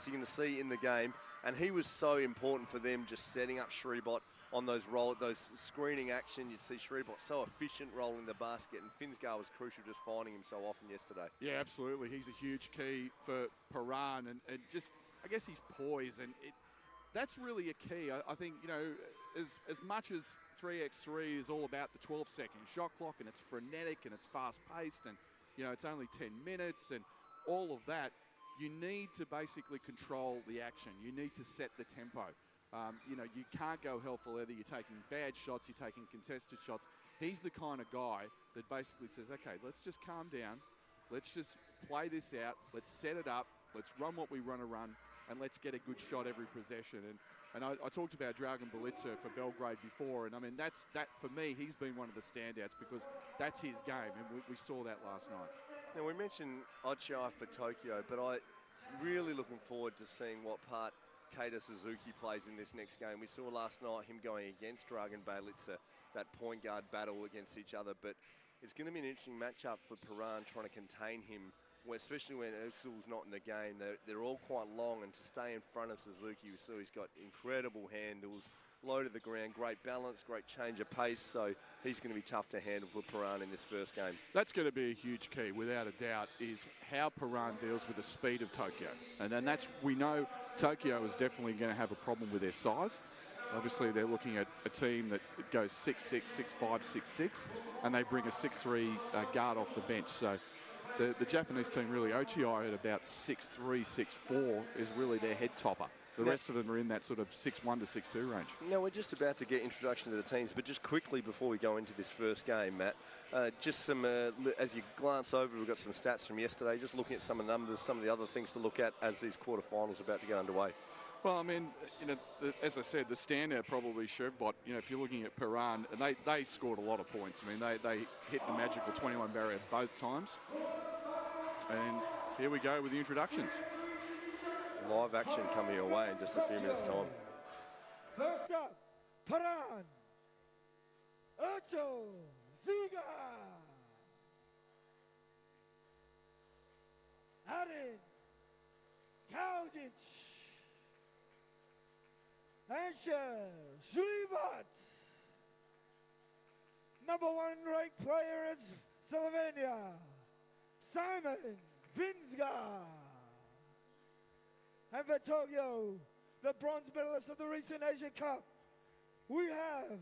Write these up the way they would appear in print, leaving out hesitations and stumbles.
you're going to see in the game, and he was so important for them, just setting up Shribot on those screening action. You'd see Shribot so efficient rolling the basket, and Finsgar was crucial just finding him so often yesterday. Yeah, absolutely. He's a huge key for Piran, and just, I guess, his poise, and that's really a key. I think, you know, as much as 3x3 is all about the 12-second shot clock, and it's frenetic and it's fast-paced, and, you know, it's only 10 minutes and all of that, you need to basically control the action. You need to set the tempo. You know, you can't go hell for leather. You're taking bad shots. You're taking contested shots. He's the kind of guy that basically says, okay, let's just calm down. Let's just play this out. Let's set it up. Let's run what we want to run, and let's get a good shot every possession. And I talked about Dragan Belica for Belgrade before, and I mean, that for me, he's been one of the standouts because that's his game, and we saw that last night. Now, we mentioned Ochi for Tokyo, but I'm really looking forward to seeing what part Keita Suzuki plays in this next game. We saw last night him going against Dragan Belica, that point guard battle against each other, but it's going to be an interesting matchup for Piran trying to contain him, especially when Inoxdeals not in the game. They're all quite long, and to stay in front of Suzuki, we saw he's got incredible handles, low to the ground, great balance, great change of pace, so he's going to be tough to handle for Piran in this first game. That's going to be a huge key, without a doubt, is how Piran deals with the speed of Tokyo. And then we know Tokyo is definitely going to have a problem with their size. Obviously, they're looking at a team that goes 6'6", 6'5", 6'6", and they bring a 6'3" guard off the bench. So the Japanese team really, Ochi at about 6'3", 6'4", is really their head topper. The rest of them are in that sort of 6'1" to 6'2" range. Now, we're just about to get introduction to the teams, but just quickly before we go into this first game, Matt, just some, as you glance over, we've got some stats from yesterday, just looking at some of the numbers, some of the other things to look at as these quarterfinals are about to get underway. Well, I mean, you know, as I said, the standout probably Shribot. You know, if you're looking at Piran, and they scored a lot of points. I mean, they hit the magical 21 barrier both times. And here we go with the introductions. Live action coming your way in just a few minutes' time. First up, Piran, Ocho, Ziga, Arin, Kaujic, Ansher, Shribot. Number 1 ranked player is Slovenia, Simon Finsgar. And for Tokyo, the bronze medalist of the recent Asian Cup, we have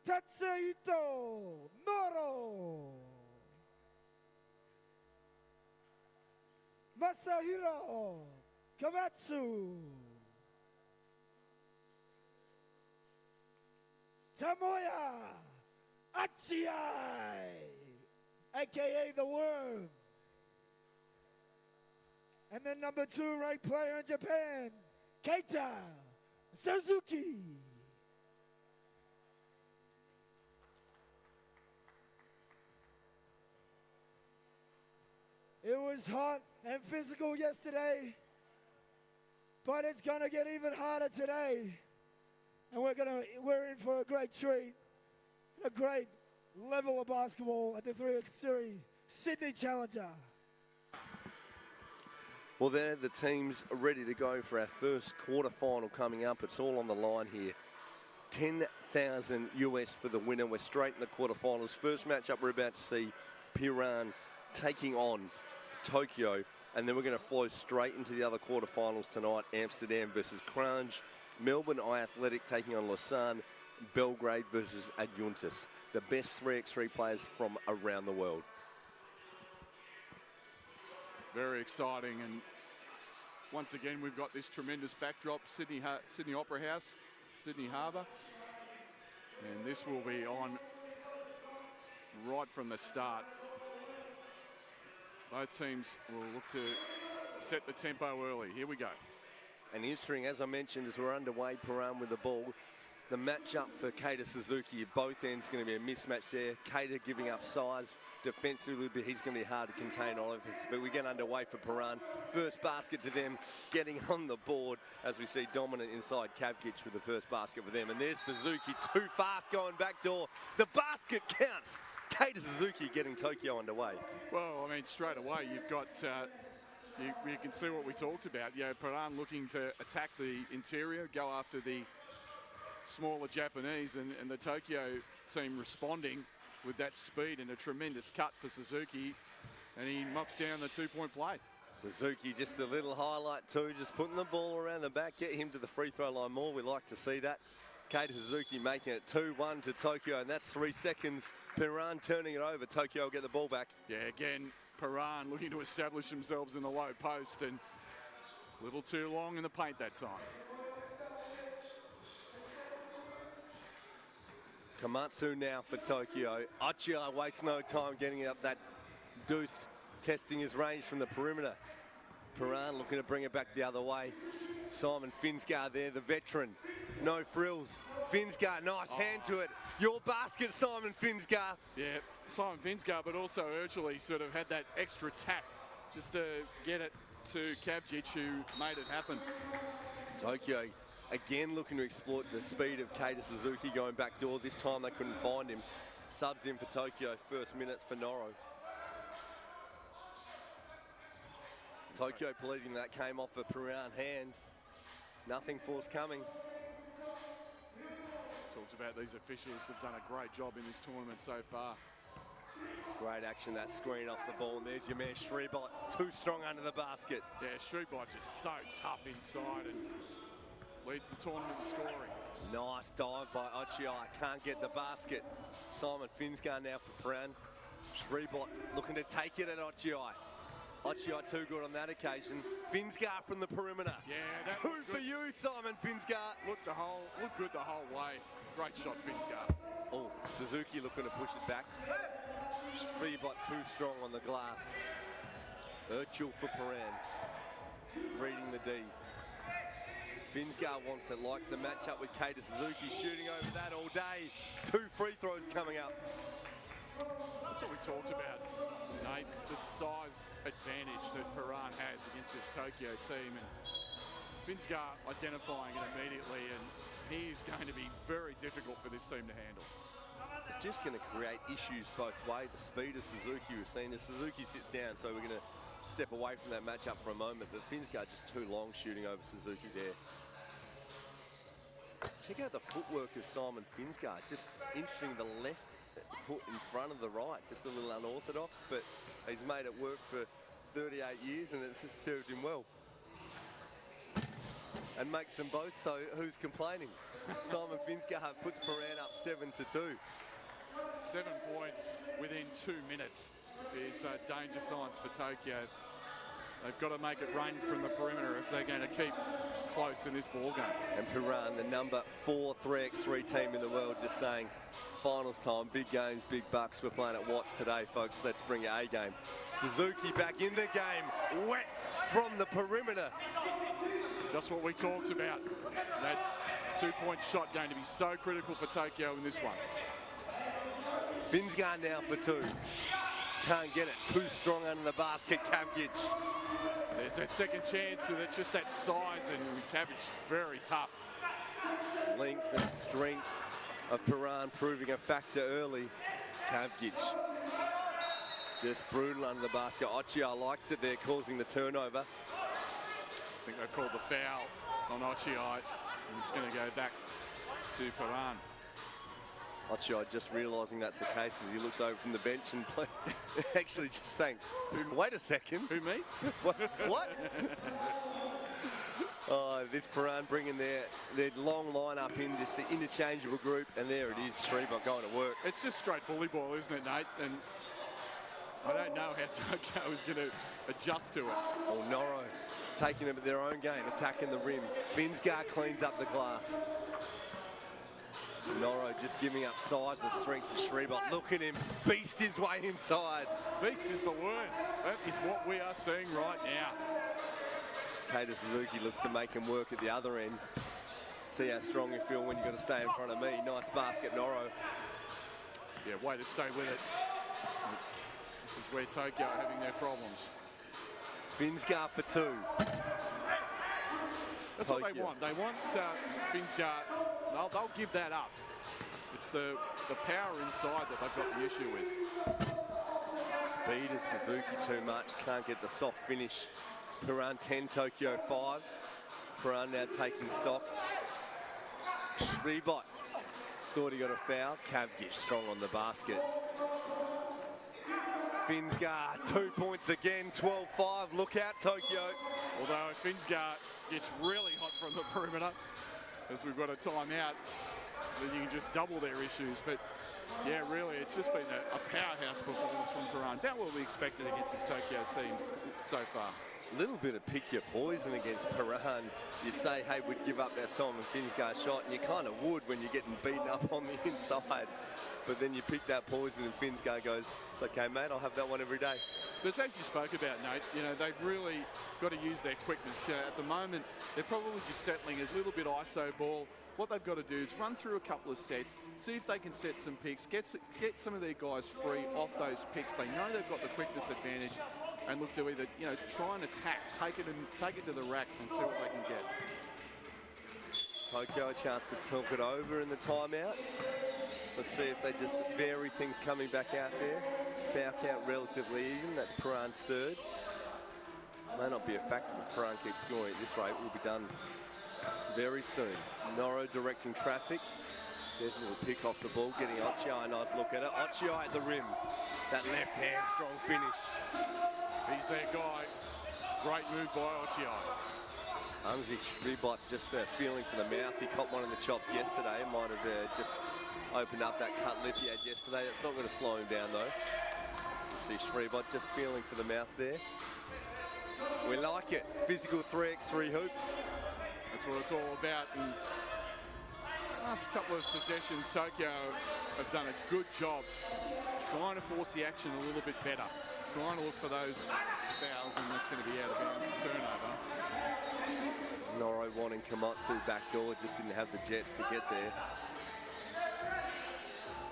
Tatsuhito Noro, Masahiro Kamatsu, Tamoya Achiai, aka the Worm. And then number 2 ranked player in Japan, Keita Suzuki. It was hot and physical yesterday, but it's gonna get even harder today. And we're in for a great treat, a great level of basketball at the 3x3 Sydney Challenger. Well, there the teams are ready to go for our first quarterfinal coming up. It's all on the line here. 10,000 US for the winner. We're straight in the quarterfinals. First matchup we're about to see Piran taking on Tokyo, and then we're going to flow straight into the other quarterfinals tonight. Amsterdam versus Kranj, Melbourne Athletic taking on Lausanne, Belgrade versus Adjuntas. The best 3x3 players from around the world. Very exciting, and once again we've got this tremendous backdrop, Sydney Opera House, Sydney Harbour, and this will be on right from the start. Both teams will look to set the tempo early. Here we go. And interesting, as I mentioned, as we're underway, Piran with the ball, the matchup for Keita Suzuki at both ends is going to be a mismatch there. Keita giving up size defensively, but he's going to be hard to contain on offense. But we get underway for Piran. First basket to them, getting on the board as we see dominant inside Kavkic with the first basket for them. And there's Suzuki, too fast going back door. The basket counts. Keita Suzuki getting Tokyo underway. Well, I mean, straight away you've got you can see what we talked about. You know, Piran looking to attack the interior, go after the smaller Japanese, and the Tokyo team responding with that speed and a tremendous cut for Suzuki, and he knocks down the 2-point play. Suzuki, just a little highlight too, just putting the ball around the back, get him to the free throw line more. We like to see that. Keita Suzuki making it 2-1 to Tokyo, and that's 3 seconds. Piran turning it over. Tokyo will get the ball back. Yeah, again, Piran looking to establish themselves in the low post, and a little too long in the paint that time. Komatsu now for Tokyo. Achiai wastes no time getting up that deuce, testing his range from the perimeter. Piran looking to bring it back the other way. Simon Finsgar there, the veteran. No frills. Finsgar, nice hand to it. Your basket, Simon Finsgar. Yeah, Simon Finsgar, but also Urchely sort of had that extra tap just to get it to Kavjic, who made it happen. Tokyo again looking to exploit the speed of Keita Suzuki going back door. This time they couldn't find him. Subs in for Tokyo, first minutes for Noro. Tokyo believing that came off a Piran hand. Nothing forthcoming. Talked about these officials have done a great job in this tournament so far. Great action, that screen off the ball, and there's your man Shrebot, too strong under the basket. Yeah, Shrebot just so tough inside and leads the tournament in scoring. Nice dive by Achiai, can't get the basket. Simon Finsgar now for Piran. Shrebot looking to take it at Achiai. Achiai too good on that occasion. Finsgar from the perimeter. Yeah, two for you, Simon Finsgar. Looked good the whole way. Great shot, Finsgar. Oh, Suzuki looking to push it back. Shrebot too strong on the glass. Urchel for Piran. Reading the D. Finsgar wants it, likes the matchup with Keita Suzuki, shooting over that all day. 2 free throws coming up. That's what we talked about, Nate, the size advantage that Piran has against this Tokyo team. And Finsgar identifying it immediately, and he's going to be very difficult for this team to handle. It's just going to create issues both ways. The speed of Suzuki, we've seen as Suzuki sits down, so we're going to step away from that matchup for a moment, but Finsgar just too long shooting over Suzuki there. Check out the footwork of Simon Finsgar. Just interesting, the left foot in front of the right, just a little unorthodox, but he's made it work for 38 years and it's served him well. And makes them both, so who's complaining? Simon Finsgar puts Piran up 7-2. 7 points within 2 minutes is danger signs for Tokyo. They've got to make it rain from the perimeter if they're going to keep close in this ball game. And Piran, the number 4 3x3 team in the world, just saying, finals time, big games, big bucks. We're playing at Watts today, folks. Let's bring your A game. Suzuki back in the game, wet from the perimeter. Just what we talked about. That 2-point shot going to be so critical for Tokyo in this one. Finsgar now for 2. Can't get it, too strong under the basket, Kavjic. There's that second chance, so that's just that size, and Kavjic very tough. Length and strength of Piran proving a factor early. Kavjic just brutal under the basket. Achiai likes it there, causing the turnover. I think they've called the foul on Achiai, and it's going to go back to Piran. Achiai just realising that's the case as he looks over from the bench and actually just saying, wait a second. Who, me? What? Oh, this Piran bringing their long lineup in, just the interchangeable group, and there it is, Shrebot going to work. It's just straight bully ball, isn't it, Nate? And I don't know how Tokyo is going to adjust to it. Oh, Noro taking them at their own game, attacking the rim. Finsgar cleans up the glass. Noro just giving up size and strength to Shrebot. Look at him, beast his way inside. Beast is the word. That is what we are seeing right now. Keita Suzuki looks to make him work at the other end. See how strong you feel when you've got to stay in front of me. Nice basket, Noro. Yeah, way to stay with it. This is where Tokyo are having their problems. Finsgar for 2. That's Tokyo. what they want. They want Finsgar. They'll give that up. It's the power inside that they've got the issue with. Speed of Suzuki too much. Can't get the soft finish Piran 10, Tokyo 5. Piran now taking stock. Shribot thought he got a foul. Kavgic strong on the basket. Finsgar, 2 points again, 12-5. Look out, Tokyo. Although Finsgar gets really hot from the perimeter, as we've got a timeout, then you can just double their issues. But yeah, really, it's just been a powerhouse performance from Piran. About what we expected against this Tokyo team so far. A little bit of pick your poison against Piran. You say, hey, we'd give up that Simon Finsgar shot, and you kind of would when you're getting beaten up on the inside. But then you pick that poison and Finsgar goes, it's okay, mate, I'll have that one every day. But as you spoke about, Nate, you know, they've really got to use their quickness. You know, at the moment, they're probably just settling a little bit ISO ball. What they've got to do is run through a couple of sets, see if they can set some picks, get some of their guys free off those picks. They know they've got the quickness advantage, and look to either, you know, try and attack, take it to the rack and see what they can get. Tokyo a chance to talk it over in the timeout. Let's see if they just vary things coming back out there. Foul count relatively even. That's Piran's third. May not be a factor if Piran keeps scoring at this rate. We'll be done very soon. Noro directing traffic. There's a little pick off the ball, getting Ochiai a nice look at it. Ochiai at the rim. That left hand strong finish. He's their guy. Great move by Ochiai. Unzi Shribot just feeling for the mouth. He caught one in the chops yesterday. Might have just opened up that cut lip he had yesterday. It's not going to slow him down though. See Shribot just feeling for the mouth there. We like it. Physical 3x3 hoops. That's what it's all about. And last couple of possessions, Tokyo have done a good job trying to force the action a little bit better. Trying to look for those fouls, and that's going to be out of bounds, a turnover. Noro wanting Komatsu backdoor, just didn't have the jets to get there.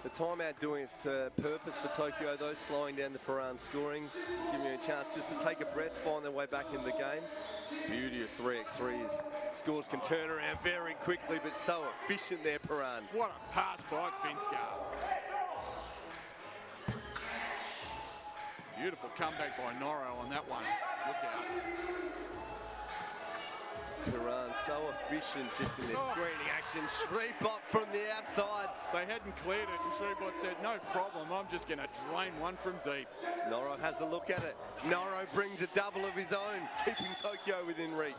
The timeout doing its purpose for Tokyo, though, slowing down the Piran scoring, giving you a chance just to take a breath, find their way back into the game. Beauty of 3x3 is scores can turn around very quickly, but so efficient there, Piran. What a pass by Finsgar. Beautiful comeback by Noro on that one. Look out. Piran so efficient just in their screening action. Shribot from the outside. They hadn't cleared it, and Shribot said, no problem, I'm just going to drain one from deep. Noro has a look at it. Noro brings a double of his own, keeping Tokyo within reach.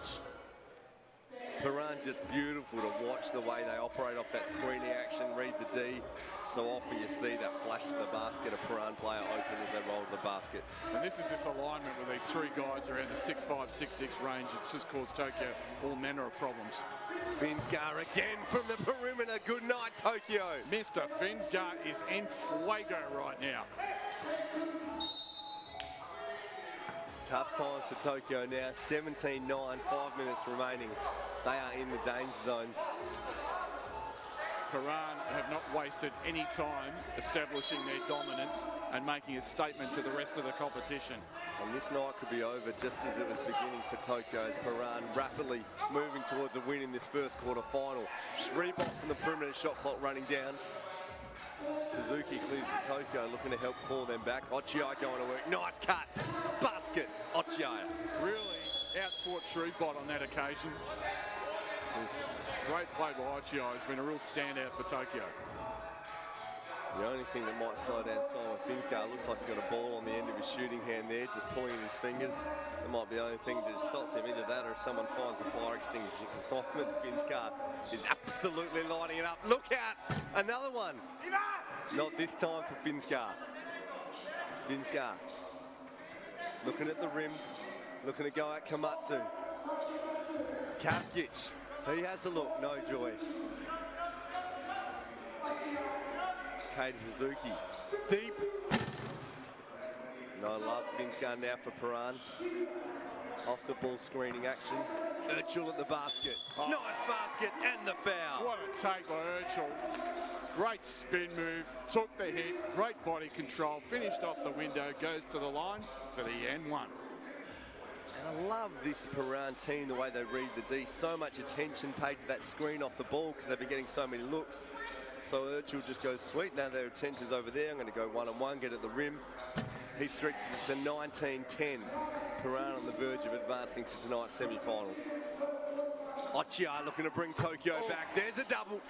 Piran just beautiful to watch the way they operate off that screening action, read the D. So often you see that flash to the basket, a Piran player open as they roll to the basket. And this is this alignment with these three guys around the 6'5", 6'6" range. It's just caused Tokyo all manner of problems. Finsgar again from the perimeter. Good night, Tokyo. Mr. Finsgar is en fuego right now. Tough times for Tokyo now. 17-9, 5 minutes remaining. They are in the danger zone. Piran have not wasted any time establishing their dominance and making a statement to the rest of the competition. And this night could be over just as it was beginning for Tokyo, as Piran rapidly moving towards a win in this first quarter final. Shribot from the perimeter, shot clock running down. Suzuki clears to Tokyo, looking to help call them back. Ochiai going to work. Nice cut. Basket. Ochiai. Really outfought Shribot on that occasion. It's great play by Ochiai. Has been a real standout for Tokyo. The only thing that might slow down Simon Finsgar, looks like he got a ball on the end of his shooting hand there, just pulling in his fingers. That might be the only thing that stops him. Either that or if someone finds a fire extinguisher, because Simon Finsgar is absolutely lighting it up. Look out! Another one! Not this time for Finsgar. Finsgar looking at the rim, looking to go at Komatsu. Kavgic, he has a look, no joy. Kate Suzuki, deep. No love, Finsgar now for Piran. Off the ball screening action. Urchel at the basket. Oh. Nice basket and the foul. What a take by Urchel. Great spin move, took the hit, great body control, finished off the window, goes to the line for the N1. And I love this Piran team, the way they read the D. So much attention paid to that screen off the ball because they've been getting so many looks. So Urchel just goes, sweet, now their attention's over there. I'm going to go one-on-one, get at the rim. he stretches it to 19-10. Piran on the verge of advancing to tonight's semi-finals. Ochiai looking to bring Tokyo back. There's a double.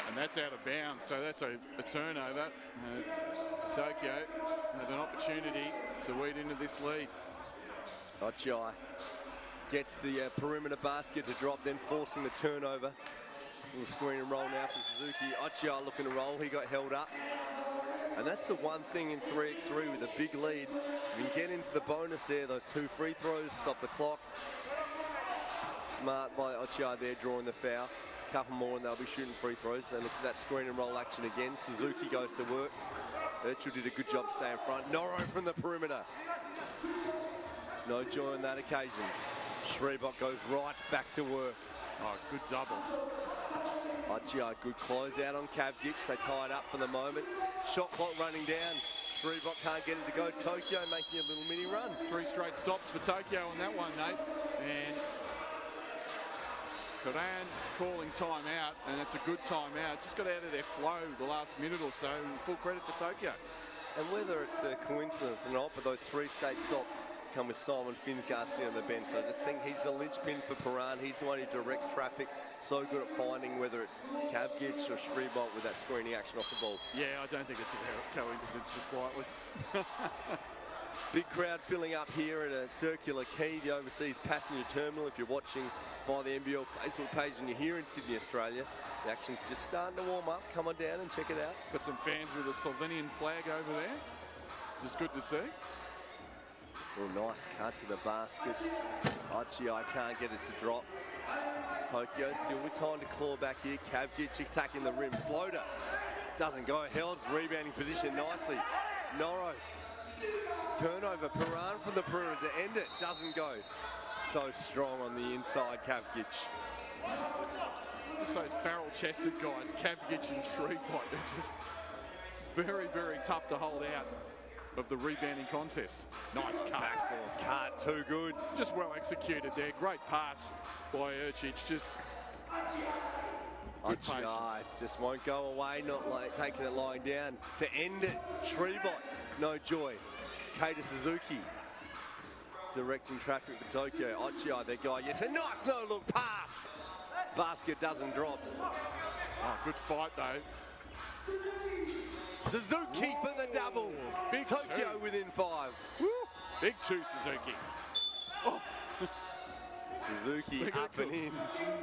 And that's out of bounds, so that's a turnover. Tokyo have an opportunity to weed into this lead. Ochiai gets the perimeter basket to drop, then forcing the turnover. Little screen and roll now for Suzuki. Ochiai looking to roll. He got held up. And that's the one thing in 3x3 with a big lead. You can get into the bonus there. Those 2 free throws, stop the clock. Smart by Ochiai there, drawing the foul. Couple more and they'll be shooting free throws. They look at that screen and roll action again. Suzuki goes to work. Urchel did a good job staying front. Noro from the perimeter. No joy on that occasion. Shrebot goes right back to work. Oh, good double. Ochiai, good close out on Kavgic. They tie it up for the moment. Shot clock running down. Shrebot can't get it to go. Tokyo making a little mini run. 3 straight stops for Tokyo on that one, Nate. And Piran calling timeout, and it's a good timeout. Just got out of their flow the last minute or so, and full credit to Tokyo. And whether it's a coincidence or not, but those 3 state stops come with Simon Finsgar sitting on the bench. So I just think he's the linchpin for Piran. He's the one who directs traffic. So good at finding whether it's Kavgic or Shrebot with that screening action off the ball. Yeah, I don't think it's a coincidence, just quietly. Big crowd filling up here at a Circular Quay, the overseas passenger terminal. If you're watching via the NBL Facebook page and you're here in Sydney, Australia, the action's just starting to warm up. Come on down and check it out. Got some fans with a Slovenian flag over there, which is good to see. Oh, nice cut to the basket. Ochiai can't get it to drop. Tokyo still with time to claw back here. Kavgic attacking the rim. Floater. Doesn't go. Held rebounding position nicely. Noro. Turnover. Piran from the perimeter to end it. Doesn't go. So strong on the inside, Kavgic. Just those barrel-chested guys, Kavgic and Shrebot, they're just very, very tough to hold out of the rebounding contest. Nice cut. Backdoor cut, too good. Just well executed there. Great pass by Urchic. Just good patience. Just won't go away, not like taking it lying down. To end it, Shrebot, no joy. Keita Suzuki directing traffic for Tokyo. Ochiai, their guy. Yes, a nice no-look pass. Basket doesn't drop. Oh, good fight, though. Suzuki for the double. Big Tokyo 2. within 5. Woo. Big 2, Suzuki. Oh. Suzuki up and in.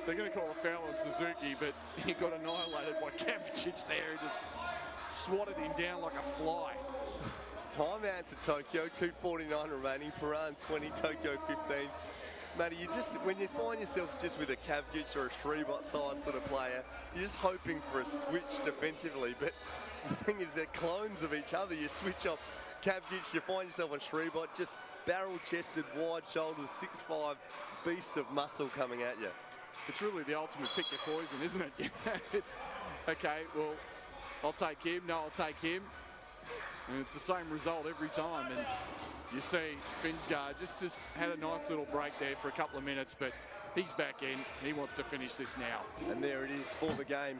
They're going to call a foul on Suzuki, but he got annihilated by Kavcic there. He just swatted him down like a fly. Timeout to Tokyo, 2:49 remaining. Piran 20, Tokyo 15. Matty, you just, when you find yourself just with a Kavgic or a Shrebot size sort of player, you're just hoping for a switch defensively. But the thing is, they're clones of each other. You switch off Kavgic, you find yourself on Shrebot, just barrel-chested, wide shoulders, 6'5", beast of muscle coming at you. It's really the ultimate pick your poison, isn't it? It's, okay, well, I'll take him, no, I'll take him. And it's the same result every time. And you see Finsgar just had a nice little break there for a couple of minutes, but he's back in. He wants to finish this now. And there it is for the game.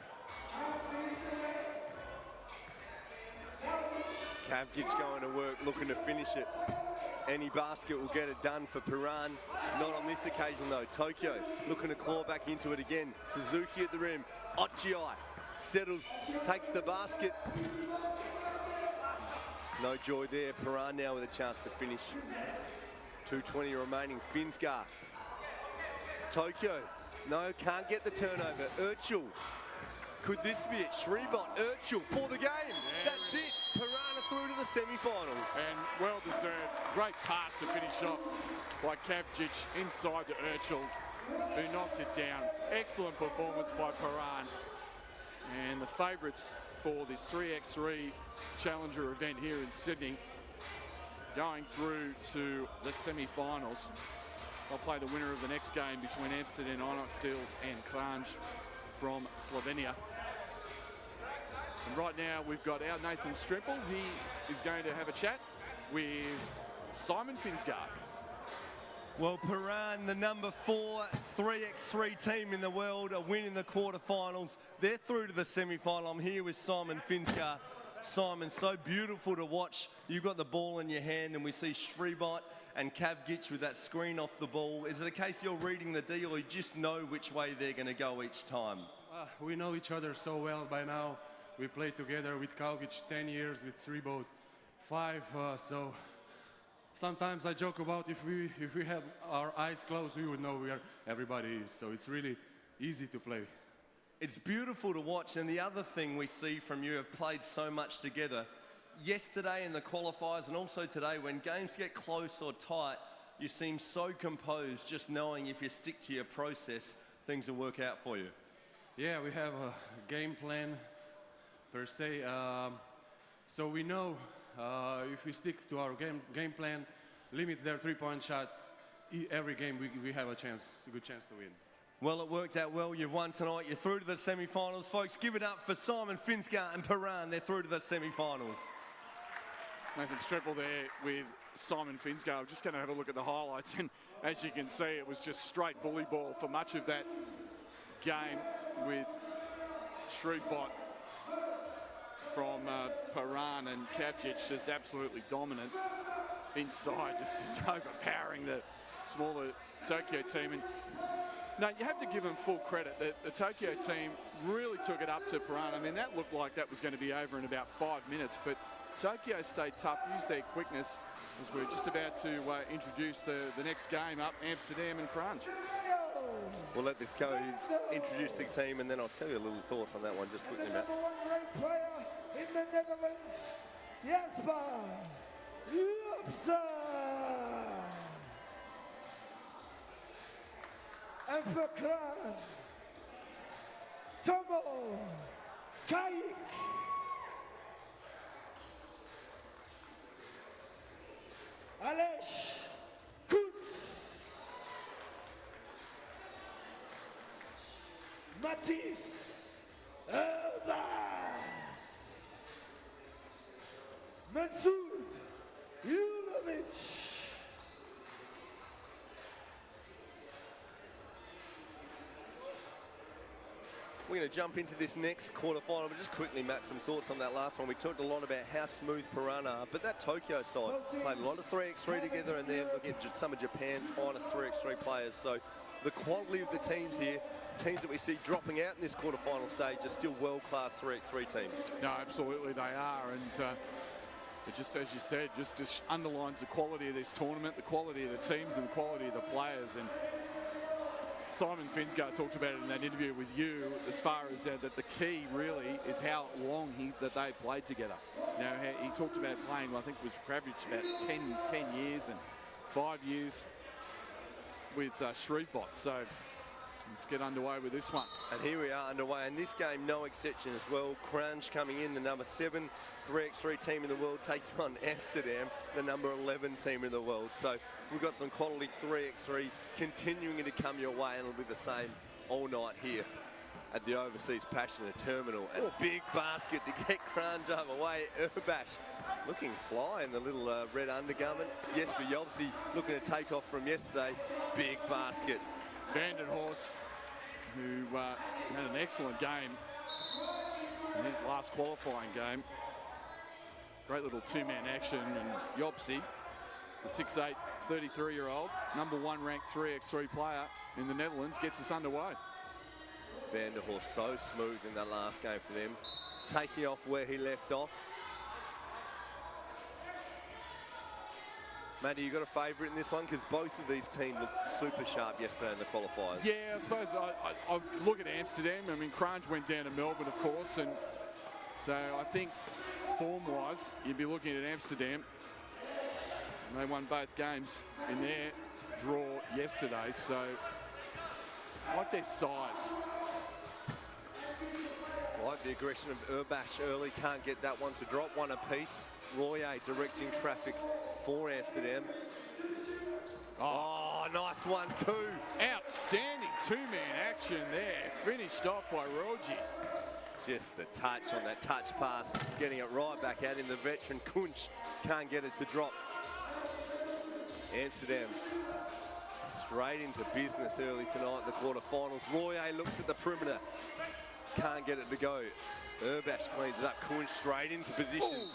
Kavgic going to work, looking to finish it. Any basket will get it done for Piran. Not on this occasion, though. Tokyo looking to claw back into it again. Suzuki at the rim. Ochiai settles, takes the basket. No joy there. Piran now with a chance to finish. 2:20 remaining. Finsgar. Tokyo. No, can't get the turnover. Urchel. Could this be it? Shrebot. Urchel for the game. That's it. Piran are through to the semi-finals. And well deserved. Great pass to finish off by Kavcic inside to Urchel, who knocked it down. Excellent performance by Piran. And the favourites for this 3x3 Challenger event here in Sydney, going through to the semi-finals. They'll play the winner of the next game between Amsterdam Inoxdeals and Kranj from Slovenia. And right now we've got our Nathan Strimple. He is going to have a chat with Simon Finsgar. Well, Piran, the number 4 3x3 team in the world, a win in the quarterfinals. They're through to the semi-final. I'm here with Simon Finsgar. Simon, so beautiful to watch. You've got the ball in your hand and we see Shribot and Kavgic with that screen off the ball. Is it a case you're reading the deal or you just know which way they're going to go each time? We know each other so well by now. We played together with Kavgic 10 years, with Shribot 5. So sometimes I joke about if we had our eyes closed, we would know where everybody is. So it's really easy to play. It's beautiful to watch, and the other thing we see from you have played so much together. Yesterday in the qualifiers and also today, when games get close or tight, you seem so composed, just knowing if you stick to your process, things will work out for you. Yeah, we have a game plan per se. So we know if we stick to our game plan, limit their three-point shots, every game we have a good chance to win. Well, it worked out well. You've won tonight. You're through to the semi-finals. Folks, give it up for Simon Finsgar and Piran. They're through to the semi-finals. Nathan Streppel there with Simon Finsgar. I'm just going to have a look at the highlights, and as you can see, it was just straight bully ball for much of that game, with Shribot from Piran and Kavgic just absolutely dominant inside, just overpowering the smaller Tokyo team. And no, you have to give them full credit. The Tokyo team really took it up to Piran. I mean, that looked like that was going to be over in about 5 minutes, but Tokyo stayed tough, used their quickness, as we're just about to introduce the next game up, Amsterdam and Kranj. We'll let this go. Introduce the team, and then I'll tell you a little thought on that one just quickly, Matt. The number one ranked player in the Netherlands, Jasper Jobson. And for Kranj, Tomo Kaik. Alesh Kuntz. Matisse Elbas. Masoud Yulovic. We're going to jump into this next quarterfinal, but just quickly, Matt, some thoughts on that last one. We talked a lot about how smooth Piran are, but that Tokyo side played a lot of 3x3 together, and they're looking at some of Japan's finest 3x3 players. So the quality of the teams here, teams that we see dropping out in this quarterfinal stage, are still world-class 3x3 teams. No, absolutely they are, and it just, as you said, just underlines the quality of this tournament, the quality of the teams and the quality of the players. And Simon Finsgar talked about it in that interview with you, as far as that the key really is how long that they played together. Now, he talked about playing, I think it was Kravitz, about 10 years and 5 years with Shribot. So let's get underway with this one. And here we are underway, and this game no exception as well. Kranj coming in, the number 7 3x3 team in the world, taking on Amsterdam, the number 11 team in the world. So we've got some quality 3x3 continuing to come your way, and it'll be the same all night here at the Overseas Passenger Terminal. And big basket to get Kranj away. Urbash looking fly in the little red undergarment. Jesper Jobsi looking to take off from yesterday. Big basket. Vandenhorst, who had an excellent game in his last qualifying game. Great little two-man action, and Jobsi, the 6'8", 33-year-old, number 1 ranked 3x3 player in the Netherlands, gets us underway. Vandenhorst so smooth in that last game for them, taking off where he left off. Matty, you got a favourite in this one? Because both of these teams looked super sharp yesterday in the qualifiers. Yeah, I suppose I look at Amsterdam. I mean, Kranj went down to Melbourne, of course, and so I think form-wise, you'd be looking at Amsterdam. They won both games in their draw yesterday, so I like their size. Like the aggression of Urbash early, can't get that one to drop, one apiece. Royer directing traffic for Amsterdam. Oh, nice one too. Outstanding two-man action there. Finished off by Roji. Just the touch on that touch pass, getting it right back out in the veteran. Kunch can't get it to drop. Amsterdam straight into business early tonight in the quarterfinals. Royer looks at the perimeter, can't get it to go. Urbash cleans it up. Kranj straight into position.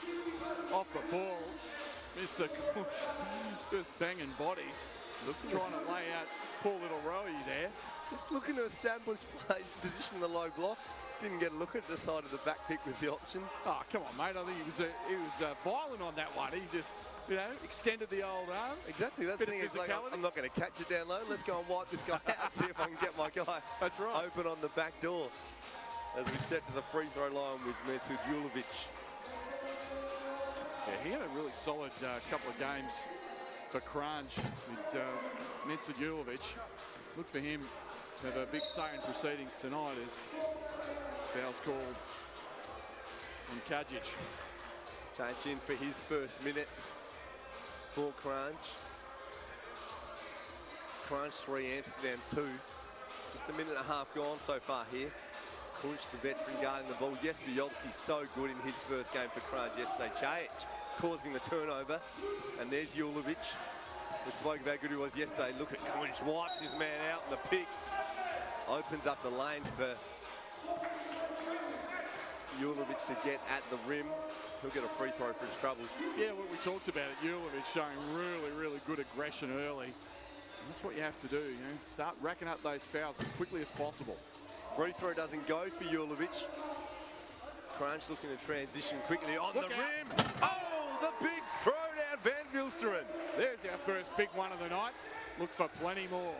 Ooh. Off the ball. Mr. Kranj just banging bodies. Just trying to lay out poor little Rowie there. Just looking to establish play, position in the low block. Didn't get a look at the side of the back pick with the option. Oh, come on, mate. I think he was violent on that one. He just, extended the old arms. Exactly. That's the thing. It's like, I'm not going to catch it down low. Let's go and wipe this guy out. See if I can get my guy. That's right. Open on the back door. As we step to the free throw line with Untitled. Yeah, he had a really solid couple of games for Kranj with Untitled. Look for him to have a big say in proceedings tonight as foul's called on Kajic. Change in for his first minutes for Kranj. Kranj 3, Amsterdam 2. Just a minute and a half gone so far here. Kranj, the veteran, guarding the ball. Jesper Jobsi so good in his first game for Kranj yesterday. Chayich causing the turnover. And there's Julovic. We spoke about how good he was yesterday. Look at Kranj, wipes his man out in the pick. Opens up the lane for Julovic to get at the rim. He'll get a free throw for his troubles. Yeah, what we talked about it, Julovic showing really, really good aggression early. And that's what you have to do, start racking up those fouls as quickly as possible. Free throw doesn't go for Julovic. Kranj looking to transition quickly on the rim. Oh, the big throwdown, Van Vilsteren. There's our first big one of the night. Look for plenty more.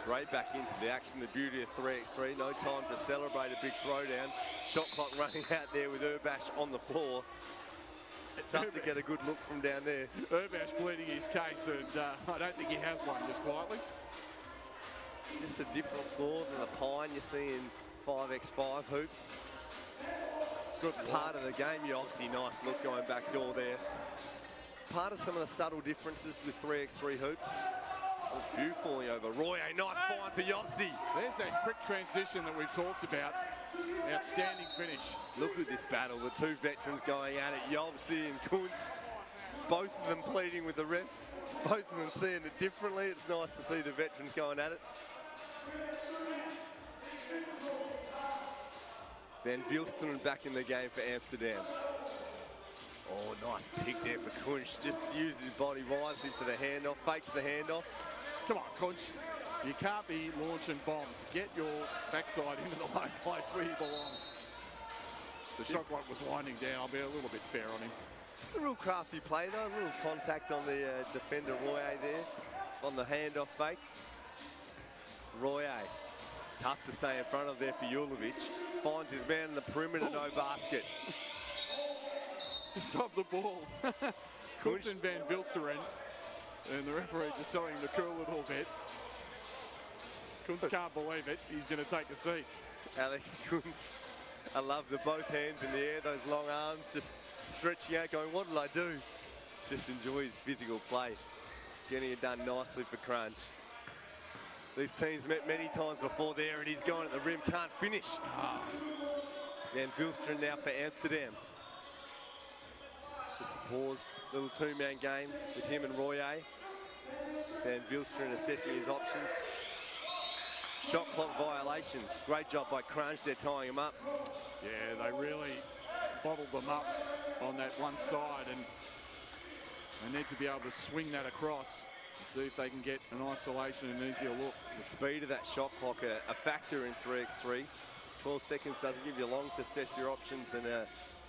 Straight back into the action, the beauty of 3x3. No time to celebrate a big throwdown. Shot clock running out there with Urbash on the floor. It's tough to get a good look from down there. Urbash pleading his case, and I don't think he has one, just quietly. Just a different floor than the pine you see in 5x5 hoops. Good part of the game. You obviously nice look going back door there. Part of some of the subtle differences with 3x3 hoops. A few falling over. Roy, a nice find for Yopsy. There's that quick transition that we've talked about. Outstanding finish. Look at this battle. The two veterans going at it. Yopsy and Kuntz. Both of them pleading with the refs. Both of them seeing it differently. It's nice to see the veterans going at it. Van Vilsteren back in the game for Amsterdam. Oh, nice pick there for Kranj. Just uses his body wisely for the handoff. Fakes the handoff. Come on, Kranj. You can't be launching bombs. Get your backside into the low place where you belong. The shot clock was winding down. I'll be a little bit fair on him. Just a real crafty play though. A little contact on the defender Royer there on the handoff fake. Royer, tough to stay in front of there for Julovic. Finds his man in the perimeter, no basket. Just off the ball. Kuntz and Van Vilsteren. And the referee just telling him to cool a little bit. Kuntz can't believe it. He's going to take a seat. Alex Kuntz. I love the both hands in the air, those long arms just stretching out, going, what did I do? Just enjoy his physical play. Getting it done nicely for Kranj. These teams met many times before there, and he's going at the rim, can't finish. Van Vilsteren now for Amsterdam. Just a pause, little two-man game with him and Royer. Van Vilsteren assessing his options. Shot clock violation. Great job by Kranj there tying him up. Yeah, they really bottled them up on that one side, and they need to be able to swing that across and see if they can get an isolation and easier look. The speed of that shot clock, a factor in 3x3. 12 seconds doesn't give you long to assess your options and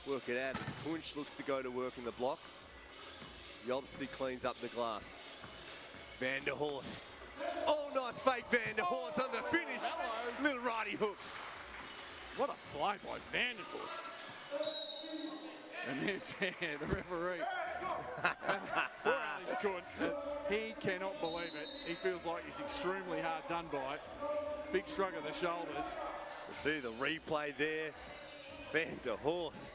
work it out. As Kranj looks to go to work in the block. He obviously cleans up the glass. Van der Horst. Oh, nice fake Van der Horst on the finish. Hello. Little righty hook. What a play by Van der Horst. And there's the referee. Poor Alex Kuntz. He cannot believe it. He feels like he's extremely hard done by. Big shrug of the shoulders. We see the replay there. Van der Horst.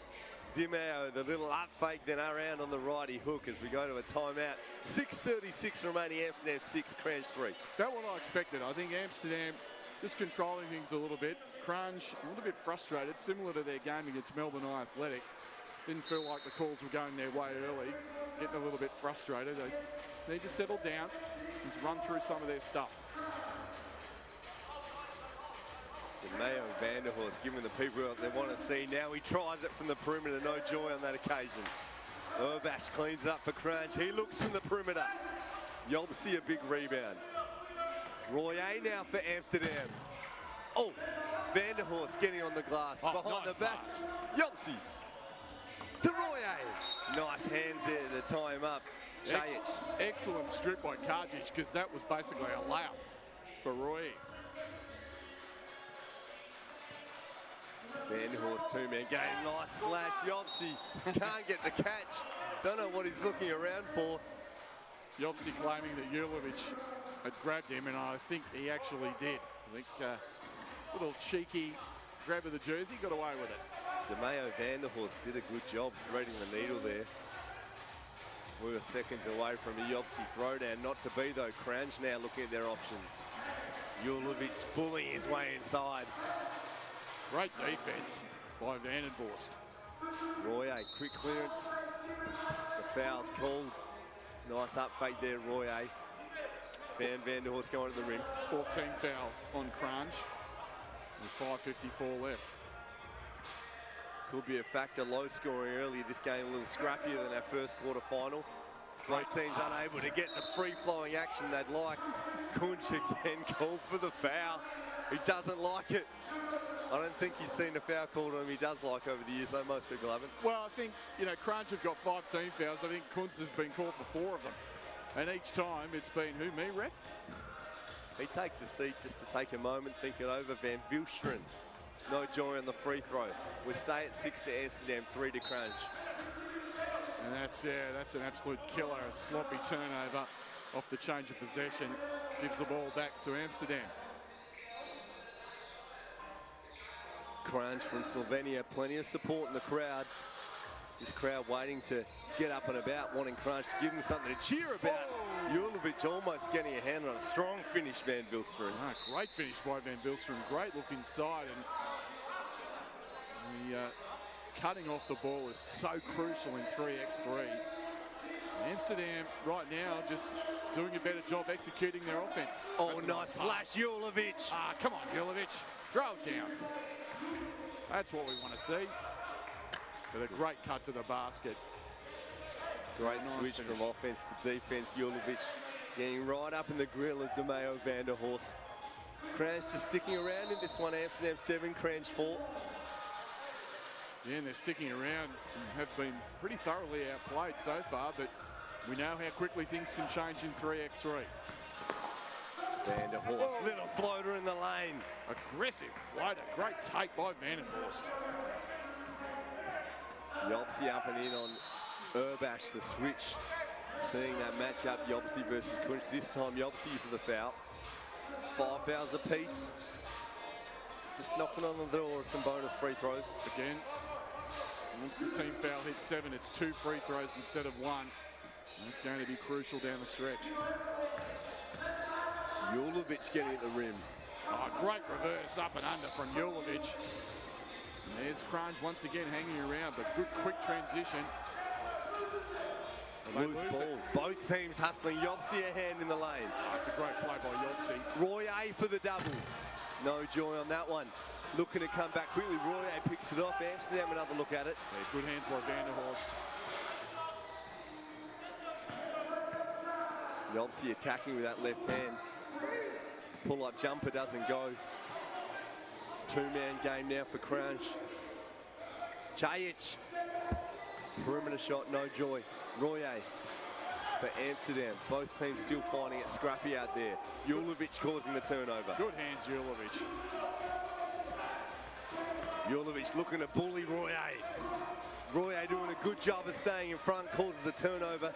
Dimao, the little up fake, then around on the righty hook as we go to a timeout. 6:36 remaining, Amsterdam 6, Kranj 3. That's what I expected. I think Amsterdam just controlling things a little bit. Kranj a little bit frustrated, similar to their game against Melbourne Athletic. Didn't feel like the calls were going their way early. Getting a little bit frustrated. They need to settle down, just run through some of their stuff. DeMeo Vanderhorst giving the people what they want to see. Now he tries it from the perimeter. No joy on that occasion. Urbash cleans it up for Kranj. He looks from the perimeter. Yobsi a big rebound. Royer now for Amsterdam. Oh, Vanderhorst getting on the glass. Behind nice the back. pass. Yobsi to Royer. Nice hands there to tie him up. Excellent strip by Kranj, because that was basically a layup for Roy. Vanderhorst two-man game. Nice slash. Yobsi can't get the catch. Don't know what he's looking around for. Yobsi claiming that Julovic had grabbed him, and I think he actually did. I think little cheeky grab of the jersey, got away with it. DeMeo Vanderhorst did a good job threading the needle there. We were seconds away from a Yobsi throwdown. Not to be though. Kranj now looking at their options. Julovic bullying his way inside. Great defense by Vanderhorst. Royer, quick clearance. The foul's called. Nice up fake there, Royer. Vanderhorst going to the rim. 14 foul on Kranj. With 5:54 left. Could be a factor. Low scoring earlier. This game a little scrappier than our first quarter final. Both teams unable to get the free-flowing action they'd like. Kranj again called for the foul. He doesn't like it. I don't think he's seen a foul called on him. He does like over the years, though most people haven't. Well, I think, Kranj have got 5 team fouls. I think Kranj has been called for 4 of them. And each time it's been, who, me, ref? He takes a seat just to take a moment, think it over. Van Vilsteren, no joy on the free throw. We stay at 6 to Amsterdam, 3 to Kranj. And that's an absolute killer. A sloppy turnover off the change of possession. Gives the ball back to Amsterdam. Kranj from Slovenia, plenty of support in the crowd. This crowd waiting to get up and about, wanting Kranj to give them something to cheer about. Julovic almost getting a hand on a strong finish, Van Vilsteren. Great finish by Van Vilsteren. Great look inside, and the cutting off the ball is so crucial in 3x3. Amsterdam right now just doing a better job executing their offense. Oh, nice slash, Julovic. Come on, Julovic. Throw it down. That's what we want to see. With a great cut to the basket. Great nice switch finish from offense to defense. Julovic getting right up in the grill of DeMeo Vanderhorst. Kranj just sticking around in this one. Amsterdam 7, Kranj 4. Yeah, and they're sticking around and have been pretty thoroughly outplayed so far, but we know how quickly things can change in 3x3. Vanderhorst, little floater in the lane. Aggressive floater, great take by Vanderhorst. Yobsi up and in on Urbash, the switch. Seeing that matchup, Yobsi versus Kranj. This time Yobsi for the foul. 5 fouls apiece. Just knocking on the door of some bonus free throws. Again, once the team foul hits 7, it's 2 free throws instead of 1. And it's going to be crucial down the stretch. Julovic getting at the rim. Great reverse up and under from Julovic. And there's Kranj once again hanging around, but good quick transition. Loose ball. Both teams hustling. Yobsi a hand in the lane. It's a great play by Yobsi. Royer for the double. No joy on that one. Looking to come back quickly. Royer picks it off. Amsterdam another look at it. Yeah, good hands by Vanderhorst. Yobsi attacking with that left hand. Pull-up jumper doesn't go. 2-man game now for Kranj. Chajic. Perimeter shot, no joy. Royer for Amsterdam. Both teams still finding it scrappy out there. Julovic causing the turnover. Good hands, Julovic. Julovic looking to bully Royer. Royer doing a good job of staying in front, causes the turnover.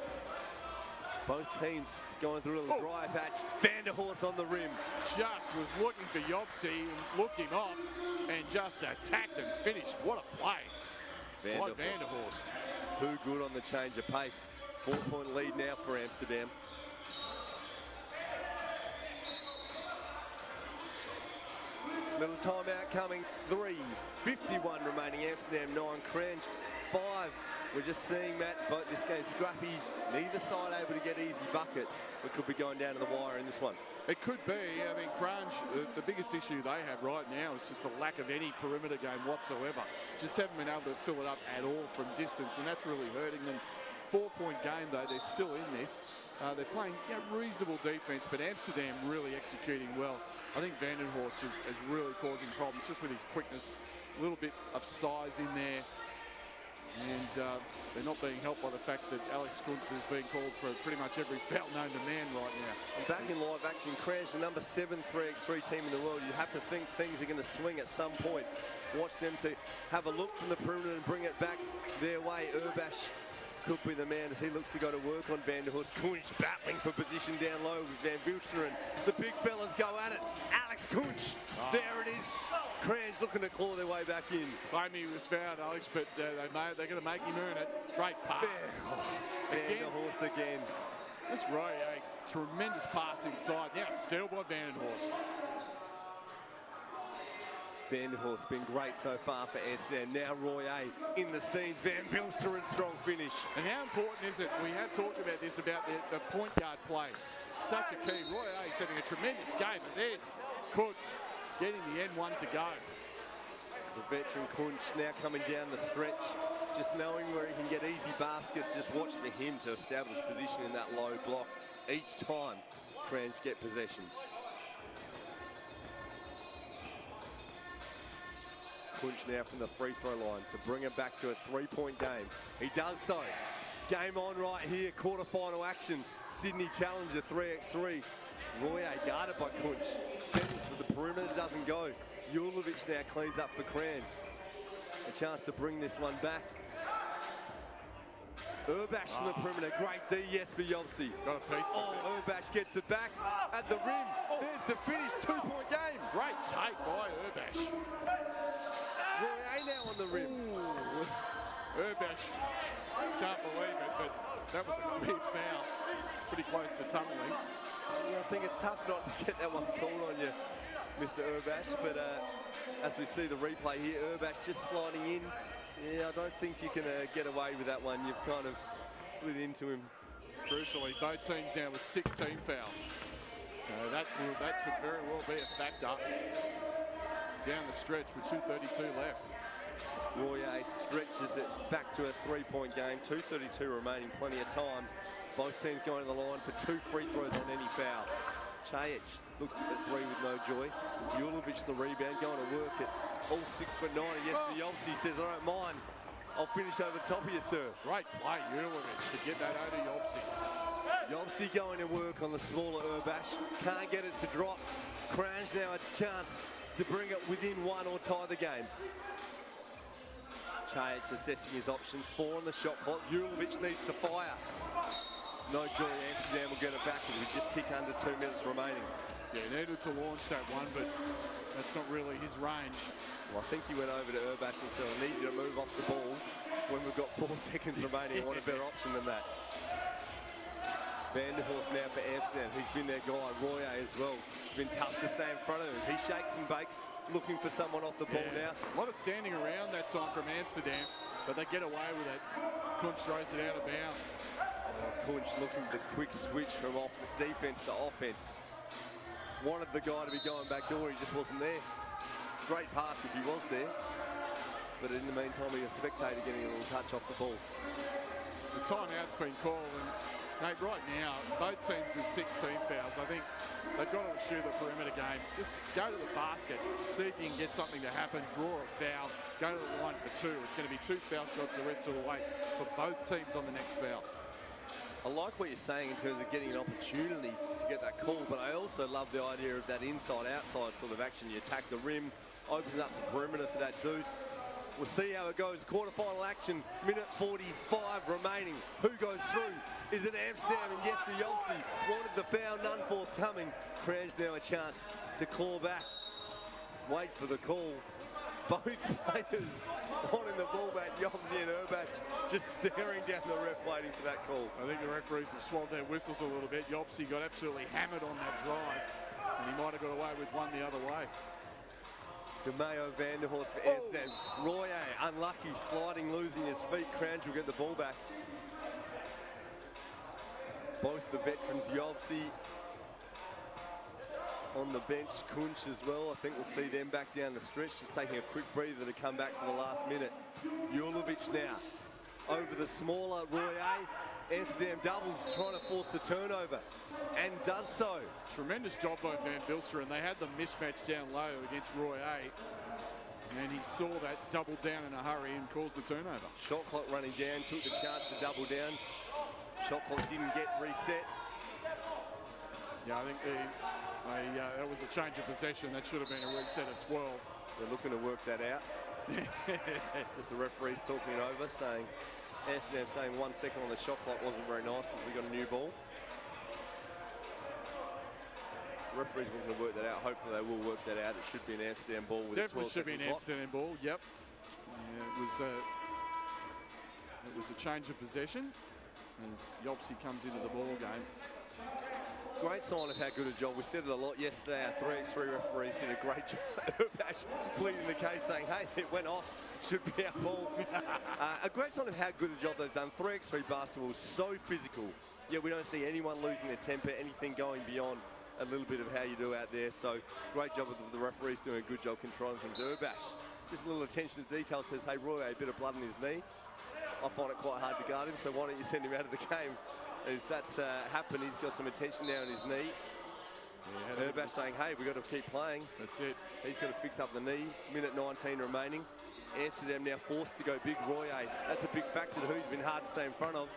Both teams going through a little dry patch. Vanderhorst on the rim. Just was looking for Yobsi and looked him off and just attacked and finished. What a play by Vanderhorst. Too good on the change of pace. 4-point lead now for Amsterdam. Little timeout coming. 3:51 remaining. Amsterdam 9, Kranj 5 We're just seeing, Matt, both this game scrappy. Neither side able to get easy buckets. We could be going down to the wire in this one. It could be. I mean, Kranj, the biggest issue they have right now is just a lack of any perimeter game whatsoever. Just haven't been able to fill it up at all from distance, and that's really hurting them. 4-point game, though, they're still in this. They're playing reasonable defense, but Amsterdam really executing well. I think Vandenhorst is really causing problems just with his quickness, a little bit of size in there. And they're not being helped by the fact that Alex Kunz is being called for pretty much every foul known to man right now. And back in live action, Kranj, the number 7 3x3 team in the world. You have to think things are going to swing at some point. Watch them to have a look from the perimeter and bring it back their way. Urbash could be the man as he looks to go to work on Vanderhorst. Kunz battling for position down low with Van Vilster, and the big fellas go at it. Alex Kunz, there it is. Kranj looking to claw their way back in. He was fouled, Alex, but they're going to make him earn it. Great pass. Vanderhorst again. That's right, a tremendous pass inside. Now steal by Vandenhorst. Vanderhorst been great so far for Amsterdam. Now Royer in the scenes. Van Vilster and strong finish. And how important is it? We have talked about this, about the point guard play. Such a key. Royer is having a tremendous game, but there's Kunz getting the N1 to go. The veteran Kunz now coming down the stretch, just knowing where he can get easy baskets. Just watch for him to establish position in that low block each time Kranj get possession. Kunz now from the free throw line to bring it back to a 3-point game. He does so. Game on right here, quarterfinal action. Sydney Challenger 3x3. Royer guarded by Kunz. Sentence for the perimeter, doesn't go. Julovic now cleans up for Kranj. A chance to bring this one back. Urbash from the perimeter, great D, Jesper Jobsi. Got a piece of it. Urbash gets it back at the rim. There's the finish, 2-point game. Great take by Urbash. Royer now on the rim. Urbash, can't believe it, but that was a clear foul. Pretty close to tumbling. Yeah, I think it's tough not to get that one called on you, Mr. Urbash, but as we see the replay here, Urbash just sliding in. Yeah, I don't think you can get away with that one. You've kind of slid into him. Crucially, both teams now with 16 fouls. That could very well be a factor down the stretch with 2:32 left. Royer stretches it back to a 3-point game. 2:32 remaining, plenty of time. Both teams going to the line for 2 free throws on any foul. Chajic looks at the 3 with no joy. Julovic the rebound, going to work it. All 6'9". Jesper Jobsi says, I don't mind. I'll finish over the top of you, sir. Great play, Julovic, to get that over Jobsi. Jobsi going to work on the smaller Urbash. Can't get it to drop. Kranj now a chance to bring it within 1 or tie the game. Chajic assessing his options. 4 on the shot clock. Julovic needs to fire. No joy, Amsterdam will get it back as we just tick under 2 minutes remaining. Yeah, needed to launch that one, but that's not really his range. Well, I think he went over to Urbash and said, I need you to move off the ball when we've got 4 seconds remaining. I want a better option than that. Vanderhorst now for Amsterdam. He's been their guy. Royer as well. It's been tough to stay in front of him. He shakes and bakes, looking for someone off the ball now. A lot of standing around that time from Amsterdam, but they get away with it. Kunz throws it out of bounds. Kunz looking for the quick switch from defense to offense. Wanted the guy to be going back door, he just wasn't there. Great pass if he was there. But in the meantime, he was a spectator getting a little touch off the ball. The timeout's been called, and mate, right now, both teams with 16 fouls. I think they've got to eschew the perimeter game. Just go to the basket, see if you can get something to happen, draw a foul, go to the line for 2. It's going to be 2 foul shots the rest of the way for both teams on the next foul. I like what you're saying in terms of getting an opportunity to get that call, but I also love the idea of that inside-outside sort of action. You attack the rim, open up the perimeter for that deuce. We'll see how it goes. Quarterfinal action, minute 45 remaining. Who goes through? Is it Amsterdam and Jesper Jobsi? Wanted the foul, none forthcoming. Kranj now a chance to claw back. Wait for the call. Both players wanting the ball back. Jobsi and Urbash just staring down the ref waiting for that call. I think the referees have swallowed their whistles a little bit. Jobsi got absolutely hammered on that drive, and he might have got away with one the other way. DeMeo Vanderhorst for Amsterdam. Royer, unlucky, sliding, losing his feet. Kranj will get the ball back. Both the veterans, Yobsi on the bench, Kunch as well. I think we'll see them back down the stretch, just taking a quick breather to come back for the last minute. Julovic now over the smaller Royer. Amsterdam doubles, trying to force the turnover, and does so. Tremendous job by Van Bilsteren. They had the mismatch down low against Royer, and he saw that, doubled down in a hurry and caused the turnover. Shot clock running down, took the chance to double down. Shot clock didn't get reset. Yeah, I think that was a change of possession. That should have been a reset at 12. They're looking to work that out. Just the referee's talking it over, saying, Amsterdam saying 1 second on the shot clock wasn't very nice as we got a new ball. The referee's looking to work that out. Hopefully they will work that out. It should be an Amsterdam ball with definitely a 12 should be an clock. Amsterdam ball. Yep. Yeah, it was a change of possession as Yobsi comes into the ball game. Great sign of how good a job. We said it a lot yesterday. Our 3x3 referees did a great job. Urbash pleading the case, saying, hey, it went off. Should be our ball. A great sign of how good a job they've done. 3x3 basketball is so physical. Yeah, we don't see anyone losing their temper, anything going beyond a little bit of how you do out there. So great job of the referees doing a good job controlling things. Urbash, just a little attention to detail, says, hey, Roy, a bit of blood in his knee. I find it quite hard to guard him, so why don't you send him out of the game? As that's happened, he's got some attention now on his knee. Yeah, Urbash saying, hey, we've got to keep playing. That's it. He's got to fix up the knee. Minute 19 remaining. Amsterdam now forced to go big. Royer, that's a big factor to who's been hard to stay in front of.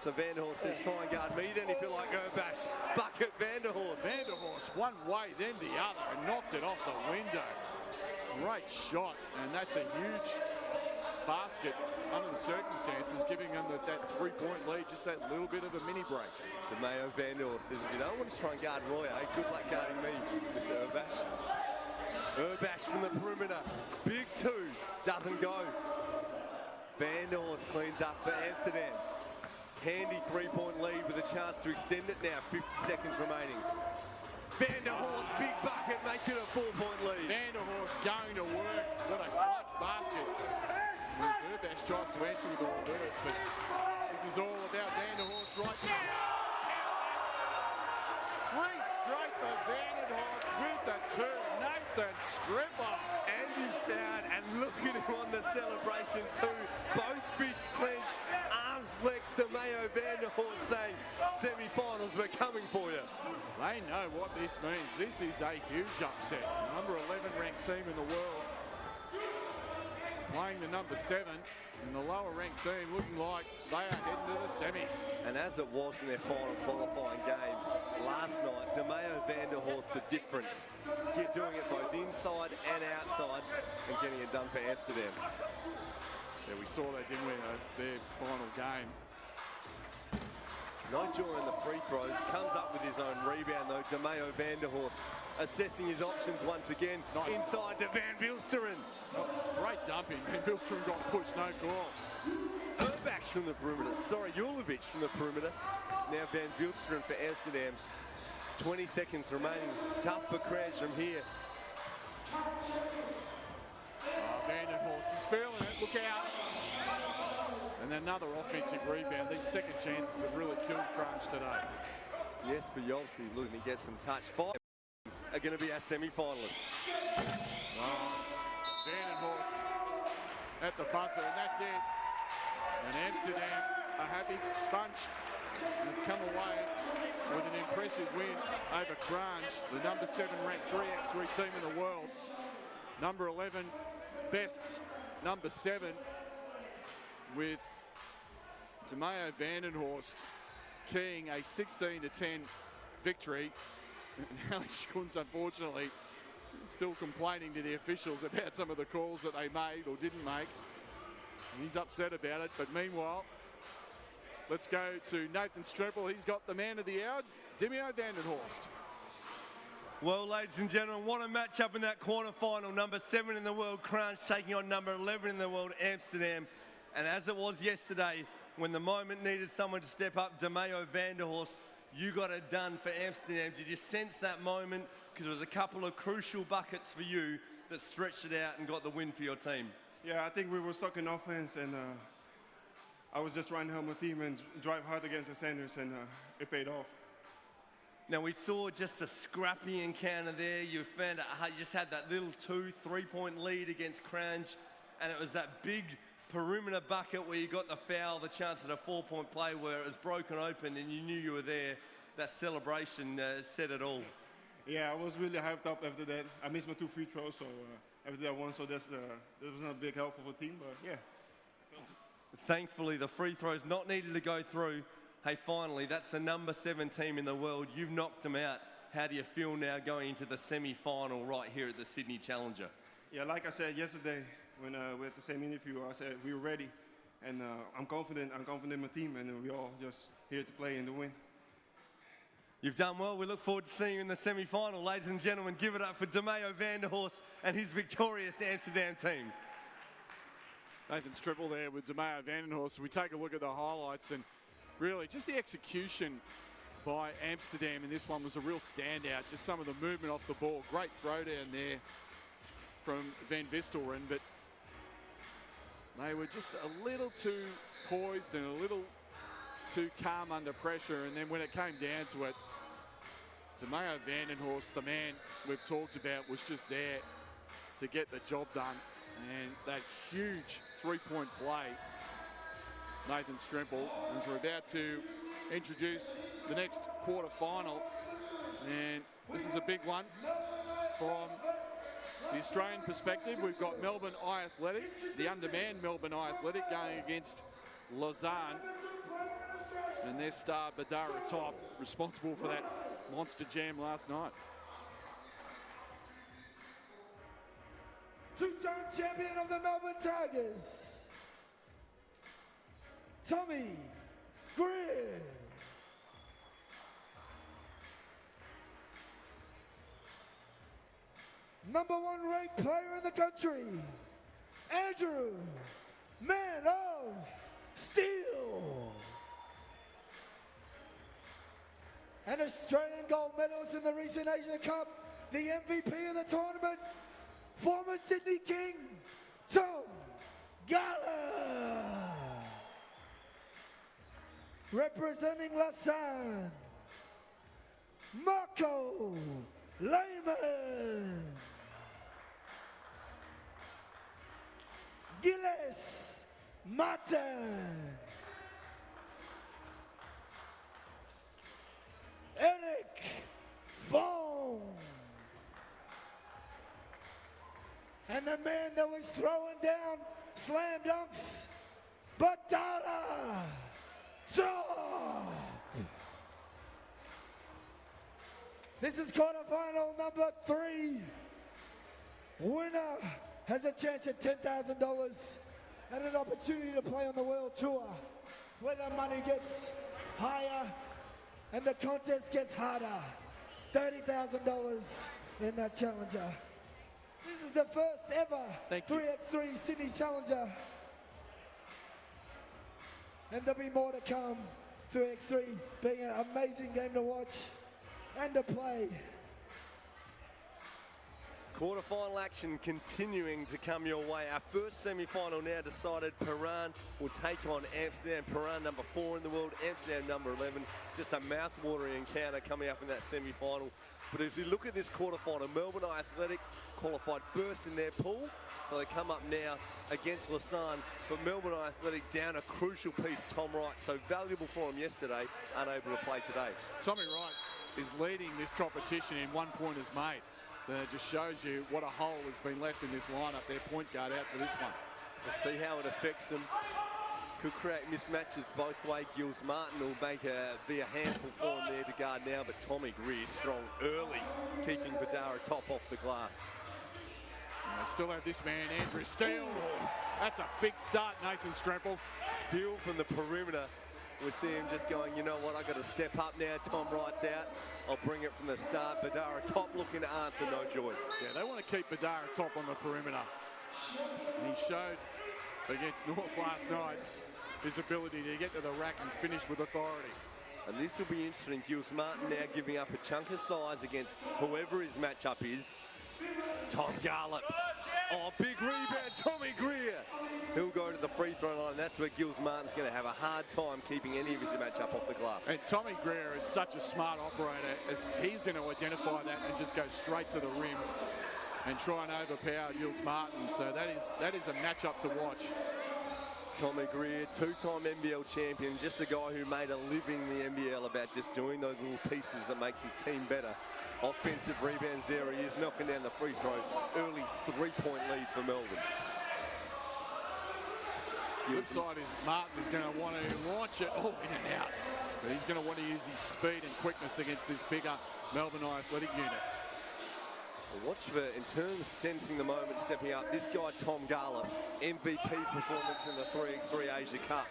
So Vanderhorst says, try and guard me then if you like. Urbash, bucket Vanderhorst. Vanderhorst one way, then the other, and knocked it off the window. Great shot, and that's a huge basket under the circumstances, giving them that three-point lead, just that little bit of a mini break. DeMeo Vanderhorst says, if you don't want to try and guard Royer, good luck guarding me, Mr. Urbash. Urbash from the perimeter, big two, doesn't go. Vanderhorst cleans up for Amsterdam. Handy three-point lead with a chance to extend it now, 50 seconds remaining. Vanderhorst, big bucket, making a 4-point lead. Vanderhorst going to work. What a clutch basket. Urbash tries to answer with all this, but this is all about Vanderhorst right now. Three straight for Vanderhorst with the two. Nathan Stripper. And he's found, and look at him on the celebration too. Both fists clenched, arms flexed. DeMeo Vanderhorst saying, semi-finals, we're coming for you. They know what this means. This is a huge upset. Number 11 ranked team in the world playing the number 7, and the lower ranked team looking like they are heading to the semis. And as it was in their final qualifying game last night, DeMeo Vanderhorst the difference. Doing it both inside and outside and getting it done for Amsterdam. Yeah, we saw that, didn't we, their final game. Nigel in the free throws, comes up with his own rebound though. DeMeo Vanderhorst assessing his options once again. Nice. Inside to Van Bilsteren. Oh, great dumping. Van Bilsteren got pushed, no call. Urbash from the perimeter. Sorry, Julovic from the perimeter. Now Van Bilsteren for Amsterdam. 20 seconds remaining. Tough for Kranj from here. Vanderhorst is feeling it. Look out. And another offensive rebound. These second chances have really killed Kranj today. Yes, but Yobsi looking to get some touch. 5 are going to be our semi-finalists. Vanderhorst at the buzzer, and that's it. And Amsterdam, a happy bunch, have come away with an impressive win over Kranj, the number 7 ranked 3x3 team in the world. Number 11 bests number 7 with DeMeo Vanderhorst keying a 16-10 victory. And Alex Kunz, unfortunately, still complaining to the officials about some of the calls that they made or didn't make. He's upset about it, but meanwhile, let's go to Nathan Streppel. He's got the man of the hour, DeMeo Vanderhorst. Well, ladies and gentlemen, what a matchup in that quarterfinal. Number 7 in the world, Kranj, taking on number 11 in the world, Amsterdam. And as it was yesterday, when the moment needed someone to step up, DeMeo Vanderhorst, you got it done for Amsterdam. Did you sense that moment? Because it was a couple of crucial buckets for you that stretched it out and got the win for your team? Yeah, I think we were stuck in offense, and I was just trying to help my team and drive hard against the centers, and it paid off. Now, we saw just a scrappy encounter there. You found you just had that little 2-3 point lead against Kranj, and it was that big perimeter bucket where you got the foul, the chance at a 4-point play where it was broken open and you knew you were there. That celebration said it all. Yeah, I was really hyped up after that. I missed my 2 free throws, so after that one, so that was not a big help for the team, but yeah. Thankfully, the free throws not needed to go through. Hey, finally, that's the number 7 team in the world. You've knocked them out. How do you feel now going into the semi-final right here at the Sydney Challenger? Yeah, like I said yesterday when we had the same interview, I said we were ready, and I'm confident. I'm confident in my team, and we're all just here to play and to win. You've done well. We look forward to seeing you in the semi-final. Ladies and gentlemen, give it up for DeMeo Vanderhorst and his victorious Amsterdam team. Nathan Stripple there with DeMeo Vanderhorst. We take a look at the highlights, and really just the execution by Amsterdam in this one was a real standout. Just some of the movement off the ball. Great throwdown there from Van Vistelrooy, but they were just a little too poised and a little too calm under pressure, and then when it came down to it, DeMeo Vanderhorst, the man we've talked about, was just there to get the job done. And that huge 3-point play, Nathan Stripple, as we're about to introduce the next quarter-final. And this is a big one from the Australian perspective. We've got Melbourne Eye Athletic, the undermanned Melbourne Eye Athletic, going against Lausanne. And their star, Badara Top, responsible for that monster jam last night. Two-time champion of the Melbourne Tigers, Tommy Greer. Number 1 ranked player in the country, Andrew, Man of Steel. An Australian gold medalist in the recent Asia Cup, the MVP of the tournament, former Sydney King, Tom Gala. Representing Lausanne, Marco Lehman. Gilles Martin. Eric Fong. And the man that was throwing down slam dunks, Badara Top. This is quarterfinal number 3. Winner has a chance at $10,000 and an opportunity to play on the World Tour, where the money gets higher and the contest gets harder. $30,000 in that challenger. This is the first ever 3x3 Sydney Challenger. And there'll be more to come. 3x3 being an amazing game to watch and to play. Quarterfinal action continuing to come your way. Our first semi-final now decided. Piran will take on Amsterdam. Piran number 4 in the world, Amsterdam number 11. Just a mouth-watering encounter coming up in that semi-final. But if you look at this quarterfinal, Melbourne Eye Athletic qualified first in their pool. So they come up now against Lausanne. But Melbourne Eye Athletic down a crucial piece, Tom Wright. So valuable for him yesterday, unable to play today. Tommy Wright is leading this competition in 1-pointers made. So it just shows you what a hole has been left in this lineup. Their point guard out for this one. We'll see how it affects them. Could create mismatches both ways. Gilles Martin will be a handful for him there to guard now, but Tommy Greer strong early, keeping Badara Top off the glass. And they still have this man, Andrew Steele. That's a big start, Nathan Stremple. Steele from the perimeter. We see him just going, you know what, I've got to step up now. Tom Wright's out. I'll bring it from the start. Badara Top looking to answer, no joy. Yeah, they want to keep Badara Top on the perimeter. And he showed against North last night his ability to get to the rack and finish with authority. And this will be interesting. Gilles Martin now giving up a chunk of size against whoever his matchup is. Tom Garlop. Oh, big rebound, Tommy Greer. He'll go to the free throw line. That's where Gilles Martin's going to have a hard time keeping any of his matchup off the glass. And Tommy Greer is such a smart operator, as he's going to identify that and just go straight to the rim and try and overpower Gilles Martin. So that is a matchup to watch. Tommy Greer, two-time NBL champion, just a guy who made a living in the NBL about just doing those little pieces that makes his team better. Offensive rebounds there, he is knocking down the free throw. Early three-point lead for Melbourne. Flip side is Martin is going to want to launch it all in and out. But he's going to want to use his speed and quickness against this bigger Melbourne athletic unit. Watch for, in terms of sensing the moment, stepping up, this guy, Tom Garlop, MVP performance in the 3x3 Asia Cup.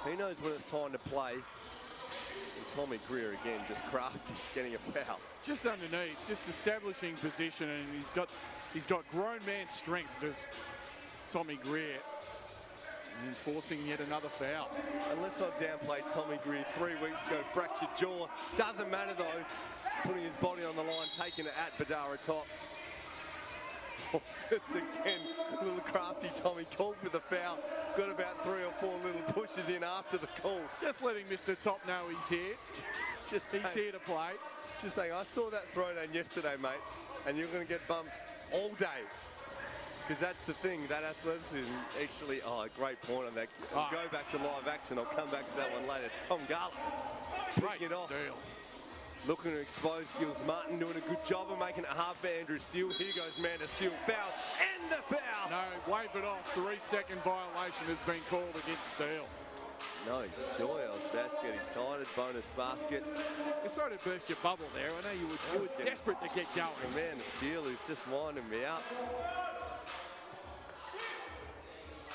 He knows when it's time to play. And Tommy Greer, again, just crafty, getting a foul. Just underneath, just establishing position, and he's got grown man strength, does Tommy Greer, and forcing yet another foul. And let's not downplay Tommy Greer 3 weeks ago, fractured jaw. Doesn't matter though. Putting his body on the line, taking it at Badara Top. Oh, just again, little crafty Tommy called for the foul. Got about 3 or 4 little pushes in after the call. Just letting Mr. Top know he's here. He's here to play. Just saying, I saw that throwdown yesterday, mate, and you're going to get bumped all day. Because that's the thing, that athleticism actually, great point on that. I'll go back to live action. I'll come back to that one later. Tom Garlop picking it off. Steal. Looking to expose Gilles Martin, doing a good job of making it hard for Andrew Steele. Here goes man to Steele, foul, and the foul! No, wave it off. 3-second violation has been called against Steele. No joy, I was about to get excited. Bonus basket. You're sorry to burst your bubble there. I know you were desperate to get going. The man to Steele who's just winding me up.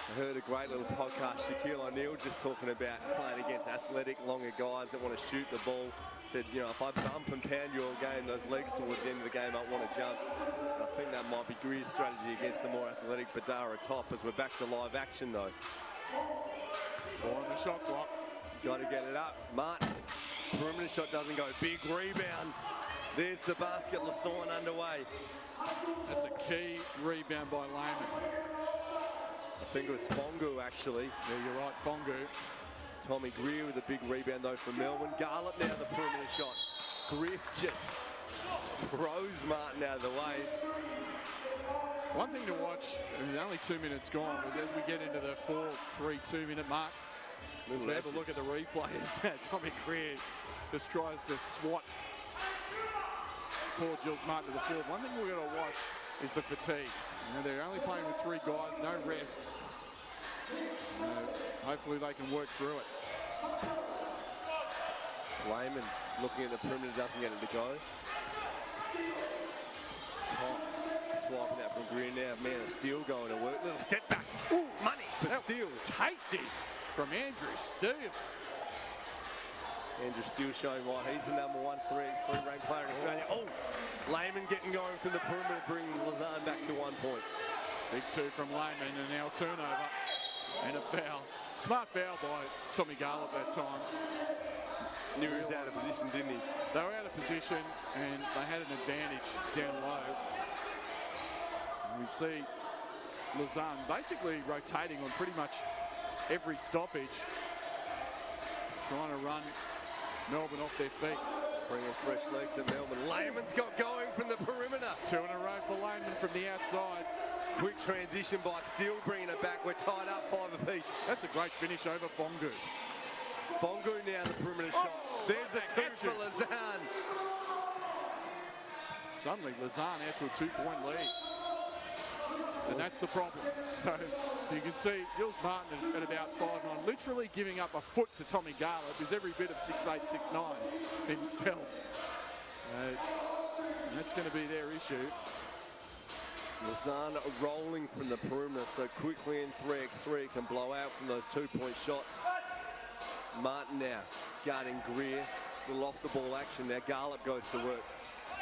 I heard a great little podcast, Shaquille O'Neal just talking about playing against athletic, longer guys that want to shoot the ball. Said, you know, if I bump and pound you all game, those legs towards the end of the game I want to jump. And I think that might be Greer's strategy against the more athletic Badara Top, as we're back to live action though. 4 on the shot clock. Got to get it up. Martin, perimeter shot doesn't go. Big rebound. There's the basket, Lausanne underway. That's a key rebound by Lehman. I think it was Fongu actually. Yeah, you're right, Fongu. Tommy Greer with a big rebound though from Melbourne. Garlop now the perimeter shot. Greer just throws Martin out of the way. One thing to watch, there's only 2 minutes gone, but as we get into the 4-3-2 minute mark, as we have a look at the replays, Tommy Greer just tries to swat poor Gilles Martin to the floor. One thing we're going to watch is the fatigue. You know, they're only playing with 3 guys, no rest. Hopefully they can work through it. Lehman looking at the perimeter, doesn't get it to go. Top swiping out from Greer now. Man of Steele going to work. Little step back. Ooh, money for Steele. Tasty from Andrew Steele. Andrew Steele showing why he's the number 1 3x3 ranked player in Australia. Oh, Lehman getting going from the perimeter, bringing Lausanne back to 1 point. Big 2 from Lehman, and now turnover and a foul. Smart foul by Tommy Garlop that time. Knew he was out of position, didn't he? They were out of position and they had an advantage down low. And we see Lausanne basically rotating on pretty much every stoppage, trying to run Melbourne off their feet. Bringing fresh legs at Melbourne. Lehman's got going from the perimeter. 2 in a row for Lehman from the outside. Quick transition by Steele, bringing it back. We're tied up 5 apiece. That's a great finish over Fongu. Fongu now the perimeter shot. There's a 2 for Lausanne. Suddenly Lausanne out to a 2-point lead. And that's the problem. So you can see Gilles Martin at about 5'9", literally giving up a foot to Tommy Garlop, who's every bit of 6'8", 6'9" himself. That's going to be their issue. Lausanne rolling from the perimeter so quickly in 3x3 can blow out from those 2-point shots. Martin now guarding Greer. Little off the ball action now. Garlop goes to work.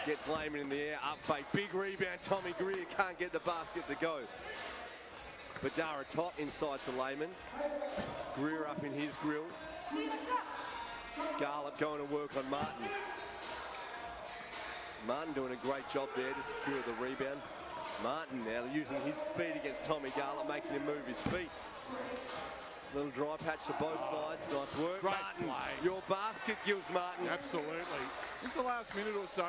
Gets Lehman in the air, up fake. Big rebound. Tommy Greer can't get the basket to go. Badara Top inside to Lehman. Greer up in his grill. Garlop going to work on Martin. Martin doing a great job there to secure the rebound. Martin now using his speed against Tommy Garlett, making him move his feet. Little dry patch to both sides. Nice work, Great Martin. play. Your basket, Gills Martin. Absolutely. This is the last minute or so.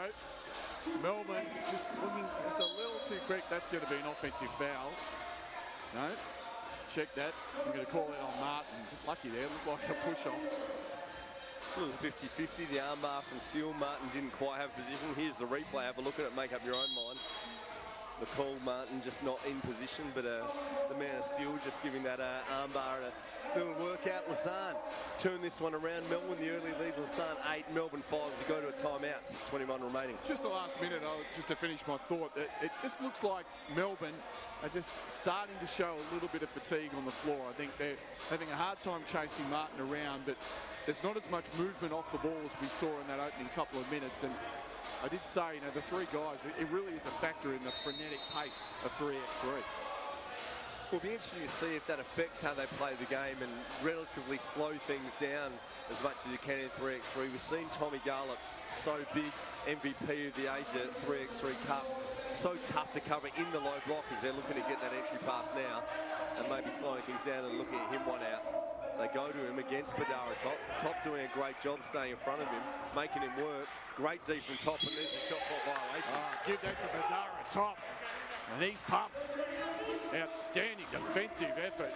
Melbourne just looking just a little too quick. That's going to be an offensive foul. No, check that. I'm going to call it on Martin. Lucky there, looked like a push-off. A little 50-50, the armbar from Steele. Martin didn't quite have position. Here's the replay. Have a look at it, make up your own mind. The call, Martin just not in position, but the man of Steele just giving that armbar a little workout. Lausanne turn this one around. Melbourne, the early lead. Lausanne 8, Melbourne 5 to go to a timeout. 6:21 remaining. Just the last minute, just to finish my thought, it just looks like Melbourne are just starting to show a little bit of fatigue on the floor. I think they're having a hard time chasing Martin around, but there's not as much movement off the ball as we saw in that opening couple of minutes. And I did say, the three guys, it really is a factor in the frenetic pace of 3x3. It'll be interesting to see if that affects how they play the game and relatively slow things down as much as you can in 3x3. We've seen Tommy Garlett, so big, MVP of the Asia 3x3 Cup, so tough to cover in the low block as they're looking to get that entry pass now and maybe slowing things down and looking at him one out. They go to him against Badara Top. Top doing a great job staying in front of him, making him work. Great D from Top, and there's a shot clock violation. Give that to Badara Top. And he's pumped. Outstanding defensive effort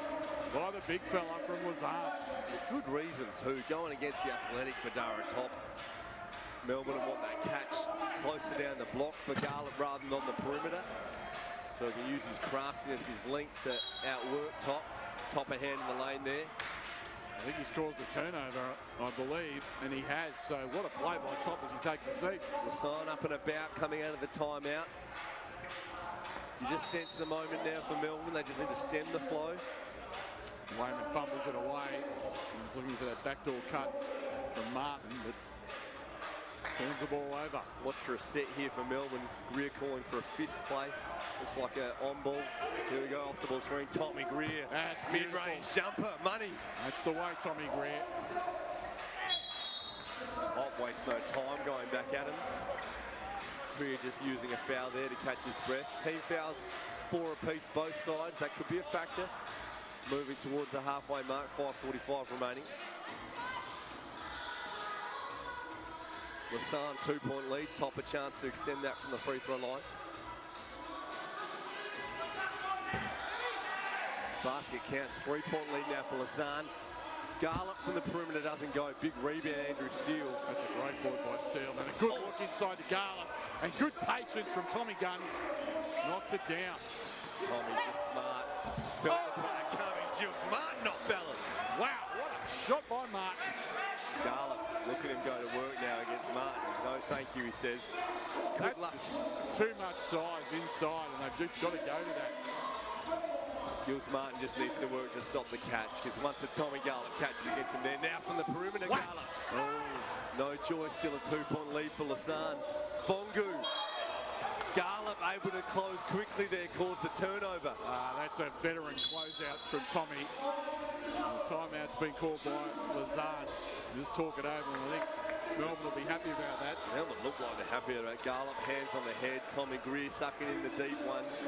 by the big fella from Lausanne. Good reason too, going against the athletic Badara Top. Melbourne want that catch closer down the block for Garlett rather than on the perimeter. So he can use his craftiness, his length to outwork Top. Top a hand in the lane there. I think he's caused a turnover, I believe, and he has. So what a play by Top as he takes a seat. Lausanne up and about, coming out of the timeout. You just sense the moment now for Melbourne. They just need to stem the flow. Wayman fumbles it away. He was looking for that backdoor cut from Martin, but turns the ball over. Watch for a set here for Melbourne. Greer calling for a fist play. Looks like an on ball. Here we go, off the ball screen. Tommy Greer. That's mid-range jumper, money. That's the way, Tommy Greer. Not waste no time going back at him. Greer just using a foul there to catch his breath. Team fouls 4 apiece both sides. That could be a factor. Moving towards the halfway mark, 5:45 remaining. Lausanne 2-point lead. Top a chance to extend that from the free throw line. Basket counts, 3-point lead now for Lausanne. Garlett from the perimeter doesn't go. Big rebound, Andrew Steele. That's a great ball by Steele. And a good look inside to Garlett. And good patience from Tommy Gunn. Knocks it down. Tommy just smart. Felt the player coming. Gilles Martin off balance. Wow, what a shot by Martin. Garlett, look at him go to work now against Martin. No, thank you, he says. Good luck. Just too much size inside, and they've just got to go to that. Gilles Martin just needs to work to stop the catch, because once the Tommy Garlett catches against him there, now from the perimeter, What? Garlett. Oh, no choice, still a 2-point lead for Lausanne. Fongu. Garlett able to close quickly there, caused the turnover. That's a veteran closeout from Tommy. The timeout's been called by Lausanne. Just talk it over, and I think Melbourne will be happy about that. Melbourne look like they're happy about that. Garlett, hands on the head. Tommy Greer sucking in the deep ones.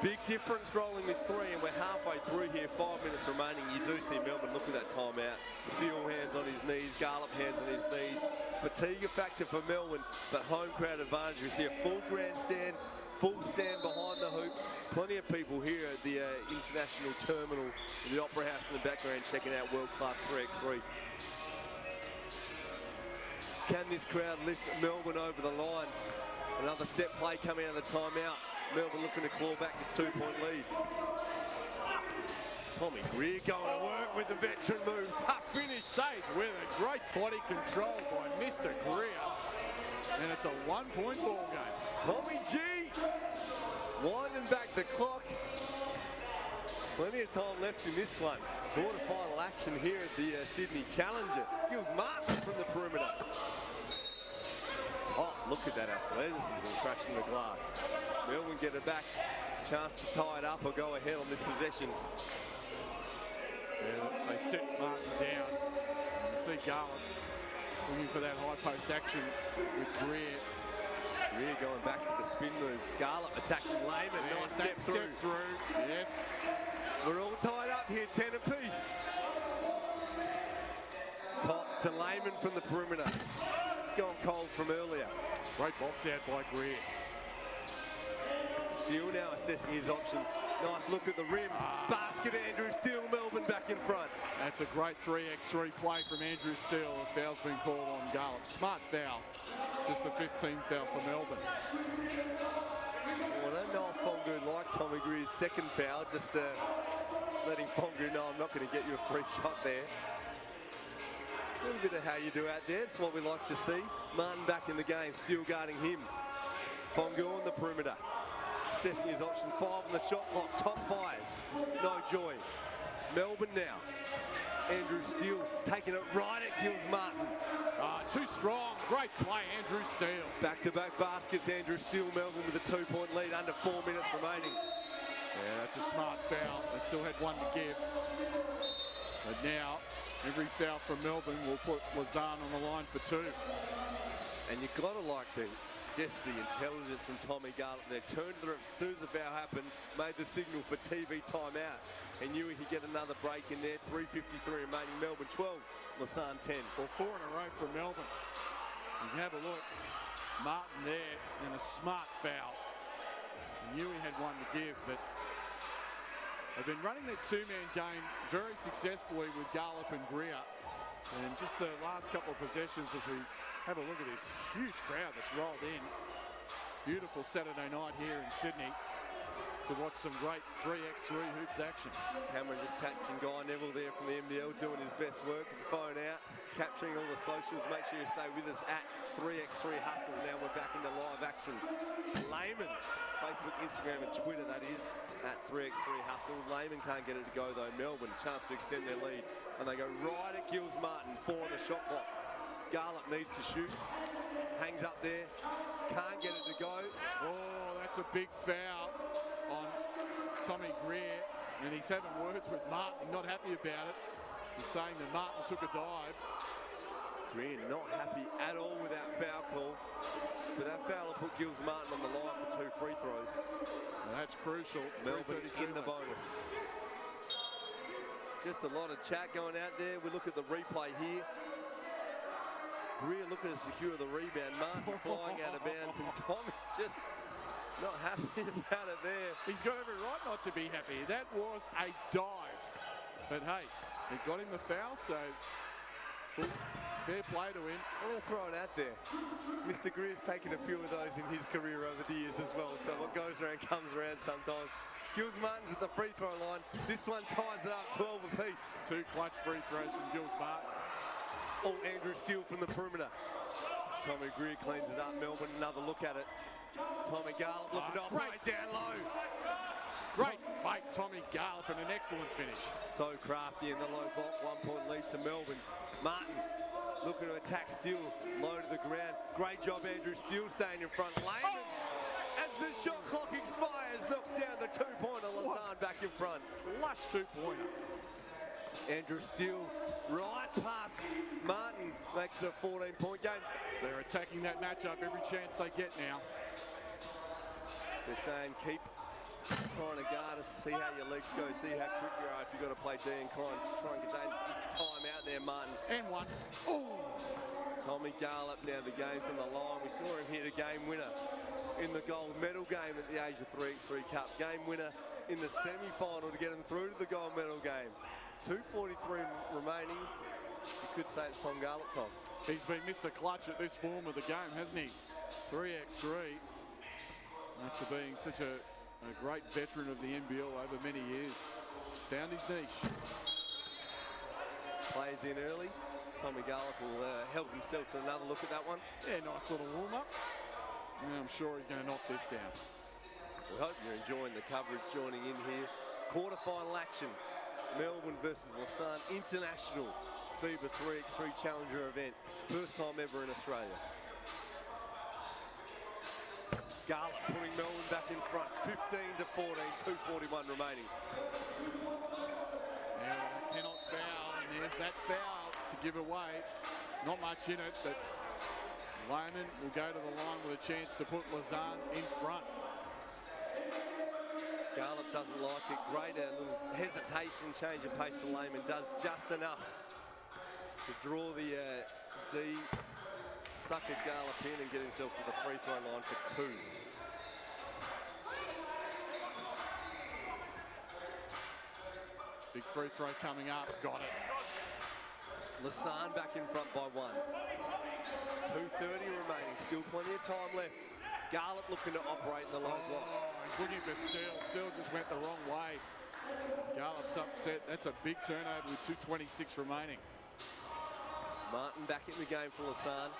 Big difference rolling with 3, and we're halfway through here. 5 minutes remaining. You do see Melbourne look at that timeout. Steele hands on his knees. Garlett hands on his knees. Fatigue a factor for Melbourne, but home crowd advantage. We see a full grandstand, full stand behind the hoop. Plenty of people here at the International Terminal, the Opera House in the background, checking out world-class 3x3. Can this crowd lift Melbourne over the line? Another set play coming out of the timeout. Melbourne looking to claw back this 2-point lead. Tommy Greer going to work with the veteran move. Tough finish. Saved with a great body control by Mr. Greer. And it's a 1-point ball game. Tommy G winding back the clock. Plenty of time left in this one. Quarter-final action here at the Sydney Challenger. Gilles Martin from the perimeter. Oh, look at that athleticism crashing the glass. Melbourne get it back. Chance to tie it up or go ahead on this possession. Yeah, they set Martin down. You see Garlett looking for that high post action with Greer. Greer going back to the spin move. Garlop attacking Lehman. Nice step through. Yes. We're all tied up here, 10 apiece. Top to Lehman from the perimeter. It's gone cold from earlier. Great box out by Greer. Steele now assessing his options. Nice look at the rim. Basket, Andrew Steele. Melbourne back in front. That's a great 3x3 play from Andrew Steele. A foul's been called on Garlop. Smart foul. Just the 15th foul for Melbourne. Well, I don't know if Fongu liked Tommy Greer's second foul. Just letting Fongu know I'm not going to get you a free shot there. A little bit of how you do out there. It's what we like to see. Martin back in the game. Steele guarding him. Fongu on the perimeter. Assessing his option. 5 on the shot clock. Top fires. No joy. Melbourne now. Andrew Steele taking it right at Gills Martin. Too strong. Great play, Andrew Steele. Back-to-back baskets. Andrew Steele. Melbourne with a 2-point lead. Under 4 minutes remaining. Yeah, that's a smart foul. They still had one to give. But now, every foul from Melbourne will put Lausanne on the line for 2. And you've got to like just the intelligence from Tommy Garlop there. Turned to the ref as soon as the foul happened, made the signal for TV timeout, and knew he could get another break in there. 3:53 remaining. Melbourne 12, Lausanne 10. Well, 4 in a row for Melbourne. You can have a look. Martin there in a smart foul. He knew he had one to give, but they've been running that 2-man game very successfully with Garlop and Greer. And just the last couple of possessions, as we have a look at this huge crowd that's rolled in. Beautiful Saturday night here in Sydney to watch some great 3x3 hoops action. Cameron just catching Guy Neville there from the MDL, doing his best work with the phone out, capturing all the socials. Make sure you stay with us at 3x3 Hustle. Now we're back into live action. Lehman, Facebook, Instagram and Twitter, that is, at 3x3 Hustle. Lehman can't get it to go though. Melbourne, chance to extend their lead. And they go right at Gills Martin, 4 on the shot clock. Garlop needs to shoot. Hangs up there. Can't get it to go. Oh, that's a big foul on Tommy Greer. And he's having words with Martin, not happy about it. He's saying that Martin took a dive. Greer not happy at all with that foul call. But that foul will put Gills Martin on the line for 2 free throws. And that's crucial. Melbourne in the bonus. Just a lot of chat going out there. We look at the replay here. Greer looking to secure the rebound. Martin flying out of bounds, and Tommy just not happy about it there. He's got every right not to be happy. That was a dive. But hey, he got him the foul, so fair play to him. I'm going to throw it out there. Mr. Greer's taken a few of those in his career over the years as well. So what goes around comes around sometimes. Gills Martin's at the free throw line. This one ties it up 12 apiece. 2 clutch free throws from Gills Martin. Oh, Andrew Steele from the perimeter. Tommy Greer cleans it up. Melbourne, another look at it. Tommy Garlop looking to operate down low. Great fake, Tommy Garlop, and an excellent finish. So crafty in the low block. 1-point lead to Melbourne. Martin looking to attack Steele. Low to the ground. Great job, Andrew Steele staying in front. Lehman, as the shot clock expires, knocks down the 2-pointer. Lausanne back in front. Clutch 2-pointer. Andrew Steele right past Martin, makes it a 14-point game. They're attacking that matchup every chance they get now. They're saying keep trying to guard us, see how your legs go, see how quick you are if you've got to play D and try and get that time out there, Martin. And one. Oh! Tommy Garlop now the game from the line. We saw him hit a game winner in the gold medal game at the Asia 3x3 Cup. Game winner in the semi-final to get him through to the gold medal game. 2:43 remaining. You could say it's Tom Garlop, Tom. He's been Mr. Clutch at this form of the game, hasn't he? 3x3. After being such a great veteran of the NBL over many years. Found his niche. Plays in early. Tommy Garlop will help himself to another look at that one. Yeah, nice little warm-up. Yeah, I'm sure he's going to knock this down. We hope you're enjoying the coverage joining in here. Quarter-final action. Melbourne versus Lausanne International FIBA 3x3 Challenger event. First time ever in Australia. Garlop putting Melbourne back in front. 15-14, 2:41 remaining. Yeah, they cannot foul, and there's that foul to give away. Not much in it, but Lausanne will go to the line with a chance to put Lausanne in front. Garlop doesn't like it. Great, a little hesitation, change of pace for Lehman. Does just enough to draw the D, sucker Garlop in and get himself to the free throw line for 2. Big free throw coming up. Got it. Lausanne back in front by 1. 2:30 remaining. Still plenty of time left. Garlop looking to operate in the low block. He's looking for Steele. Steele just went the wrong way. Garlop's upset. That's a big turnover with 2:26 remaining. Martin back in the game for Lausanne.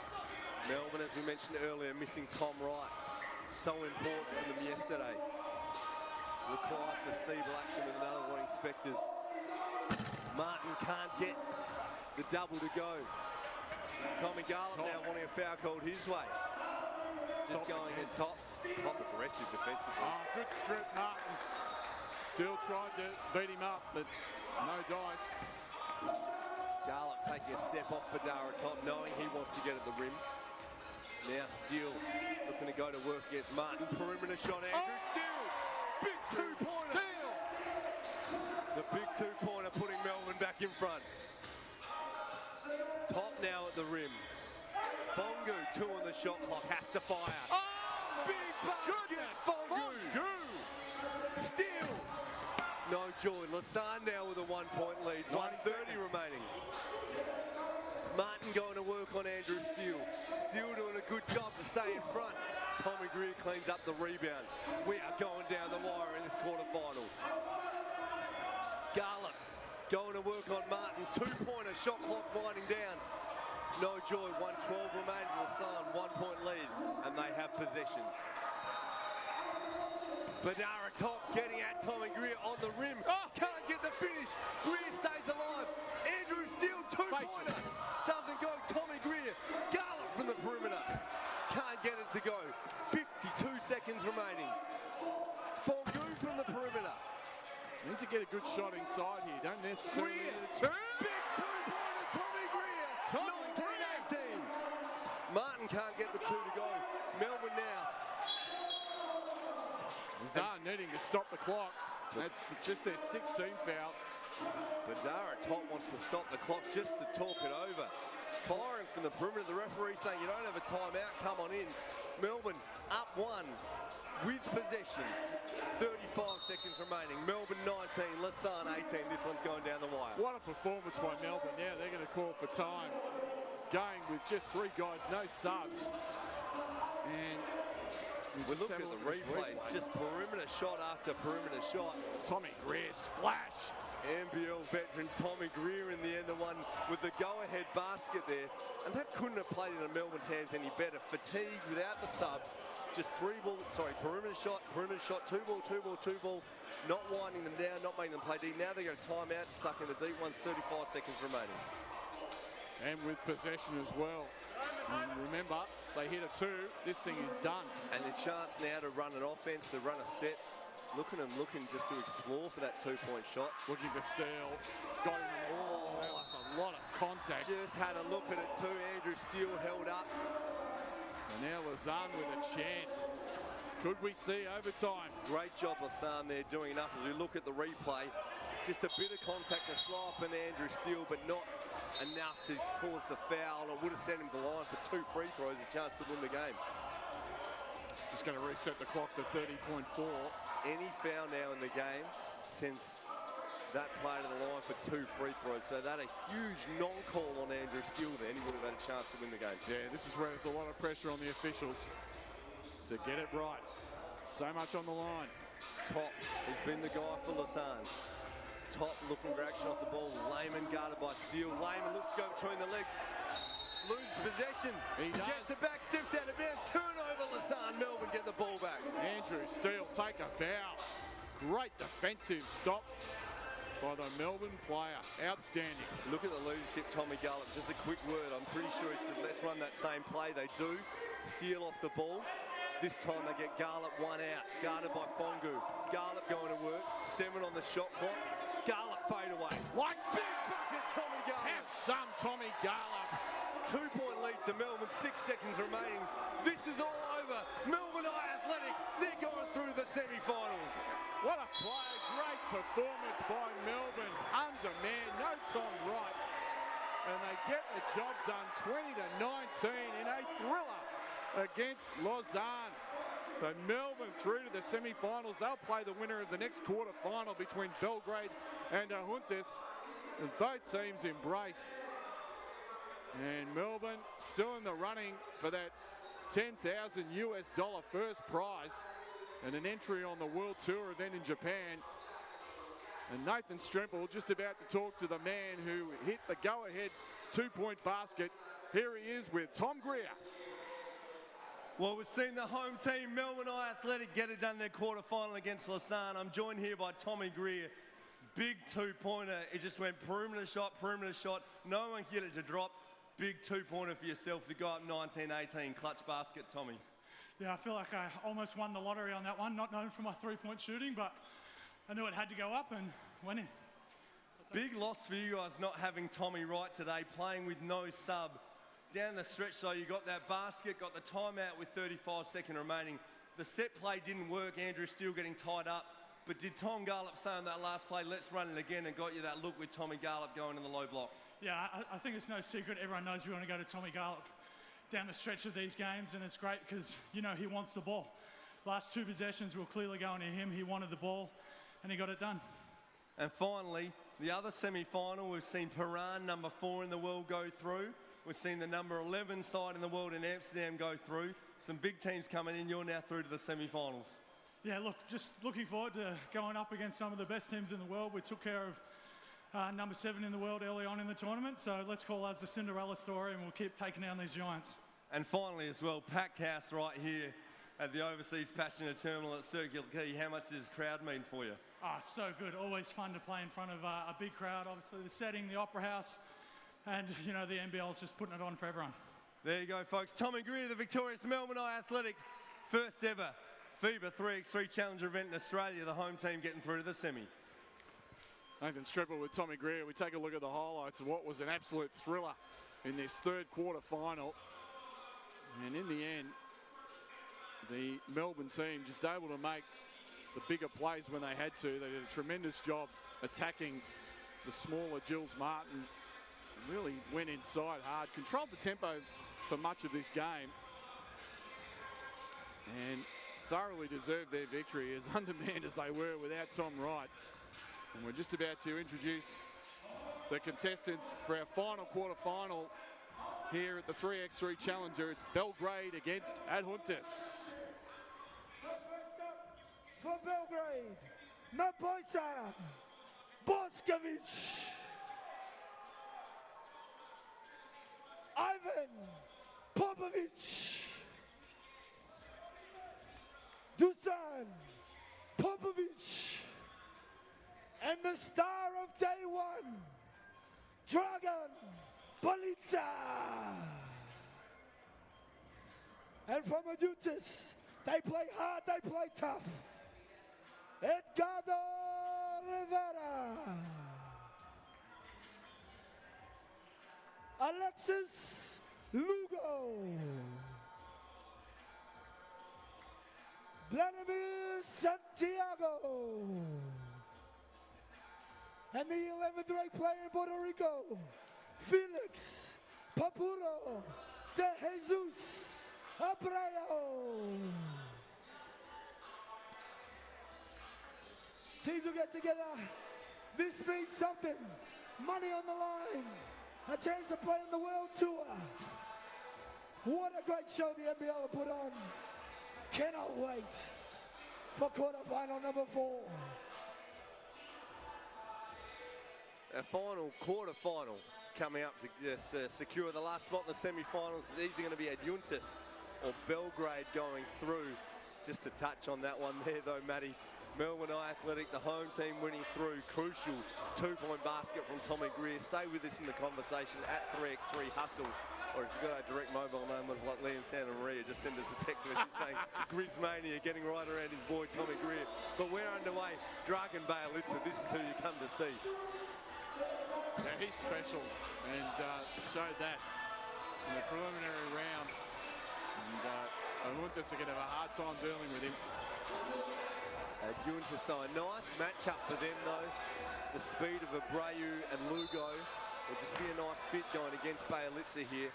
Melbourne, as we mentioned earlier, missing Tom Wright. So important for them yesterday. Required for Siebel action with another one expectors. Martin can't get the double to go. Tommy Garlop now wanting a foul called his way. Just going at top aggressive defensively. Good strip, Martin. Still tried to beat him up, but no dice. Garlop taking a step off Badara top, knowing he wants to get at the rim. Now Steele looking to go to work against Martin. Perimeter shot, Andrew Steele. Big two-pointer. The big two-pointer putting Melbourne back in front. Top now at the rim. Fongu, 2 on the shot clock, has to fire. Big basket, Fongu. Steele. No joy. Lausanne now with a 1-point lead. 1:30 remaining. Martin going to work on Andrew Steele. Steele doing a good job to stay in front. Tommy Greer cleans up the rebound. We are going down the wire in this quarterfinal. Garlop going to work on Martin. 2-pointer, shot clock winding down. No joy, 1:12 remaining. Lausanne, 1-point lead, and they have possession. Badara top, getting at Tommy Greer on the rim. Can't get the finish. Greer stays alive. Andrew Steele, 2-pointer. Doesn't go. Tommy Greer. Garlop from the perimeter. Can't get it to go. 52 seconds remaining. Fongu from the perimeter. Need to get a good shot inside here. Don't necessarily need a two. Big two-pointer, Tommy Greer. 19-18. Martin can't get the 2 to go. Melbourne now. Lausanne needing to stop the clock. That's just their 16th foul. Badara top wants to stop the clock just to talk it over. Firing from the perimeter. The referee saying you don't have a timeout. Come on in. Melbourne up 1 with possession. 35 seconds remaining. Melbourne 19, Lausanne 18. This one's going down the wire. What a performance by Melbourne. Now they're going to call for time. Going with just 3 guys, no subs. And we look at the replays. Just perimeter shot after perimeter shot. Tommy Greer splash. NBL veteran Tommy Greer in the end, the one with the go-ahead basket there. And that couldn't have played into Melbourne's hands any better. Fatigued without the sub. Just perimeter shot, 2 ball, 2 ball, 2 ball. Not winding them down, not making them play deep. Now they're going to time out to suck in the deep ones, 35 seconds remaining. And with possession as well. And remember, they hit a 2, this thing is done. And a chance now to run an offense, to run a set. Looking just to explore for that 2-point shot. Looking for Steele. Got him all. That was a lot of contact. Just had a look at it too. Andrew Steele held up. And now Lausanne with a chance. Could we see overtime? Great job, Lausanne there, doing enough as we look at the replay. Just a bit of contact to slow up an Andrew Steele, but not enough to cause the foul. It would have sent him to the line for 2 free throws, a chance to win the game. Just going to reset the clock to 30.4. Any foul now in the game sends that player to the line for 2 free throws. So that a huge non-call on Andrew Steele then. He would have had a chance to win the game. Yeah, this is where there's a lot of pressure on the officials to get it right. So much on the line. Top has been the guy for Lausanne. Top looking for action off the ball. Lehman guarded by Steele. Lehman looks to go between the legs. Loses possession. He gets it back, steps out of bounds. Turnover, Lausanne. Melbourne get the ball back. Andrew Steele take a bow. Great defensive stop by the Melbourne player. Outstanding. Look at the leadership, Tommy Garlop. Just a quick word. I'm pretty sure he said, let's run that same play. They do. Steele off the ball. This time they get Garlop 1 out. Guarded by Fongu. Garlop going to work. 7 on the shot clock. Garlop fade away. Like big bucket, Tommy Garlop. Have some Tommy Garlop. 2-point lead to Melbourne, 6 seconds remaining. This is all over. Melbourne Athletic, they're going through the semi-finals. What a play, great performance by Melbourne. Under-man, no Tom Wright. And they get the job done 20-19 in a thriller against Lausanne. So Melbourne through to the semi-finals. They'll play the winner of the next quarter-final between Belgrade and Adjuntas as both teams embrace. And Melbourne still in the running for that $10,000 first prize and an entry on the World Tour event in Japan. And Nathan Stremple just about to talk to the man who hit the go-ahead 2-point basket. Here he is with Tom Greer. Well, we've seen the home team, Melbourne Athletic, get it done in their quarterfinal against Lausanne. I'm joined here by Tommy Greer. Big 2-pointer. It just went perimeter shot. No one can get it to drop. Big 2-pointer for yourself to go up 19-18. Clutch basket, Tommy. Yeah, I feel like I almost won the lottery on that one. Not known for my 3-point shooting, but I knew it had to go up and went in. Big loss for you guys not having Tommy Wright today, playing with no sub. Down the stretch, so you got that basket, got the timeout with 35 seconds remaining. The set play didn't work, Andrew Steele getting tied up. But did Tom Garlop say on that last play, let's run it again, and got you that look with Tommy Garlop going in the low block? Yeah, I think it's no secret. Everyone knows we want to go to Tommy Garlop down the stretch of these games, and it's great because, you know, he wants the ball. Last 2 possessions were clearly going to him. He wanted the ball, and he got it done. And finally, the other semi-final, we've seen Piran, number 4 in the world, go through. We've seen the number 11 side in the world in Amsterdam go through. Some big teams coming in. You're now through to the semi-finals. Yeah, look, just looking forward to going up against some of the best teams in the world. We took care of number 7 in the world early on in the tournament, so let's call us the Cinderella story, and we'll keep taking down these giants. And finally as well, packed house right here at the Overseas Passenger Terminal at Circular Quay. How much does this crowd mean for you? It's so good. Always fun to play in front of a big crowd. Obviously, the setting, the Opera House, and, you know, the NBL's just putting it on for everyone. There you go, folks. Tommy Greer, the victorious Melbourne Athletic, first ever FIBA 3x3 Challenger event in Australia, the home team getting through to the semi. Nathan Stremple with Tommy Greer. We take a look at the highlights of what was an absolute thriller in this third quarter final. And in the end, the Melbourne team just able to make the bigger plays when they had to. They did a tremendous job attacking the smaller Jules Martin. Really went inside hard, controlled the tempo for much of this game, and thoroughly deserved their victory, as undermanned as they were without Tom Wright. And we're just about to introduce the contestants for our final quarter-final here at the 3x3 Challenger. It's Belgrade against Adjuntas. For Belgrade, Naboisa Boskovic, Ivan Popovic, Dusan Popovic, and the star of day one, Dragan Balica. And from Adjuntas, they play hard, they play tough. Edgardo Rivera, Alexis Lugo, Vladimir Santiago, and the 11th ranked player in Puerto Rico, Felix Papuro de Jesus Abreu. Teams will get together. This means something. Money on the line. A chance to play on the World Tour. What a great show the NBL will put on. Cannot wait for quarterfinal number 4. Our final quarter-final coming up to just secure the last spot in the semi-finals. It's either going to be Adjuntas or Belgrade going through. Just to touch on that one there though, Matty. Melbourne Athletic, the home team winning through. Crucial 2-point basket from Tommy Greer. Stay with us in the conversation at 3x3 Hustle. Or if you've got a direct mobile number like Liam Santa Maria, just send us a text message saying Grizzmania getting right around his boy Tommy Greer. But we're underway. Dragan Balica, this is who you come to see. Yeah, he's special, and showed that in the preliminary rounds. And Adjuntas are going to have a hard time dealing with him. Adjuntas, so a nice matchup for them though. The speed of Abreu and Lugo will just be a nice fit going against Bjelica here.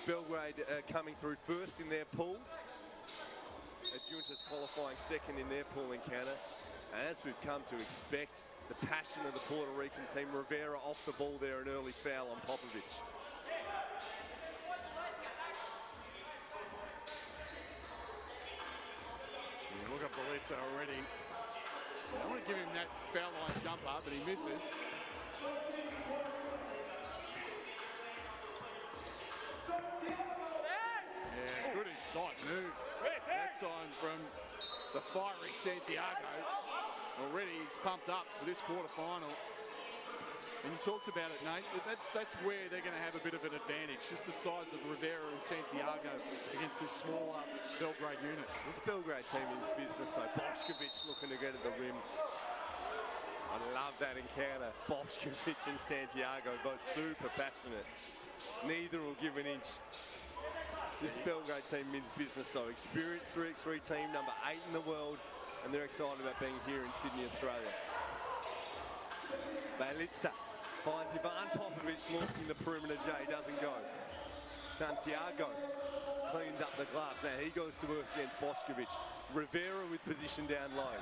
Belgrade coming through first in their pool. Adjuntas qualifying second in their pool encounter. And as we've come to expect, the passion of the Puerto Rican team. Rivera off the ball there, an early foul on Popovic. Look at Bjelica already. I want to give him that foul line jumper, but he misses. Yeah, good inside move. That's on from the fiery Santiago. Already he's pumped up for this quarterfinal. And you talked about it, Nate. That's where they're going to have a bit of an advantage. Just the size of Rivera and Santiago against this smaller Belgrade unit. This Belgrade team is business, so Bošković looking to get at the rim. I love that encounter. Bošković and Santiago, both super passionate. Neither will give an inch. This Belgrade team means business, though. Experienced 3x3 team, number 8 in the world, and they're excited about being here in Sydney, Australia. Bjelica finds Ivan Popovic launching the perimeter J, doesn't go. Santiago cleans up the glass. Now he goes to work against Bošković. Rivera with position down low.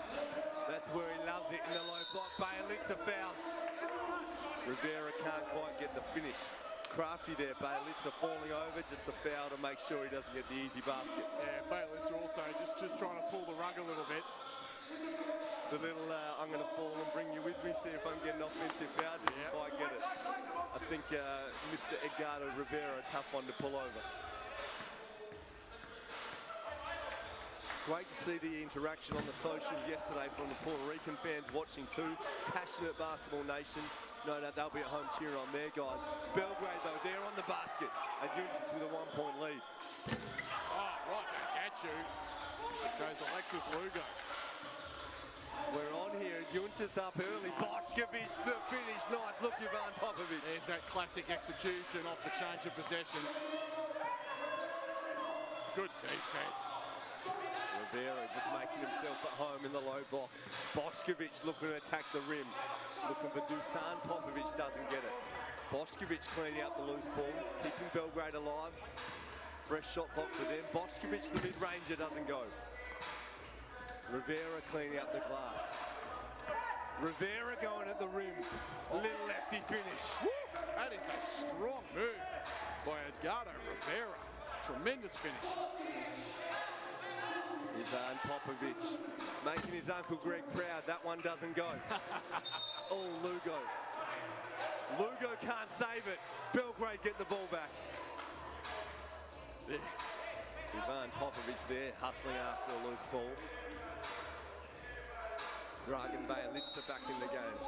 That's where he loves it, in the low block. Bjelica fouls. Rivera can't quite get the finish. Crafty there, Bjelica falling over, just a foul to make sure he doesn't get the easy basket. Yeah, Bjelica also just trying to pull the rug a little bit. The little, I'm going to fall and bring you with me, see if I can get an offensive foul. Didn't quite get it. I think Mr. Edgardo Rivera, a tough one to pull over. Great to see the interaction on the socials yesterday from the Puerto Rican fans watching too. Passionate basketball nation. No doubt they'll be at home cheering on their guys. Belgrade though, they're on the basket. Adjuntas with a 1-point lead. Oh, right back at you. Shows Alexis Lugo. We're on here. Adjuntas up early. Bošković, the finish. Nice look, Ivan Popovic. There's that classic execution off the change of possession. Good defense. Rivera just making himself at home in the low block. Bošković looking to attack the rim. Looking for Dusan. Popovic doesn't get it. Bošković cleaning out the loose ball, keeping Belgrade alive. Fresh shot clock for them. Bošković, the mid-ranger, doesn't go. Rivera cleaning up the glass. Rivera going at the rim. Little lefty finish. Woo! That is a strong move by Edgardo Rivera. Tremendous finish. Ivan Popovic making his uncle Greg proud. That one doesn't go. Oh, Lugo. Lugo can't save it. Belgrade get the ball back. There. Ivan Popovic there, hustling after a loose ball. Dragan Bjelica back in the game.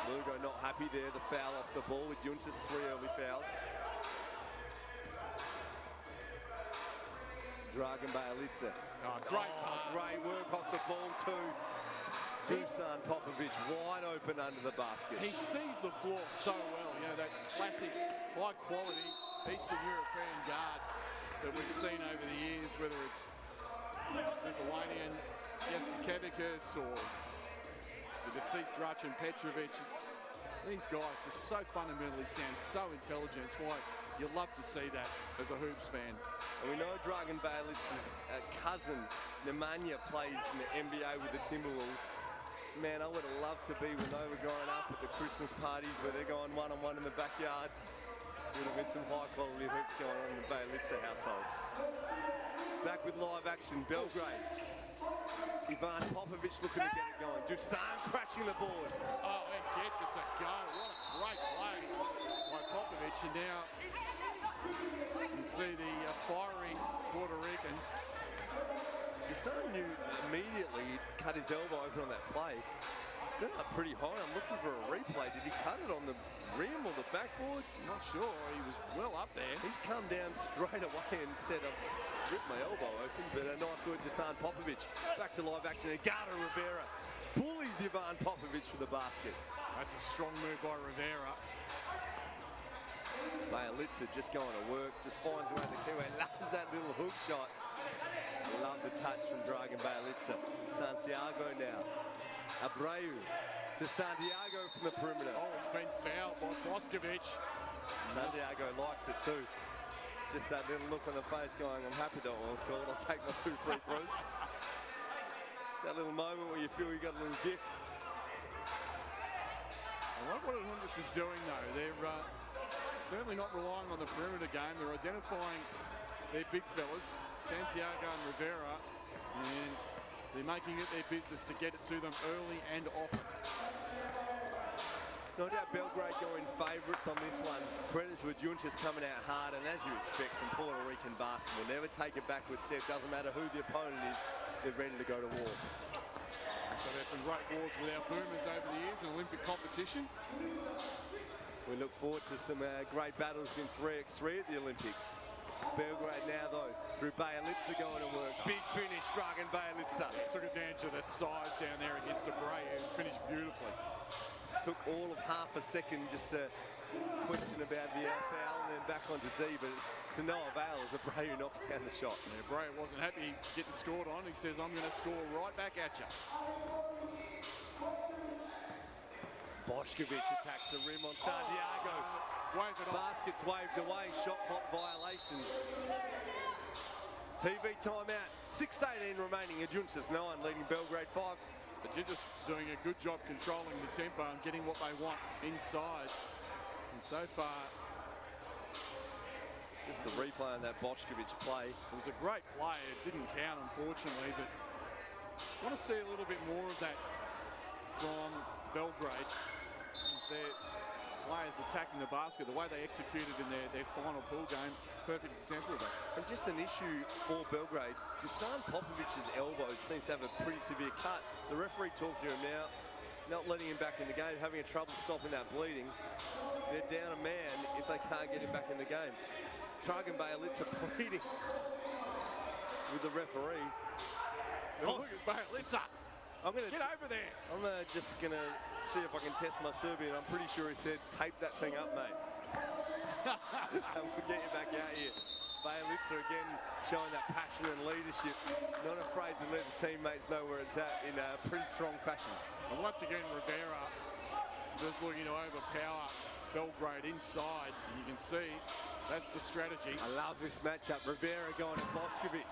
Lugo not happy there, the foul off the ball with Adjuntas, 3 early fouls. Dragan Bjelica. Oh, great pass. Great work off the ball too. Dusan Popovic wide open under the basket. He sees the floor so well. You know, that classic high quality Eastern European guard that we've seen over the years, whether it's Lithuanian Jaskevicius or the deceased Dračan Petrovic. These guys just so fundamentally sound so intelligent. It's why you love to see that as a hoops fan. And we know Dragan Bjelic's cousin Nemanja plays in the NBA with the Timberwolves. Man, I would have loved to be when they were growing up at the Christmas parties where they're going one-on-one in the backyard. Would have been some high-quality hoops going on in the Bjelica household. Back with live action, Belgrade. Ivan Popovic looking to get it going. Dusan crashing the board. Oh, and gets it to go. What a great play by Popovic. And now you can see the firing Puerto Ricans. Dusan knew immediately he'd cut his elbow open on that play. They're up pretty high. I'm looking for a replay. Did he cut it on the rim or the backboard? I'm not sure. He was well up there. He's come down straight away and said, I've ripped my elbow open, but a nice word to Dusan Popovic. Back to live action. Edgardo Rivera bullies Ivan Popovic for the basket. That's a strong move by Rivera. Balitza just going to work, just finds away the keyway, loves that little hook shot. Love the touch from Dragan Balitza. Santiago now. Abreu to Santiago from the perimeter. Oh, it's been fouled by Boskovic. Santiago likes it too. Just that little look on the face going, I'm happy that one was called. I'll take my 2 free throws. That little moment where you feel you got a little gift. I like what Adjuntas is doing though. They're certainly not relying on the perimeter game. They're identifying their big fellas, Santiago and Rivera, and they're making it their business to get it to them early and often. No doubt Belgrade going favourites on this one. Credit to Adjuntas coming out hard, and as you expect from Puerto Rican basketball, never take it backward step. Doesn't matter who the opponent is, they're ready to go to war. So that's some great wars with our Boomers over the years in Olympic competition. We look forward to some great battles in 3x3 at the Olympics. Belgrade now though, through Balitza going to work. Big finish, Dragan Balitza. Took advantage of the size down there against Abreu and finished beautifully. Took all of half a second just to question about the foul and then back onto D, but to no avail as Abreu knocks down the shot. Yeah, Abreu wasn't happy getting scored on. He says, I'm going to score right back at you. Boskovic attacks the rim on Santiago. Wave it off. Basket's waved away, shot clock violation. TV timeout, 6:18 remaining, Adjuntas 9 leading Belgrade 5. Adjuntas doing a good job controlling the tempo and getting what they want inside. And so far, just the replay on that Boskovic play. It was a great play. It didn't count, unfortunately, but I want to see a little bit more of that from Belgrade. As their players attacking the basket, the way they executed in their final pool game, perfect example of that. And just an issue for Belgrade, Dusan Popovic's elbow seems to have a pretty severe cut. The referee talked to him now, not letting him back in the game, having a trouble stopping that bleeding. They're down a man if they can't get him back in the game. Dragan Balitza pleading with the referee. Oh, look at Balitza. I'm gonna get over there. I'm just gonna see if I can test my Serbian. I'm pretty sure he said, tape that thing up, mate. And we'll get you back out here. Balitza again showing that passion and leadership. Not afraid to let his teammates know where it's at in a pretty strong fashion. And once again, Rivera just looking to overpower Belgrade inside. And you can see that's the strategy. I love this matchup. Rivera going to Boskovic.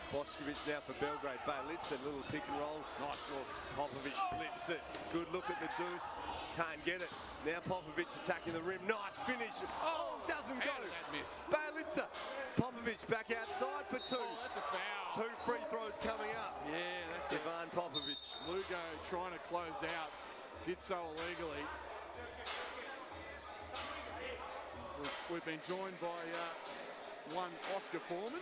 Boskovic now for Belgrade. Balitza, little pick and roll. Nice look. Popovic slips it. Good look at the deuce. Can't get it. Now Popovic attacking the rim. Nice finish. Oh, doesn't go. How did that miss? Balitza. Popovic back outside for 2. Oh, that's a foul. 2 free throws coming up. Yeah, that's it. Ivan Popovic. Lugo trying to close out. Did so illegally. We've been joined by one Oscar Foreman.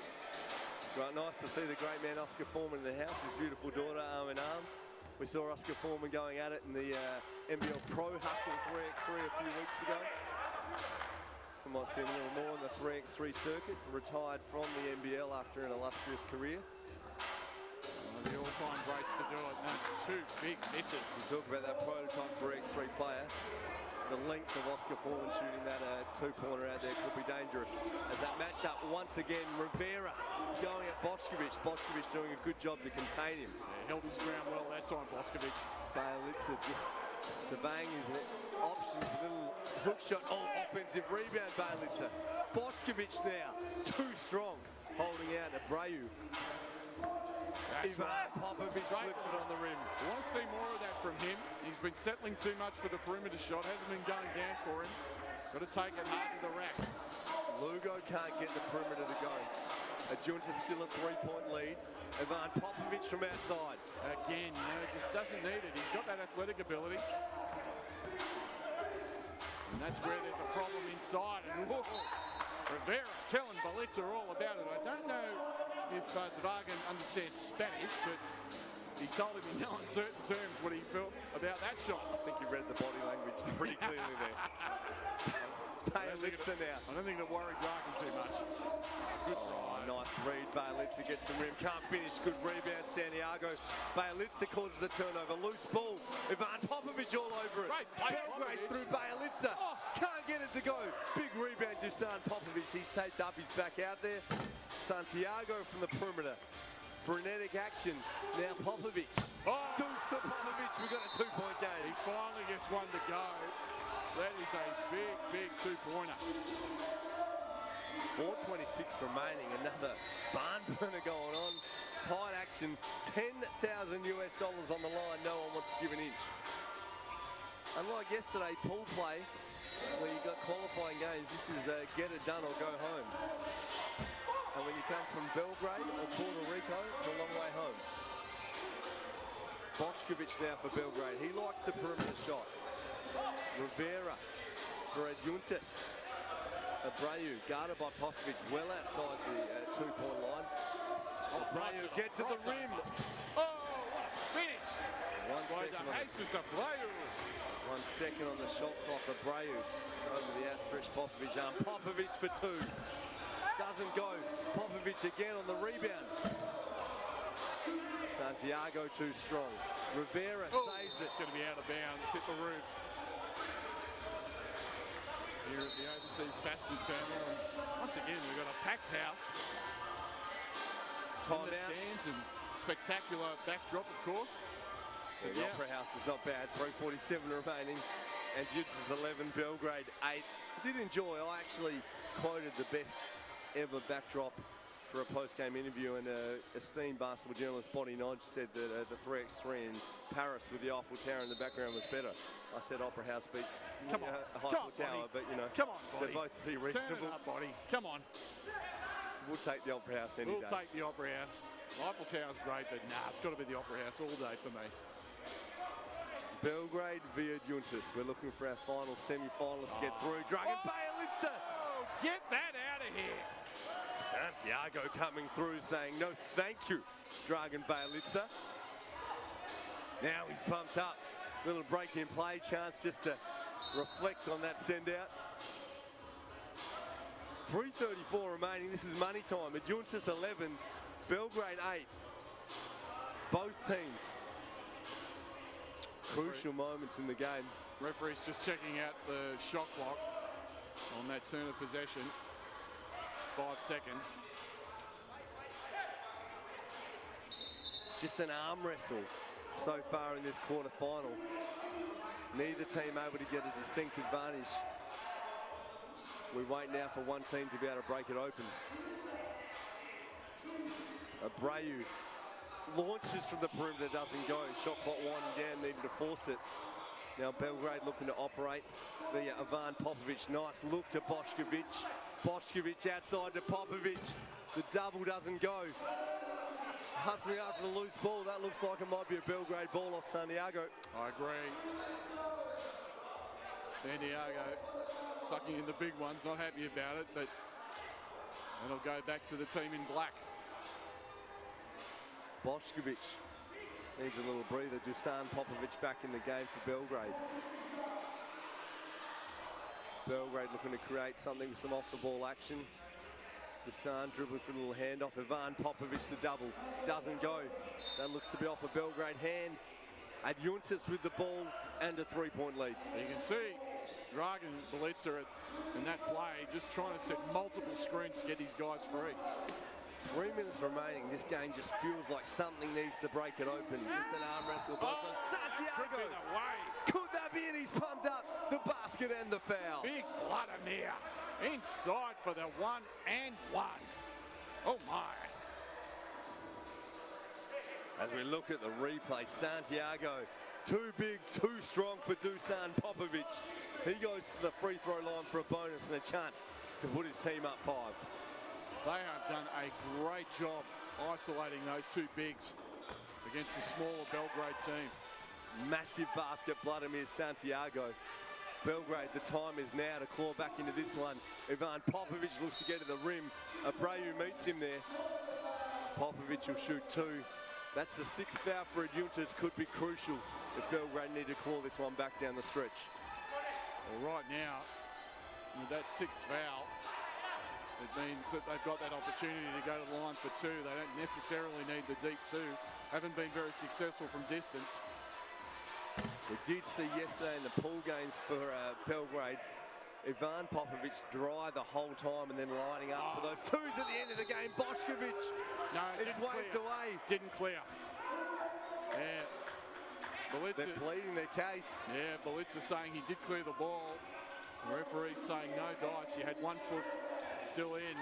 Right, nice to see the great man Oscar Foreman in the house, his beautiful daughter arm in arm. We saw Oscar Foreman going at it in the NBL Pro Hustle 3x3 a few weeks ago. We might see him a little more on the 3x3 circuit, retired from the NBL after an illustrious career. The all-time greats to do it, and that's 2 big misses. You talk about that prototype 3x3 player. The length of Oscar Foreman shooting that 2-pointer out there could be dangerous. As that matchup once again, Rivera going at Boskovic. Boskovic doing a good job to contain him. Yeah, held his ground well that time, Boskovic. Balitza just surveying his options, a little hook shot. Oh, offensive rebound, Balitza. Boskovic now, too strong, holding out Abreu. Ivan Popovic slips it on the rim. We want to see more of that from him. He's been settling too much for the perimeter shot. Hasn't been going down for him. Got to take it hard to the rack. Lugo can't get the perimeter to go. Adjuntas still a 3-point lead. Ivan Popovic from outside. Again, just doesn't need it. He's got that athletic ability. And that's where there's a problem inside. And look, Rivera telling Balitza all about it. I don't know if Dragan understands Spanish, but he told him in no uncertain terms what he felt about that shot. I think he read the body language pretty clearly there. Bajalica now. I don't think it'll worry Dragan too much. Good try. Nice read. Bajalica gets the rim. Can't finish. Good rebound, Santiago. Bajalica causes the turnover. Loose ball. Ivan Popovic all over it. Great play, Belgrade Popovic. through Bajalica. Can't get it to go. Big rebound, Dusan Popovic. He's taped up. He's back out there. Santiago from the perimeter. Frenetic action. Now Popovic. Deuce for Popovic. We've got a 2-point game. He finally gets one to go. That is a big, big two-pointer. 4:26 remaining. Another barn burner going on. Tight action. $10,000 on the line. No one wants to give an inch. Unlike yesterday, pool play, where you got qualifying games, this is get it done or go home. And when you come from Belgrade or Puerto Rico, it's a long way home. Bošković now for Belgrade. He likes the perimeter shot. Rivera for Adjuntas. Abreu, guarded by Popovic, well outside the 2-point line. Abreu gets at the rim. Oh, what a finish! 1 second on Jesus Abreu. 1 second on the shot clock. Abreu over the outstretched Popovic arm. Popovic for 2. Doesn't go. Popovic again on the rebound. Santiago too strong. Rivera saves it. It's going to be out of bounds. Hit the roof. Here at the Overseas Passenger Terminal. And once again, we've got a packed house. Time in the out. stands and spectacular backdrop, of course. The Opera House is not bad. 3:47 remaining. And Adjuntas 11, Belgrade 8. I did enjoy. I actually quoted the best ever backdrop for a post-game interview, and esteemed basketball journalist Bonnie Nodge said that the 3x3 in Paris with the Eiffel Tower in the background was better. I said Opera House beats Come on. Eiffel Tower, but you know, Come on, they're both pretty Turn reasonable. it up, Bonnie. Come on. We'll take the Opera House any We'll day. take the Opera House. Eiffel Tower's great, but nah, it's got to be the Opera House all day for me. Belgrade via Adjuntas. We're looking for our final semi-finalists to get through. Dragan Bajalica. Oh, get that out of here. Santiago coming through saying no thank you, Dragan Bajalica. Now he's pumped up. Little break in play chance just to reflect on that send out. 3:34 remaining. This is money time. Adjuntas 11, Belgrade 8. Both teams. Crucial moments in the game. Referee's just checking out the shot clock on that turn of possession. 5 seconds. Just an arm wrestle so far in this quarter-final. Neither team able to get a distinct advantage. We wait now for one team to be able to break it open. Abreu launches from the perimeter, doesn't go. Shot clock winding down, needing to force it. Now Belgrade looking to operate via Ivan Popovic. Nice look to Bošković. Bošković outside to Popovic. The double doesn't go. Hustling after the loose ball. That looks like it might be a Belgrade ball off Santiago. I agree. Santiago sucking in the big ones, not happy about it, but it'll go back to the team in black. Bošković needs a little breather. Dusan Popovic back in the game for Belgrade. Belgrade looking to create something with some off-the-ball action. Dusan dribbling for a little handoff. Ivan Popovic the double. Doesn't go. That looks to be off a Belgrade hand. Adjuntas with the ball and a 3-point lead. You can see Dragan Bajalica in that play just trying to set multiple screens to get these guys free. 3 minutes remaining. This game just feels like something needs to break it open. Just an arm wrestle by Santiago. Could be the way. Could that be it? He's pumped up. The basket and the foul. Big Vladimir inside for the 1 and 1. Oh my. As we look at the replay, Santiago, too big, too strong for Dusan Popovic. He goes to the free throw line for a bonus and a chance to put his team up 5. They have done a great job isolating those two bigs against the smaller Belgrade team. Massive basket, Vladimir Santiago. Belgrade, the time is now to claw back into this one. Ivan Popovic looks to get to the rim. Abreu meets him there. Popovic will shoot 2. That's the 6th foul for Adjuntas. Could be crucial if Belgrade need to claw this one back down the stretch. Well, right now, With that 6th foul, it means that they've got that opportunity to go to the line for 2. They don't necessarily need the deep 2. Haven't been very successful from distance. We did see yesterday in the pool games for Belgrade, Ivan Popovic dry the whole time and then lining up for those 2s at the end of the game. Bošković, No, it's waved away. Didn't clear. Yeah. Belitza, They're pleading their case. yeah, Belitza saying he did clear the ball. The referee saying no dice. You had 1 foot still in.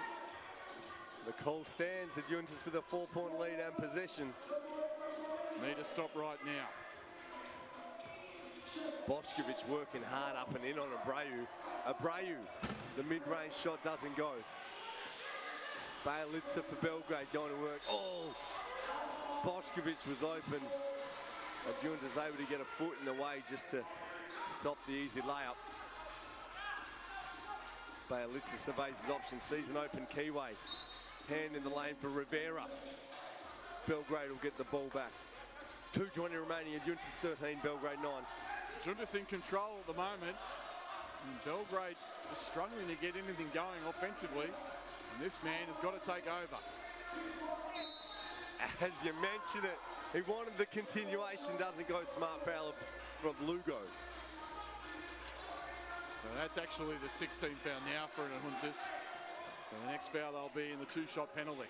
The call stands. Adjuntas with a 4-point lead and possession. Need to stop right now. Bošković working hard up and in on Abreu. Abreu, the mid-range shot doesn't go. Belitza for Belgrade going to work. Oh, Bošković was open. Adjuntas able to get a foot in the way just to stop the easy layup. Belitza surveys his option, sees an open Kiwi. Hand in the lane for Rivera. Belgrade will get the ball back. 2:20 remaining, Adjuntas 13, Belgrade 9. Adjuntas in control at the moment. And Belgrade is struggling to get anything going offensively. And this man has got to take over. As you mentioned it, he wanted the continuation, doesn't go. Smart foul from Lugo. So that's actually the 16th foul now for Adjuntas. So the next foul they'll be in the 2-shot penalty.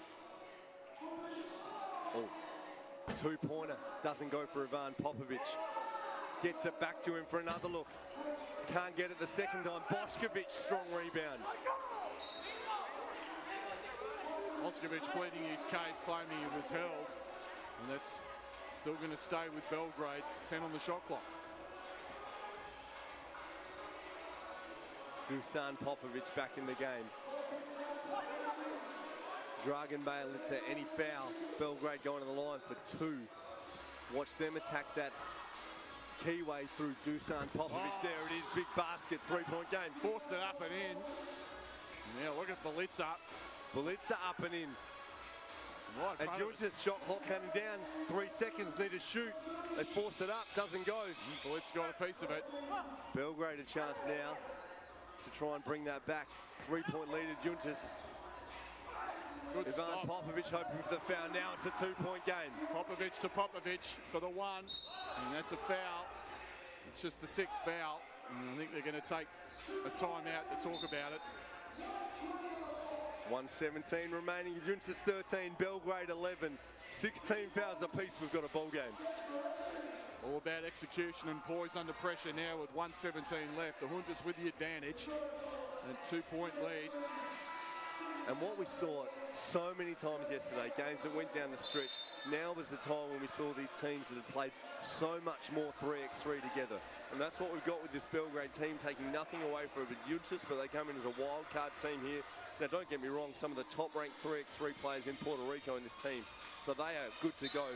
Oh, 2-pointer doesn't go for Ivan Popovic. Gets it back to him for another look. Can't get it the second time. Bošković, strong rebound. Bošković pleading his case, claiming he was held. And that's still going to stay with Belgrade. 10 on the shot clock. Dusan Popovic back in the game. Dragan Belitza, any foul. Belgrade going to the line for 2. Watch them attack that Kiwi through Dusan Popovic. Oh. There it is, big basket, 3-point game. Forced it up and in. Now look at Belitza. Belitza up and in. Right in front of us. Adjuntas shot clock counting down. 3 seconds, need to shoot. They force it up, doesn't go. Belitza got a piece of it. Belgrade a chance now to try and bring that back. 3-point lead, Adjuntas. Good Ivan stop. Popovic hoping for the foul. Now it's a 2-point game. Popovic to Popovic for the 1. And that's a foul. It's just the 6th foul. And I think they're going to take a timeout to talk about it. 1:17 remaining. Adjuntas 13, Belgrade 11. 16 fouls apiece. We've got a ball game. All about execution and poise under pressure now with 1:17 left. The Hunters with the advantage. And 2-point lead. And what we saw so many times yesterday, games that went down the stretch, now was the time when we saw these teams that had played so much more 3x3 together. And that's what we've got with this Belgrade team, taking nothing away from Adjuntas, but they come in as a wild card team here. Now, don't get me wrong, some of the top-ranked 3x3 players in Puerto Rico in this team, so they are good to go.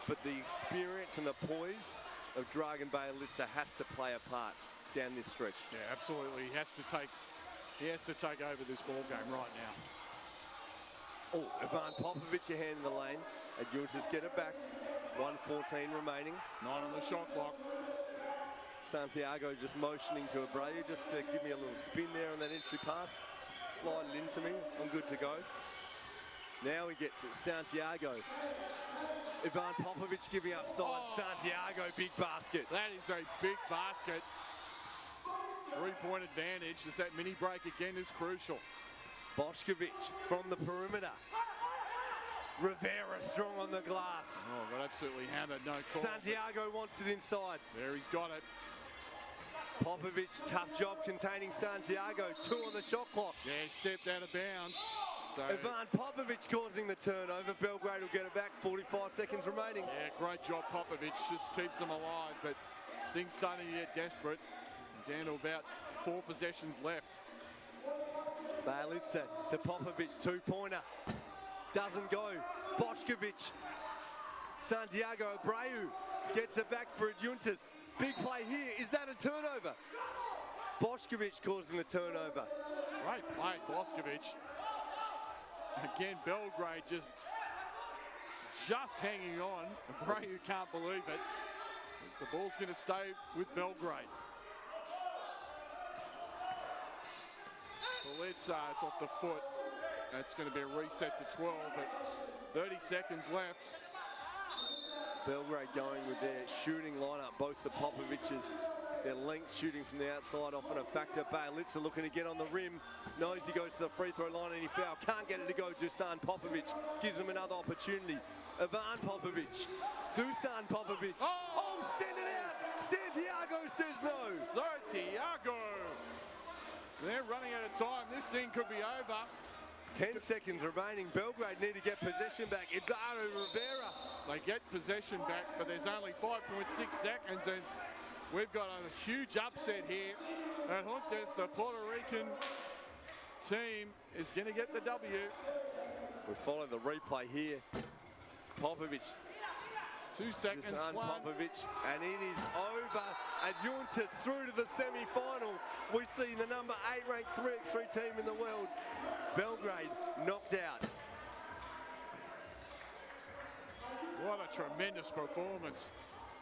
But the experience and the poise of Dragan Belitza has to play a part down this stretch. Yeah, absolutely. He has to take over this ball game right now. Oh, Ivan Popovic, a hand in the lane. Adjuntas get it back. 1:14 remaining. 9 on the shot clock. Santiago just motioning to Abreu just to give me a little spin there on that entry pass. Slide it into me. I'm good to go. Now he gets it. Santiago. Ivan Popovic giving up side. Oh. Santiago, big basket. That is a big basket. 3-point advantage. Just that mini break again is crucial. Bošković from the perimeter. Rivera strong on the glass. Oh, got absolutely hammered. No call. Santiago wants it inside. There he's got it. Popovic, tough job containing Santiago. 2 on the shot clock. Yeah, he stepped out of bounds. So, Ivan Popovic causing the turnover. Belgrade will get it back. 45 seconds remaining. yeah, great job, Popovic. Just keeps them alive, but things starting to get desperate. Down to about 4 possessions left. Belitza to Popovic, 2-pointer. Doesn't go. Bošković. Santiago Abreu gets it back for Adjuntas. Big play here. Is that a turnover? Bošković causing the turnover. Great play, Bošković. Again, Belgrade just hanging on. Abreu can't believe it. The ball's going to stay with Belgrade. it's off the foot. That's going to be a reset to 12, but 30 seconds left. Belgrade going with their shooting lineup, both the Popoviches, their length shooting from the outside, often a factor. Balitza looking to get on the rim, knows he goes to the free throw line and he foul. Can't get it to go. Dusan Popovic gives him another opportunity. Ivan Popovic, Dusan Popovic. Oh, send it out. Santiago says no. Santiago. They're running out of time. This thing could be over. 10 seconds remaining. Belgrade need to get possession back. Eduardo Rivera. They get possession back, but there's only 5.6 seconds, and we've got a huge upset here. Adjuntas, the Puerto Rican team, is going to get the W. We follow the replay here. Popovic. 2 seconds. Popovic, and it is over. Adjuntas through to the semi-final. We see the number 8 ranked 3x3 team in the world. Belgrade knocked out. What a tremendous performance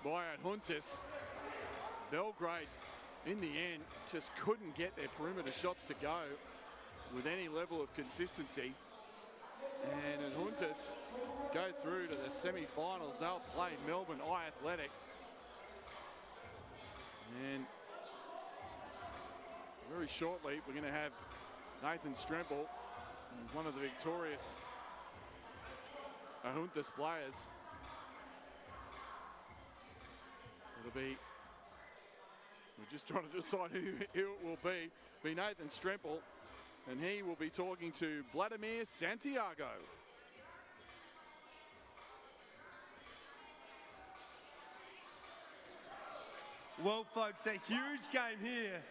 by Adjuntas. Belgrade, in the end, just couldn't get their perimeter shots to go with any level of consistency. And Adjuntas go through to the semi-finals. They'll play Melbourne Athletic. And very shortly, we're going to have Nathan Stremple, one of the victorious Adjuntas players. It'll be, we're just trying to decide who it will be. Nathan Stremple, and he will be talking to Vladimir Santiago. Well, folks, a huge game here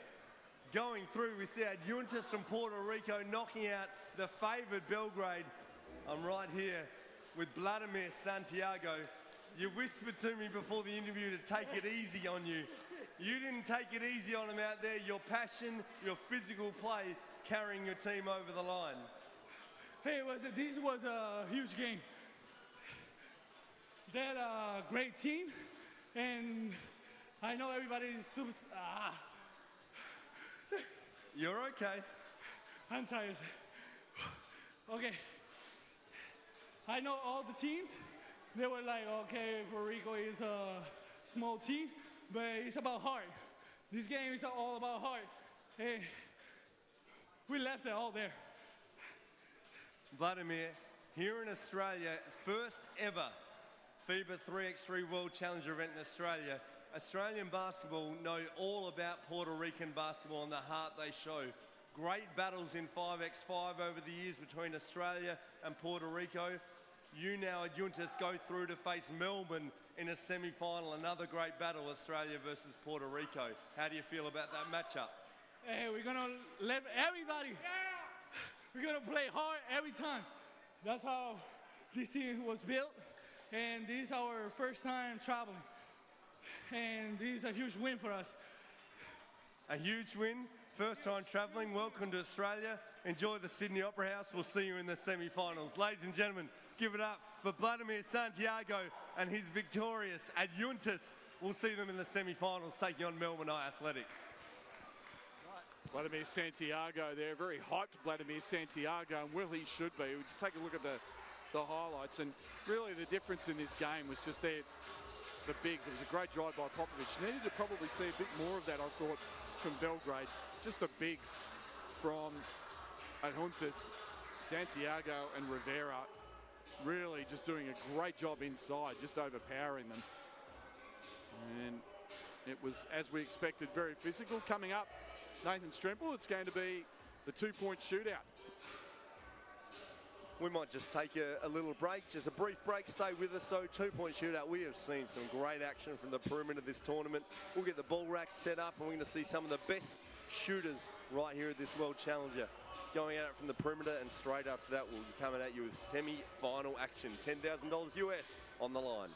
going through. We see Adjuntas from Puerto Rico knocking out the favoured Belgrade. I'm right here with Vladimir Santiago. You whispered to me before the interview to take it easy on you. You didn't take it easy on him out there. Your passion, your physical play, carrying your team over the line. Hey, this was a huge game. They're a great team, and I know everybody is super. You're okay. I'm tired. Okay. I know all the teams. They were like, okay, Puerto Rico is a small team, but it's about heart. This game is all about heart. Hey, we left it all there. Vladimir, here in Australia, first ever FIBA 3x3 World Challenger event in Australia. Australian basketball know all about Puerto Rican basketball and the heart they show. Great battles in 5x5 over the years between Australia and Puerto Rico. You now, Adjuntas, go through to face Melbourne in a semi-final. Another great battle, Australia versus Puerto Rico. How do you feel about that matchup? Hey, we're gonna let everybody. We're gonna play hard every time. That's how this team was built, and this is our first time traveling. And this is a huge win for us. A huge win, first time travelling. Welcome to Australia. Enjoy the Sydney Opera House. We'll see you in the semi-finals. Ladies and gentlemen, give it up for Vladimir Santiago and his victorious Adjuntas. We'll see them in the semi-finals taking on Melbourne Athletic. Vladimir Santiago there, very hyped Vladimir Santiago, and well he should be. We'll just take a look at the highlights, and really the difference in this game was just the bigs. It was a great drive by Popovic. Needed to probably see a bit more of that, I thought, from Belgrade. Just the bigs from Adjuntas, Santiago and Rivera, really just doing a great job inside, just overpowering them. And it was, as we expected, very physical. Coming up, Nathan Stremple, it's going to be the two-point shootout. We might just take a little break, just a brief break. Stay with us. So, two-point shootout. We have seen some great action from the perimeter this tournament. We'll get the ball racks set up, and we're going to see some of the best shooters right here at this World Challenger. Going at it from the perimeter, and straight after that, we'll be coming at you with semi-final action. $10,000 US on the line.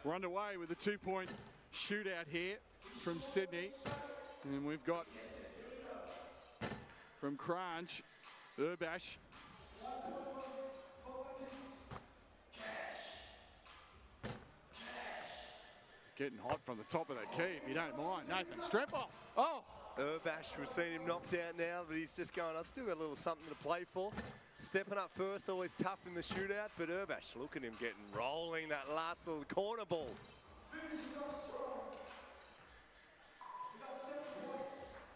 We're underway with a 2-point shootout here from Sydney. And we've got from Kranj, Urbash. Getting hot from the top of the key, if you don't mind. Nathan Strepper. Oh! Urbash, we've seen him knocked out now, but he's just going, I've still got a little something to play for. Stepping up first, always tough in the shootout, but Urbash, look at him getting rolling that last little corner ball.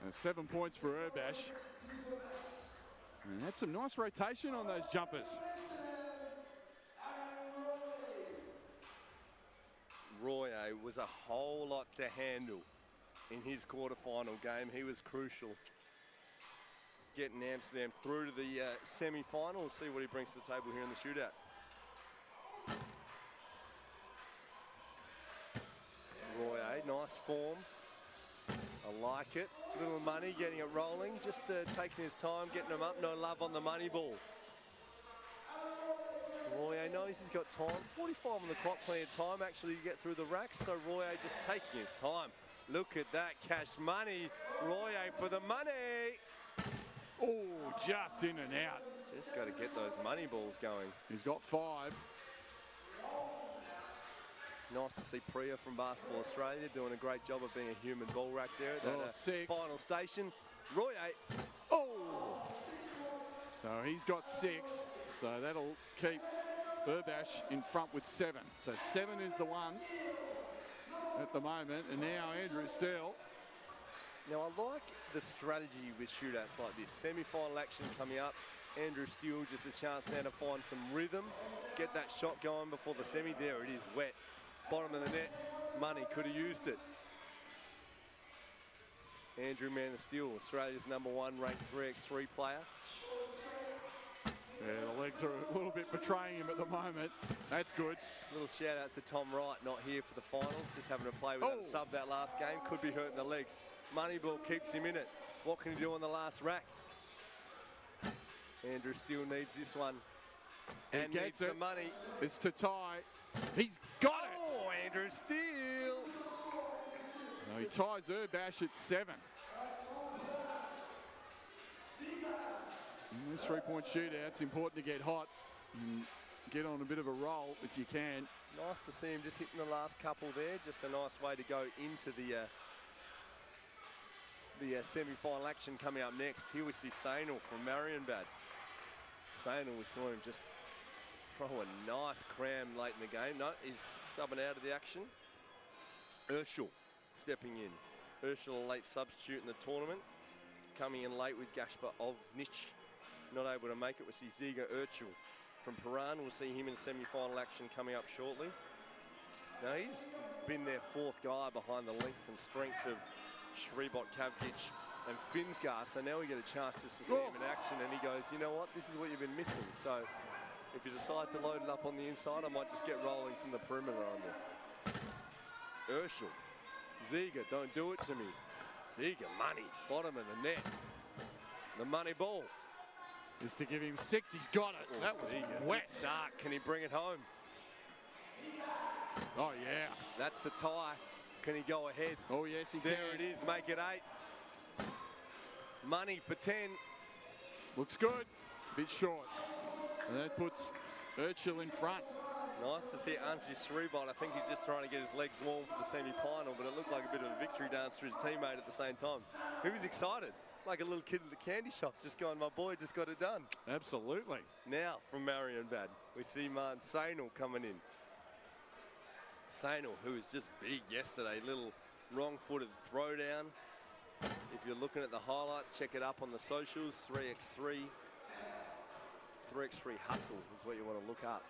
And 7 points for Urbash. And had some nice rotation on those jumpers. Roye was a whole lot to handle in his quarterfinal game. He was crucial. Getting Amsterdam through to the semi-final. We'll see what he brings to the table here in the shootout. Roye, nice form. I like it. Little money, getting it rolling. Just taking his time, getting him up. No love on the money ball. Roye knows he's got time. 45 on the clock, plenty of time actually to get through the racks. So Roye just taking his time. Look at that cash money. Roye for the money. Oh, just in and out. Just got to get those money balls going. He's got 5. Nice to see Priya from Basketball Australia doing a great job of being a human ball rack there at that 6. final station. Roye. Oh! So he's got 6. So that'll keep Urbash in front with 7. So 7 is the one at the moment. And now Andrew Steele. Now I like the strategy with shootouts like this. Semi-final action coming up. Andrew Steele just a chance now to find some rhythm. Get that shot going before the semi. There it is, wet. Bottom of the net. Money could have used it. Andrew Man of Steel, Australia's #1 ranked 3x3 player. Yeah, the legs are a little bit betraying him at the moment. That's good. Little shout out to Tom Wright, not here for the finals, just having to play with that sub that last game. Could be hurting the legs. Moneyball keeps him in it. What can he do on the last rack? Andrew Steele needs this one. And needs the money. It's to tie. He's got it! Oh, Andrew Steele! No, he ties Urbash at 7. In this 3-point shootout, it's important to get hot and get on a bit of a roll if you can. Nice to see him just hitting the last couple there. Just a nice way to go into the semi-final action coming up next. Here we see Sainal from Marienbad. Sainal, we saw him just throw a nice cram late in the game. No, he's subbing out of the action. Urschel stepping in. Urschel, a late substitute in the tournament. Coming in late with Gaspar Ovnich. Not able to make it. We see Ziga Urschel from Piran. We'll see him in semi-final action coming up shortly. Now he's been their 4th guy behind the length and strength of Shribot, Kavgic and Finsgar. So now we get a chance just to see him in action, and he goes, you know what, this is what you've been missing. So if you decide to load it up on the inside, I might just get rolling from the perimeter on there. Urschel. Ziga, don't do it to me. Ziga, money. Bottom of the net. The money ball. Is to give him 6. He's got it. Oh, that was Ziga. wet. Start. Can he bring it home? Oh, yeah. That's the tie. Can he go ahead? Oh, yes, he there can. There it is. Make it 8. Money for 10. Looks good. Bit short. And that puts Urschel in front. Nice to see Anji Shribot. I think he's just trying to get his legs warm for the semi-final, but it looked like a bit of a victory dance for his teammate at the same time. He was excited, like a little kid at the candy shop, just going, my boy just got it done. Absolutely. Now from Marienbad, we see Man Sainal coming in. Sainal, who was just big yesterday, little wrong-footed throwdown. If you're looking at the highlights, check it up on the socials. 3x3 hustle is what you want to look up.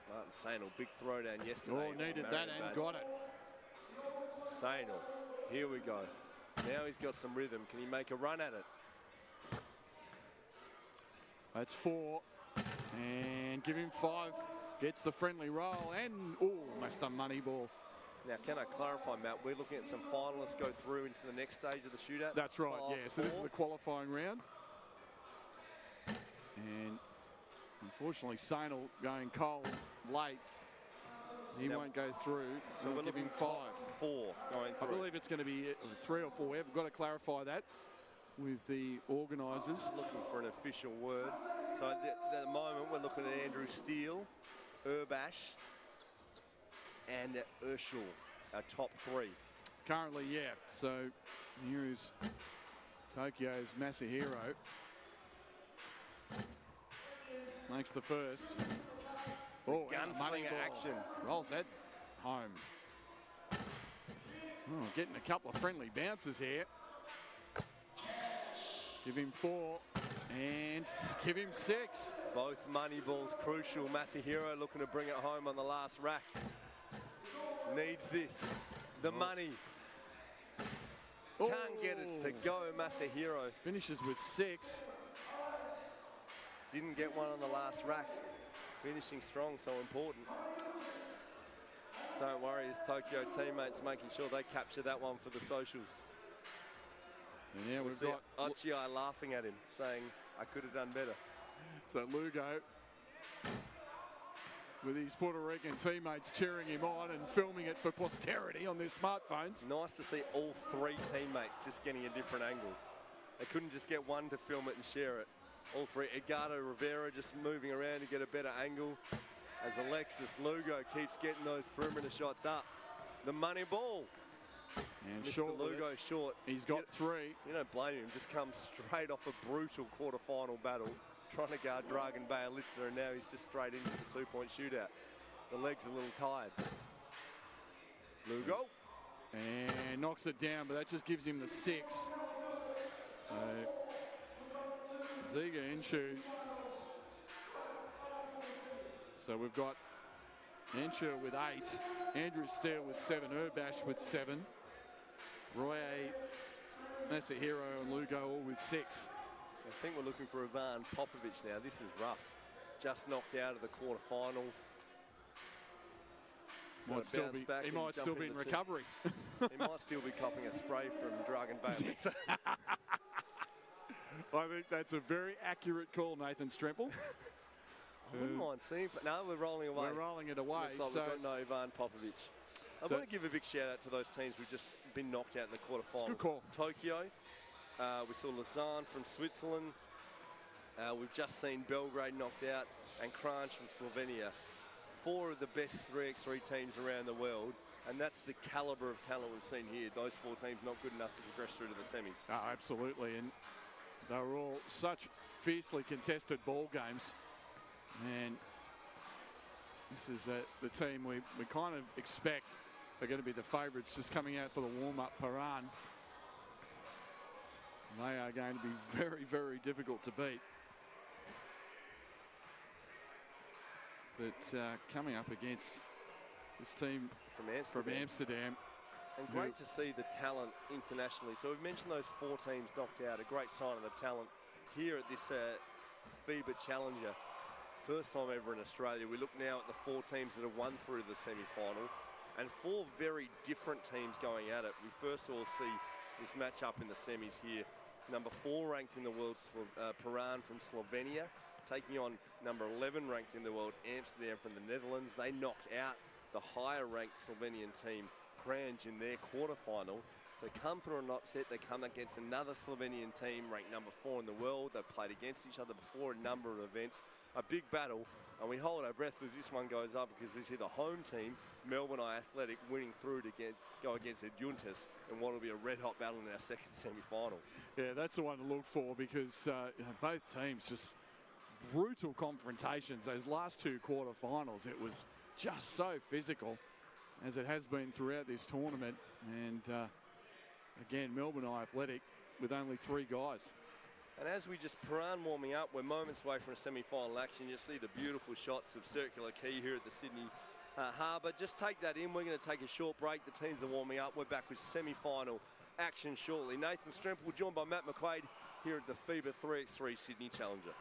Martin Sainal, big throwdown yesterday. Oh, needed that and got it. Sainal, here we go. Now he's got some rhythm. Can he make a run at it? That's 4. And give him 5. Gets the friendly roll and, missed a money ball. Now, can I clarify, Matt? We're looking at some finalists go through into the next stage of the shootout. That's right, yeah. So this is the qualifying round. And unfortunately, Sainal going cold late. He won't go through. So we're give him looking 5. top 4 going I through. believe it's going to be 3 or 4. We've got to clarify that with the organisers. Looking for an official word. So at the moment we're looking at Andrew Steele, Urbash, and Urshul, our top 3. Currently, yeah. So here is Tokyo's Masahiro. Makes the first. Oh, and a money Gunslinger ball. action. Rolls that home. Oh, getting a couple of friendly bounces here. Give him 4 and give him 6. Both money balls crucial. Masahiro looking to bring it home on the last rack. Needs this. The money. Can't get it to go, Masahiro. Finishes with 6. Didn't get one on the last rack. Finishing strong, so important. Don't worry, his Tokyo teammates making sure they capture that one for the socials. And yeah, we've See got Ochiai laughing at him, saying, I could have done better. so Lugo with his Puerto Rican teammates cheering him on and filming it for posterity on their smartphones. Nice to see all 3 teammates just getting a different angle. They couldn't just get one to film it and share it. All 3. Edgardo Rivera just moving around to get a better angle as Alexis Lugo keeps getting those perimeter shots up. The money ball. And Mr. short with Lugo it. short. He's got 3. You don't blame him. Just comes straight off a brutal quarterfinal battle, trying to guard Dragan Bjelica, and now he's just straight into the 2-point shootout. The legs are a little tired. Lugo. And knocks it down, but that just gives him the 6. So Ziga Enshu. So we've got Enshu with 8, Andrew Steele with 7, Urbash with 7, Roy Masahiro and Lugo all with 6. I think we're looking for Ivan Popovic now. This is rough. Just knocked out of the quarterfinal. He might still be in recovery. He might still be copping a spray from Dragan Bjelica. I think that's a very accurate call, Nathan Stremple. I wouldn't mind seeing, but no, we're rolling away. We're rolling it away. Looks like we've got no Ivan Popovic. I So- want to give a big shout out to those teams we've just been knocked out in the quarterfinals. Good call. Tokyo, we saw Lausanne from Switzerland. We've just seen Belgrade knocked out, and Kranj from Slovenia. 4 of the best 3x3 teams around the world, and that's the calibre of talent we've seen here. Those 4 teams not good enough to progress through to the semis. Oh, absolutely, and they were all such fiercely contested ball games. And this is the team we kind of expect are going to be the favourites, just coming out for the warm-up. Piran. They are going to be very, very difficult to beat. But coming up against this team From from Amsterdam. And great to see the talent internationally. So we've mentioned those 4 teams knocked out, a great sign of the talent here at this FIBA Challenger. First time ever in Australia. We look now at the 4 teams that have won through to the semi-final, and 4 very different teams going at it. We first all see this matchup in the semis here. Number 4 ranked in the world, Piran from Slovenia, taking on number 11 ranked in the world, Amsterdam from the Netherlands. They knocked out the higher ranked Slovenian team, Kranj, in their quarterfinal. So come through an upset. They come against another Slovenian team ranked number 4 in the world. They've played against each other before in a number of events. A big battle, and we hold our breath as this one goes up, because we see the home team, Melbourne Athletic, winning through to go against Adjuntas in what will be a red-hot battle in our second semi-final. Yeah, that's the one to look for, because both teams just brutal confrontations. Those last 2 quarterfinals, it was just so physical, as it has been throughout this tournament. And again, Melbourne Athletic with only 3 guys. And as we just Piran warming up, we're moments away from a semi-final action. You see the beautiful shots of Circular Quay here at the Sydney Harbour. Just take that in. We're going to take a short break. The teams are warming up. We're back with semi-final action shortly. Nathan Stremple joined by Matt McQuaid here at the FIBA 3x3 Sydney Challenger.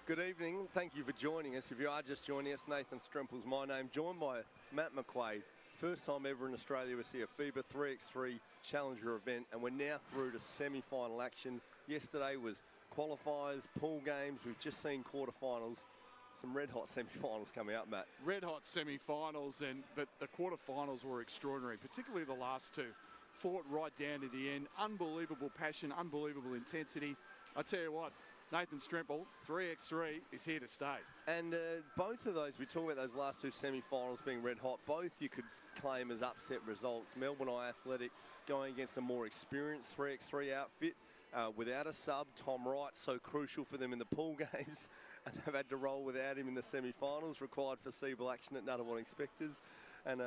Good evening. Thank you for joining us. If you are just joining us, Nathan Strempel's my name, joined by Matt McQuaid. First time ever in Australia we see a FIBA 3x3 Challenger event, and we're now through to semi-final action. Yesterday was qualifiers, pool games. We've just seen quarterfinals. Some red-hot semi-finals coming up, Matt. Red-hot semi-finals, but the quarterfinals were extraordinary, particularly the last two. Fought right down to the end. Unbelievable passion, unbelievable intensity. I tell you what, Nathan Strempel, 3x3, is here to stay. And both of those, we talk about those last two semi-finals being red-hot, both you could claim as upset results. Melbourne Eye Athletic going against a more experienced 3x3 outfit without a sub, Tom Wright, so crucial for them in the pool games. And they've had to roll without him in the semi-finals, required foreseeable action at Nunawading Spectres. And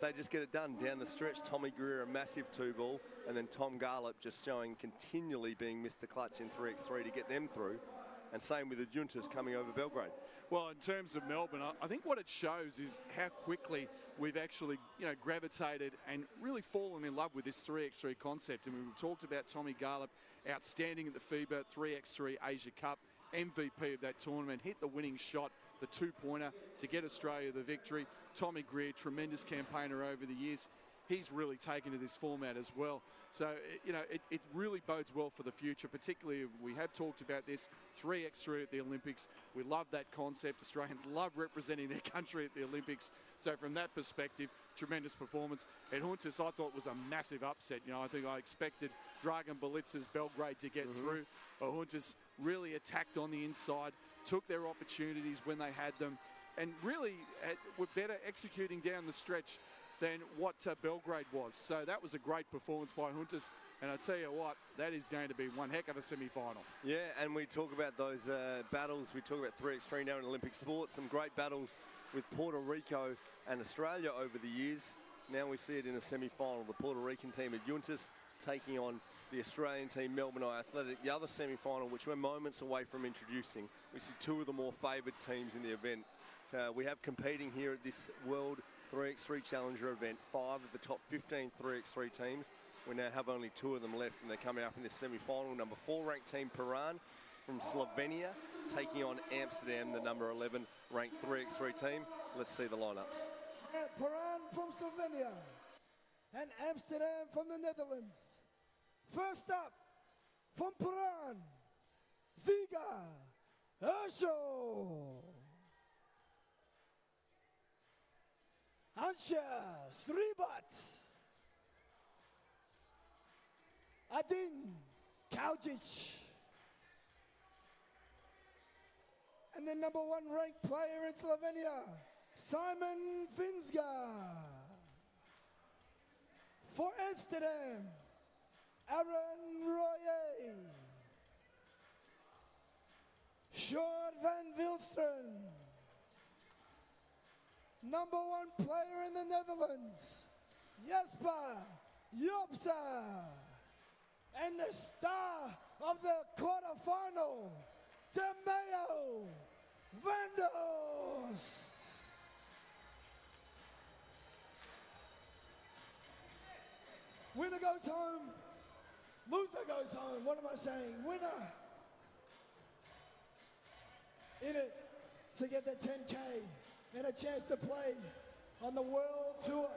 they just get it done down the stretch. Tommy Greer, a massive 2-ball, and then Tom Garlop just showing continually being Mr. Clutch in 3x3 to get them through. And same with Adjuntas coming over Belgrade. Well, in terms of Melbourne, I think what it shows is how quickly we've actually, gravitated and really fallen in love with this 3x3 concept. And we've talked about Tommy Garlop, outstanding at the FIBA 3x3 Asia Cup, MVP of that tournament, hit the winning shot, the two-pointer to get Australia the victory. Tommy Greer, tremendous campaigner over the years. He's really taken to this format as well. So, it really bodes well for the future, particularly we have talked about this 3x3 at the Olympics. We love that concept. Australians love representing their country at the Olympics. So from that perspective, tremendous performance. Adjuntas, I thought, was a massive upset. I think I expected Dragan Belitsa's Belgrade to get through. Adjuntas really attacked on the inside, took their opportunities when they had them, and really were better executing down the stretch than what Belgrade was. So that was a great performance by Adjuntas. And I tell you what, that is going to be one heck of a semi-final. Yeah, and we talk about those battles. We talk about 3x3 now in Olympic sports. Some great battles with Puerto Rico and Australia over the years. Now we see it in a semi-final. The Puerto Rican team Adjuntas taking on the Australian team Melbourne Eye Athletic. The other semi-final, which we're moments away from introducing. We see two of the more favoured teams in the event. We have competing here at this World 3x3 Challenger event, 5 of the top 15 3x3 teams. We now have only 2 of them left, and they're coming up in this semi-final. Number 4 ranked team Piran from Slovenia taking on Amsterdam, the number 11 ranked 3x3 team. Let's see the lineups. Piran from Slovenia and Amsterdam from the Netherlands. First up, from Piran, Ziga Herschel. Ansha Sribat. Adin Kaujic. And the number 1 ranked player in Slovenia, Simon Finsga. For Amsterdam, Aaron Royer. Sjoerd van Wilsteren. Number 1 player in the Netherlands, Jasper Jopsa. And the star of the quarterfinal, DeMeo Van Dost. Winner goes home, loser goes home. What am I saying? Winner in it to get the 10K and a chance to play on the World Tour.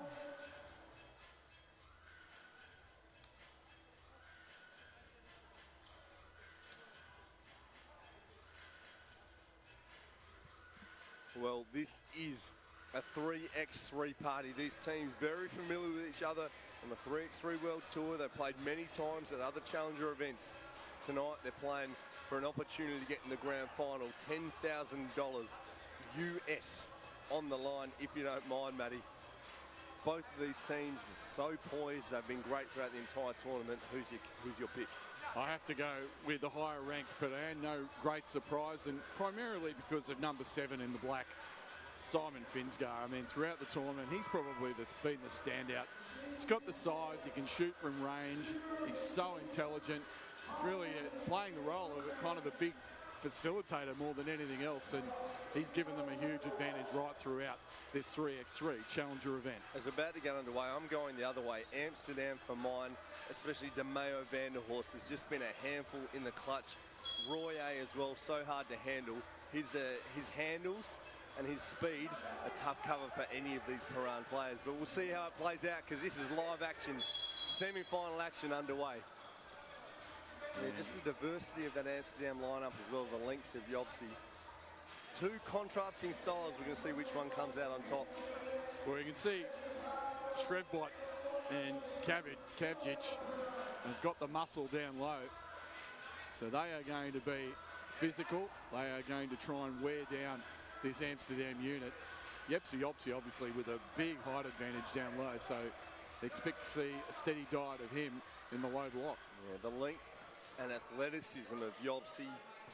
Well, this is a 3x3 party. These teams very familiar with each other on the 3x3 World Tour. They've played many times at other Challenger events. Tonight they're playing for an opportunity to get in the grand final. $10,000 US on the line, if you don't mind, Matty. Both of these teams so poised. They've been great throughout the entire tournament. Who's your pick? I have to go with the higher ranked Piran. No great surprise, and primarily because of number 7 in the black, Simon Finsga. I mean, throughout the tournament, he's probably been the standout. He's got the size, he can shoot from range, he's so intelligent, really playing the role of kind of a big facilitator more than anything else, and he's given them a huge advantage right throughout this 3x3 Challenger event. As we're about to get underway, I'm going the other way. Amsterdam for mine, especially DeMeo Van der Horst, has just been a handful in the clutch. Roy A as well, so hard to handle. His handles and his speed, a tough cover for any of these Piran players. But we'll see how it plays out, because this is live action, semi-final action underway. Yeah, just the diversity of that Amsterdam lineup as well, the lengths of Yobsi. Two contrasting styles. We're going to see which one comes out on top. Well, you can see Shrevbot and Kavjic have got the muscle down low. So they are going to be physical. They are going to try and wear down this Amsterdam unit. Yepsy obviously with a big height advantage down low, so expect to see a steady diet of him in the low block. Yeah, the length and athleticism of Yobsi,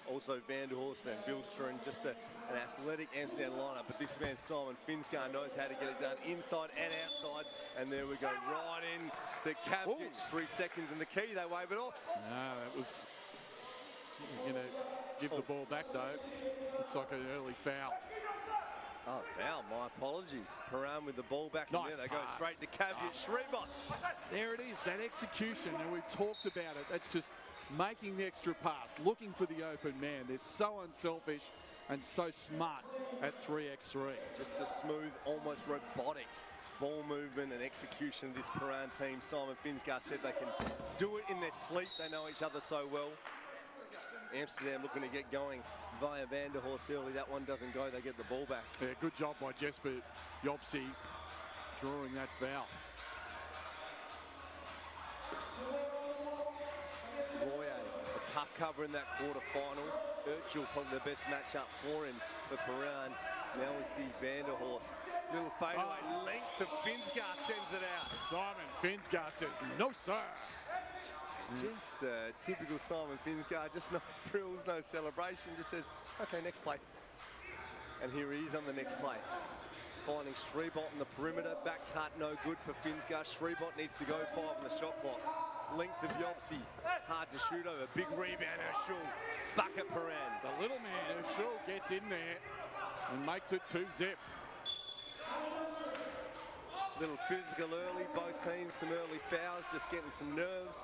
also Vanderhorst and Vilsteren, just an athletic Amsterdam lineup. But this man Simon Finsgar knows how to get it done inside and outside. And there we go, right in to Kavjic. 3 seconds in the key, they wave it off. No, it was going to give the ball back though. Looks like an early foul. Oh, foul, my apologies. Piran with the ball back Nice in there. They pass. go straight to Kavjic. Shrevbot. There it is, that execution, and we've talked about it. That's just making the extra pass, looking for the open man. They're so unselfish and so smart at 3x3. Just a smooth, almost robotic ball movement and execution of this Piran team. Simon Finsgar said they can do it in their sleep. They know each other so well. Amsterdam looking to get going via Vanderhorst early. That one doesn't go. They get the ball back. Yeah, good job by Jesper Yobsi drawing that foul. Royer, a tough cover in that quarter-final. Urchel probably the best matchup for him for Piran. Now we see Vanderhorst. Little fadeaway length of Finsgar sends it out. Simon Finsgar says, no, sir. Just typical Simon Finsgar, just no frills, no celebration, just says, okay, next play. And here he is on the next play. Finding Shrevbot in the perimeter, back cut, no good for Finsgar. Shrevbot needs to go 5 on the shot clock. Length of Yobsi, hard to shoot over, big rebound, Urshul, bucket Piran. The little man, Urshul, gets in there and makes it 2-zip. Little physical early, both teams, some early fouls, just getting some nerves.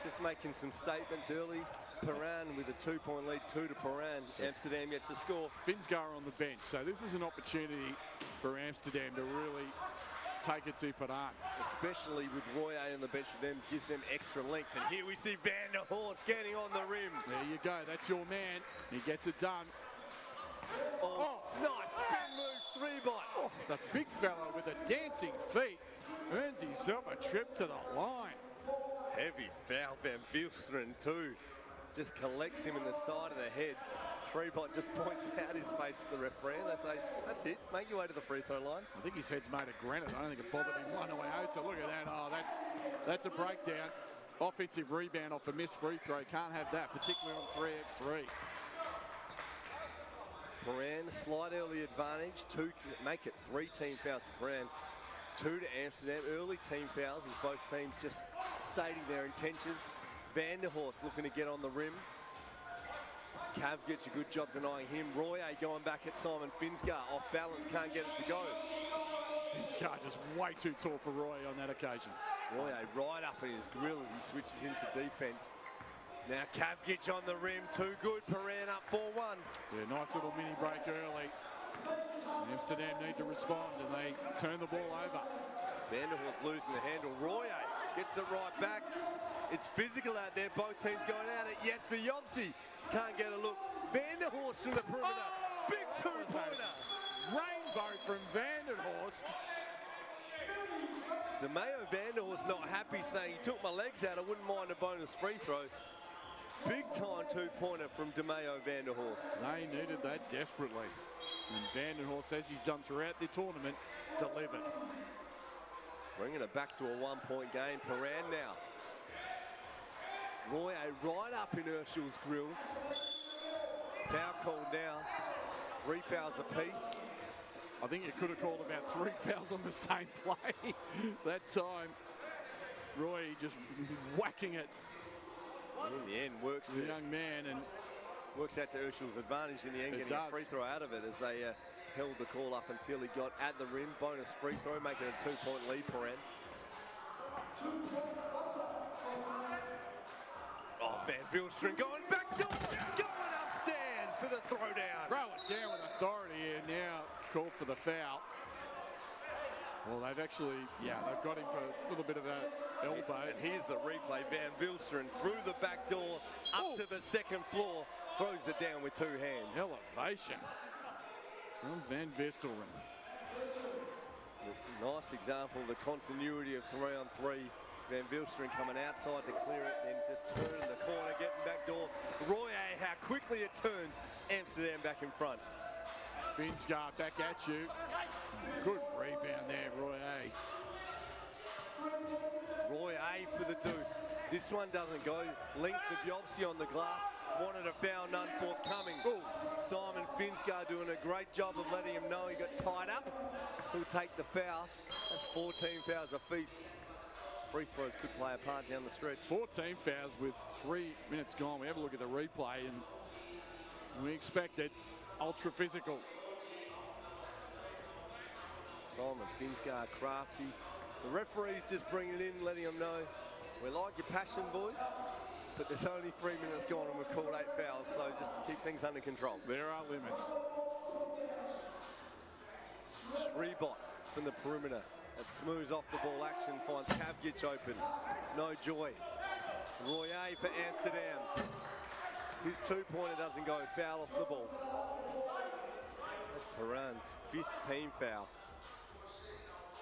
Just making some statements early. Piran with a 2-point lead, 2 to Piran. Amsterdam yet to score. Finsgar on the bench, so this is an opportunity for Amsterdam to really take it to Piran. Especially with Roy A on the bench with them, gives them extra length. And here we see Vanderhorst getting on the rim. There you go, that's your man. He gets it done. Oh, nice spin move, Shrevbot. Oh, the big fella with the dancing feet earns himself a trip to the line. Heavy foul, Van Vilsteren too. Just collects him in the side of the head. Shrevbot just points out his face to the referee. They say, that's it, make your way to the free throw line. I think his head's made of granite. I don't think it bothered him one iota. Look at that. Oh, that's a breakdown. Offensive rebound off a missed free throw. Can't have that, particularly on 3x3. Piran, slight early advantage. 2 to make it 3 team fouls to Piran. 2 to Amsterdam. Early team fouls as both teams just stating their intentions. Vanderhorst looking to get on the rim. Cav gets a good job denying him. Roy A going back at Simon Finsgar. Off balance, can't get it to go. Finsgar just way too tall for Roy on that occasion. Roy A right up in his grill as he switches into defense. Now Kavjic on the rim, too good. Piran up 4-1. Yeah, nice little mini break early. Amsterdam need to respond and they turn the ball over. Vanderhorst losing the handle. Roy A gets it right back. It's physical out there. Both teams going at it. Yes, but Yobsi can't get a look. Vanderhorst through the perimeter. Big 2-pointer. Rainbow from Vanderhorst. DeMeo Vanderhorst not happy, saying he took my legs out. I wouldn't mind a bonus free throw. Big time 2-pointer from DeMeo Vanderhorst. They needed that desperately. And Vanderhorst, as he's done throughout the tournament, delivered. Bringing it back to a 1-point game. Piran now. Roy A right up in Urshul's grill. Foul called now. 3 fouls apiece. I think you could have called about 3 fouls on the same play that time. Roy just whacking it. In the end, works the young man and works out to Urshul's advantage in the end, getting a free throw out of it as they held the call up until he got at the rim. Bonus free throw, making a 2-point lead, Piran. Oh, Van Vilsteren going back door, going upstairs for the throwdown. Throw it down with authority here now. Called for the foul. Well, they've actually, they've got him for a little bit of that elbow. And here's the replay. Van Vilsteren through the back door, up to the second floor, throws it down with two hands. Elevation from Van Vilsteren. Nice example of the continuity of 3-on-3. Van Vilsteren coming outside to clear it, then just turning the corner, getting back door. Royer, how quickly it turns. Amsterdam back in front. Finsgaard back at you. Good rebound there, Royer. Royer for the deuce. This one doesn't go. Length of Yobsi on the glass. Wanted a foul, none forthcoming. Ooh. Simon Finsgaard doing a great job of letting him know he got tied up. He'll take the foul. That's 14 fouls apiece. Free throws could play a part down the stretch. 14 fouls with 3 minutes gone. We have a look at the replay and we expected ultra physical. Simon Finsgaard crafty. The referee's just bringing it in, letting them know, we like your passion, boys, but there's only 3 minutes gone and we've called 8 fouls, so just keep things under control. There are limits. Shribot from the perimeter. That smooths off the ball action, finds Kavgic open. No joy. Royer for Amsterdam. His two-pointer doesn't go, foul off the ball. That's Piran's 5th team foul.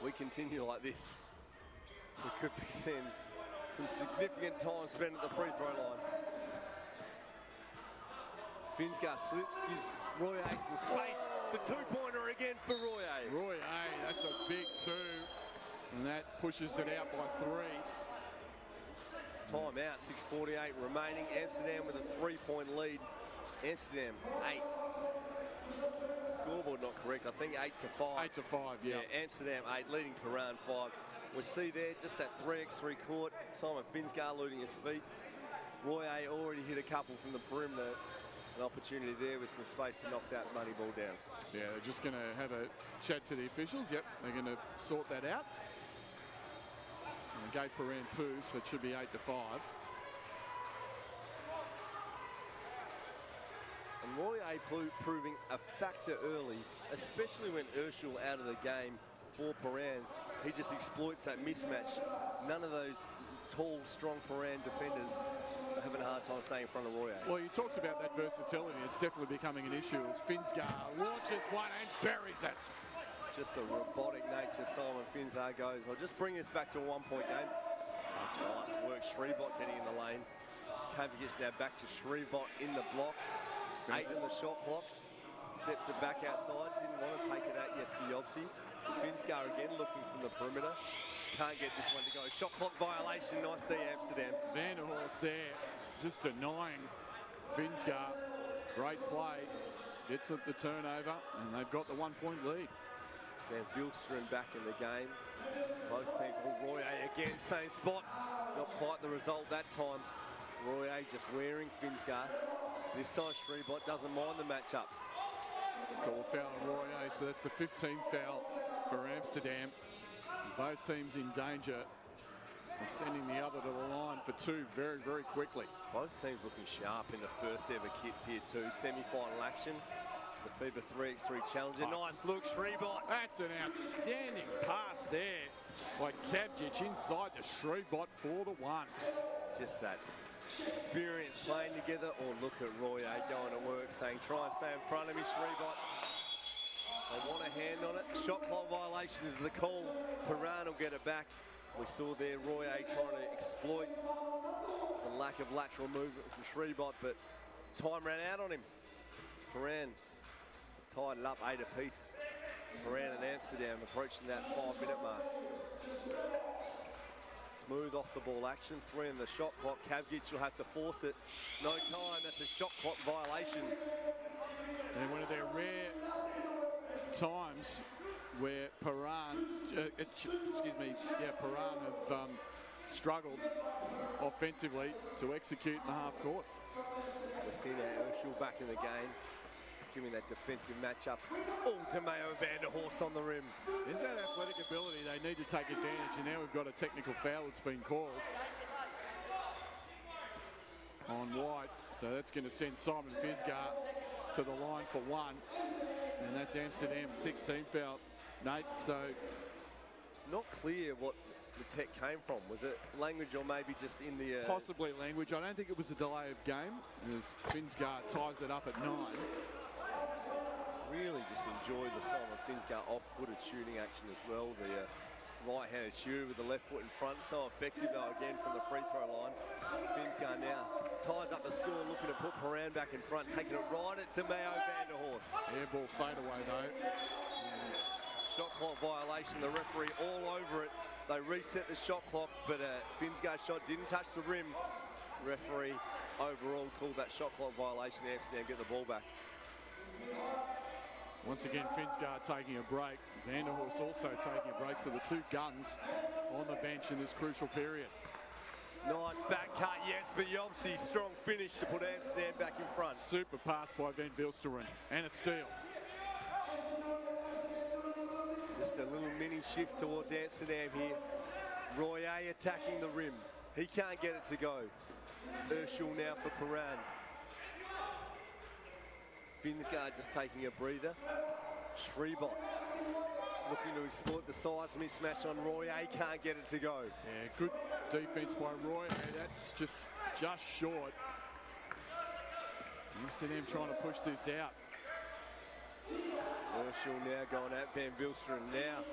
We continue like this, we could be seeing some significant time spent at the free throw line. Finsgaard slips, gives Royer some space. The two-pointer again for Royer. Royer, that's a big two, and that pushes it out by 3. Timeout, 6:48 remaining. Amsterdam with a 3-point lead. Amsterdam 8. Scoreboard not correct. I think 8-5. 8-5, yeah. Amsterdam 8, leading Piran 5. We see there just that 3x3 court. Simon Finsgaard losing his feet. Royer already hit a couple from the perimeter. An opportunity there with some space to knock that money ball down. Yeah, they're just going to have a chat to the officials. Yep, they're going to sort that out. And gave Piran 2, so it should be 8-5. And Royer proving a factor early, especially when Urschel out of the game for Piran. He just exploits that mismatch. None of those tall, strong Piran defenders are having a hard time staying in front of Royer. Well, you talked about that versatility. It's definitely becoming an issue as Finsgaard launches one and buries it. Just the robotic nature Simon Finsgaard goes. I'll just bring this back to a 1-point game. Nice work, Shribot getting in the lane. Kavgic now back to Shribot in the block. 8 in the shot clock. Steps it back outside. Didn't want to take it at Yobsi. Finsgaard again looking from the perimeter. Can't get this one to go. Shot clock violation. Nice D, Amsterdam. Vanderhorst there, just denying Finsgaard. Great play. Gets the turnover, and they've got the 1-point lead. Van Vilsteren back in the game. Both teams. Royer again, same spot. Not quite the result that time. Royer just wearing Finsgaard. This time Shribot doesn't mind the matchup. Call foul on Royer, so that's the 15th foul for Amsterdam. Both teams in danger of sending the other to the line for 2 very, very quickly. Both teams looking sharp in the first ever kits here too. Semi-final action. The FIBA 3x3 Challenger. Nice look, Shribot. That's an outstanding pass there by Kavgic inside the Shribot for the 1. Just that experience playing together. Or look at Royer going to work, saying try and stay in front of me, Shribot. They want a hand on it. Shot clock violation is the call. Piran will get it back. We saw there Royer trying to exploit the lack of lateral movement from Shribot, but time ran out on him. Piran tied it up 8 apiece. Piran and Amsterdam approaching that 5-minute mark. Smooth off the ball action. 3 in the shot clock. Kavgic will have to force it. No time. That's a shot clock violation. And one of their rare times where Piran, Piran have struggled offensively to execute in the half court. We're seeing Urschel back in the game, giving that defensive matchup. Oh, DeMeo Vanderhorst on the rim. Is that athletic ability they need to take advantage, and now we've got a technical foul that's been called on White. So that's going to send Simon Fisgar to the line for 1. And that's Amsterdam's 16th foul, Nate. So not clear what the tech came from. Was it language or maybe just in the... possibly language. I don't think it was a delay of game as Finsgar ties it up at 9. Really just enjoy the Simon Finsgar off-footed shooting action as well. The right-handed shooter with the left foot in front. So effective though again from the free throw line. Finsgar now ties up the score, looking to put Piran back in front, taking it right at DeMeo Vanderhorst. Airball fadeaway though. Shot clock violation, the referee all over it. They reset the shot clock, but Finsgar's shot didn't touch the rim. Referee overall called that shot clock violation. Amsterdam get the ball back. Once again, Finsgar taking a break. Vanderhorst also taking a break. So the two guns on the bench in this crucial period. Nice back cut, yes, for Yobsi. Strong finish to put Amsterdam back in front. Super pass by Van Vilsteren and a steal. Just a little mini shift towards Amsterdam here. Royer attacking the rim. He can't get it to go. Urshel now for Piran. Finsgar just taking a breather. Shrebot looking to exploit the size mismatch on Royer. Can't get it to go. Yeah, good defense by Royer. That's just short. Amsterdam trying to push this out. Urshel now going at Van Vilsteren. Now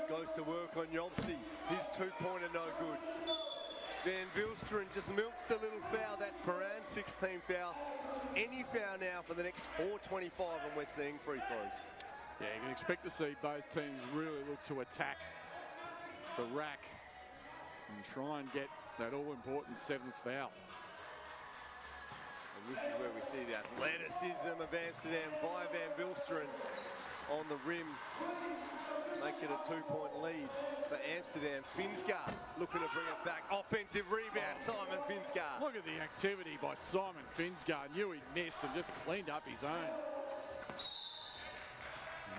goes to work on Yobsi. His two-pointer no good. Van Vilsteren just milks a little foul. That's Piran's 16th foul. Any foul now for the next 4:25, and we're seeing free throws. Yeah, you can expect to see both teams really look to attack the rack and try and get that all-important 7th foul. And this is where we see the athleticism of Amsterdam by Van Vilsteren on the rim. Make it a 2-point lead for Amsterdam. Finsgar looking to bring it back. Offensive rebound, Simon Finsgar. Look at the activity by Simon Finsgar. Knew he missed and just cleaned up his own.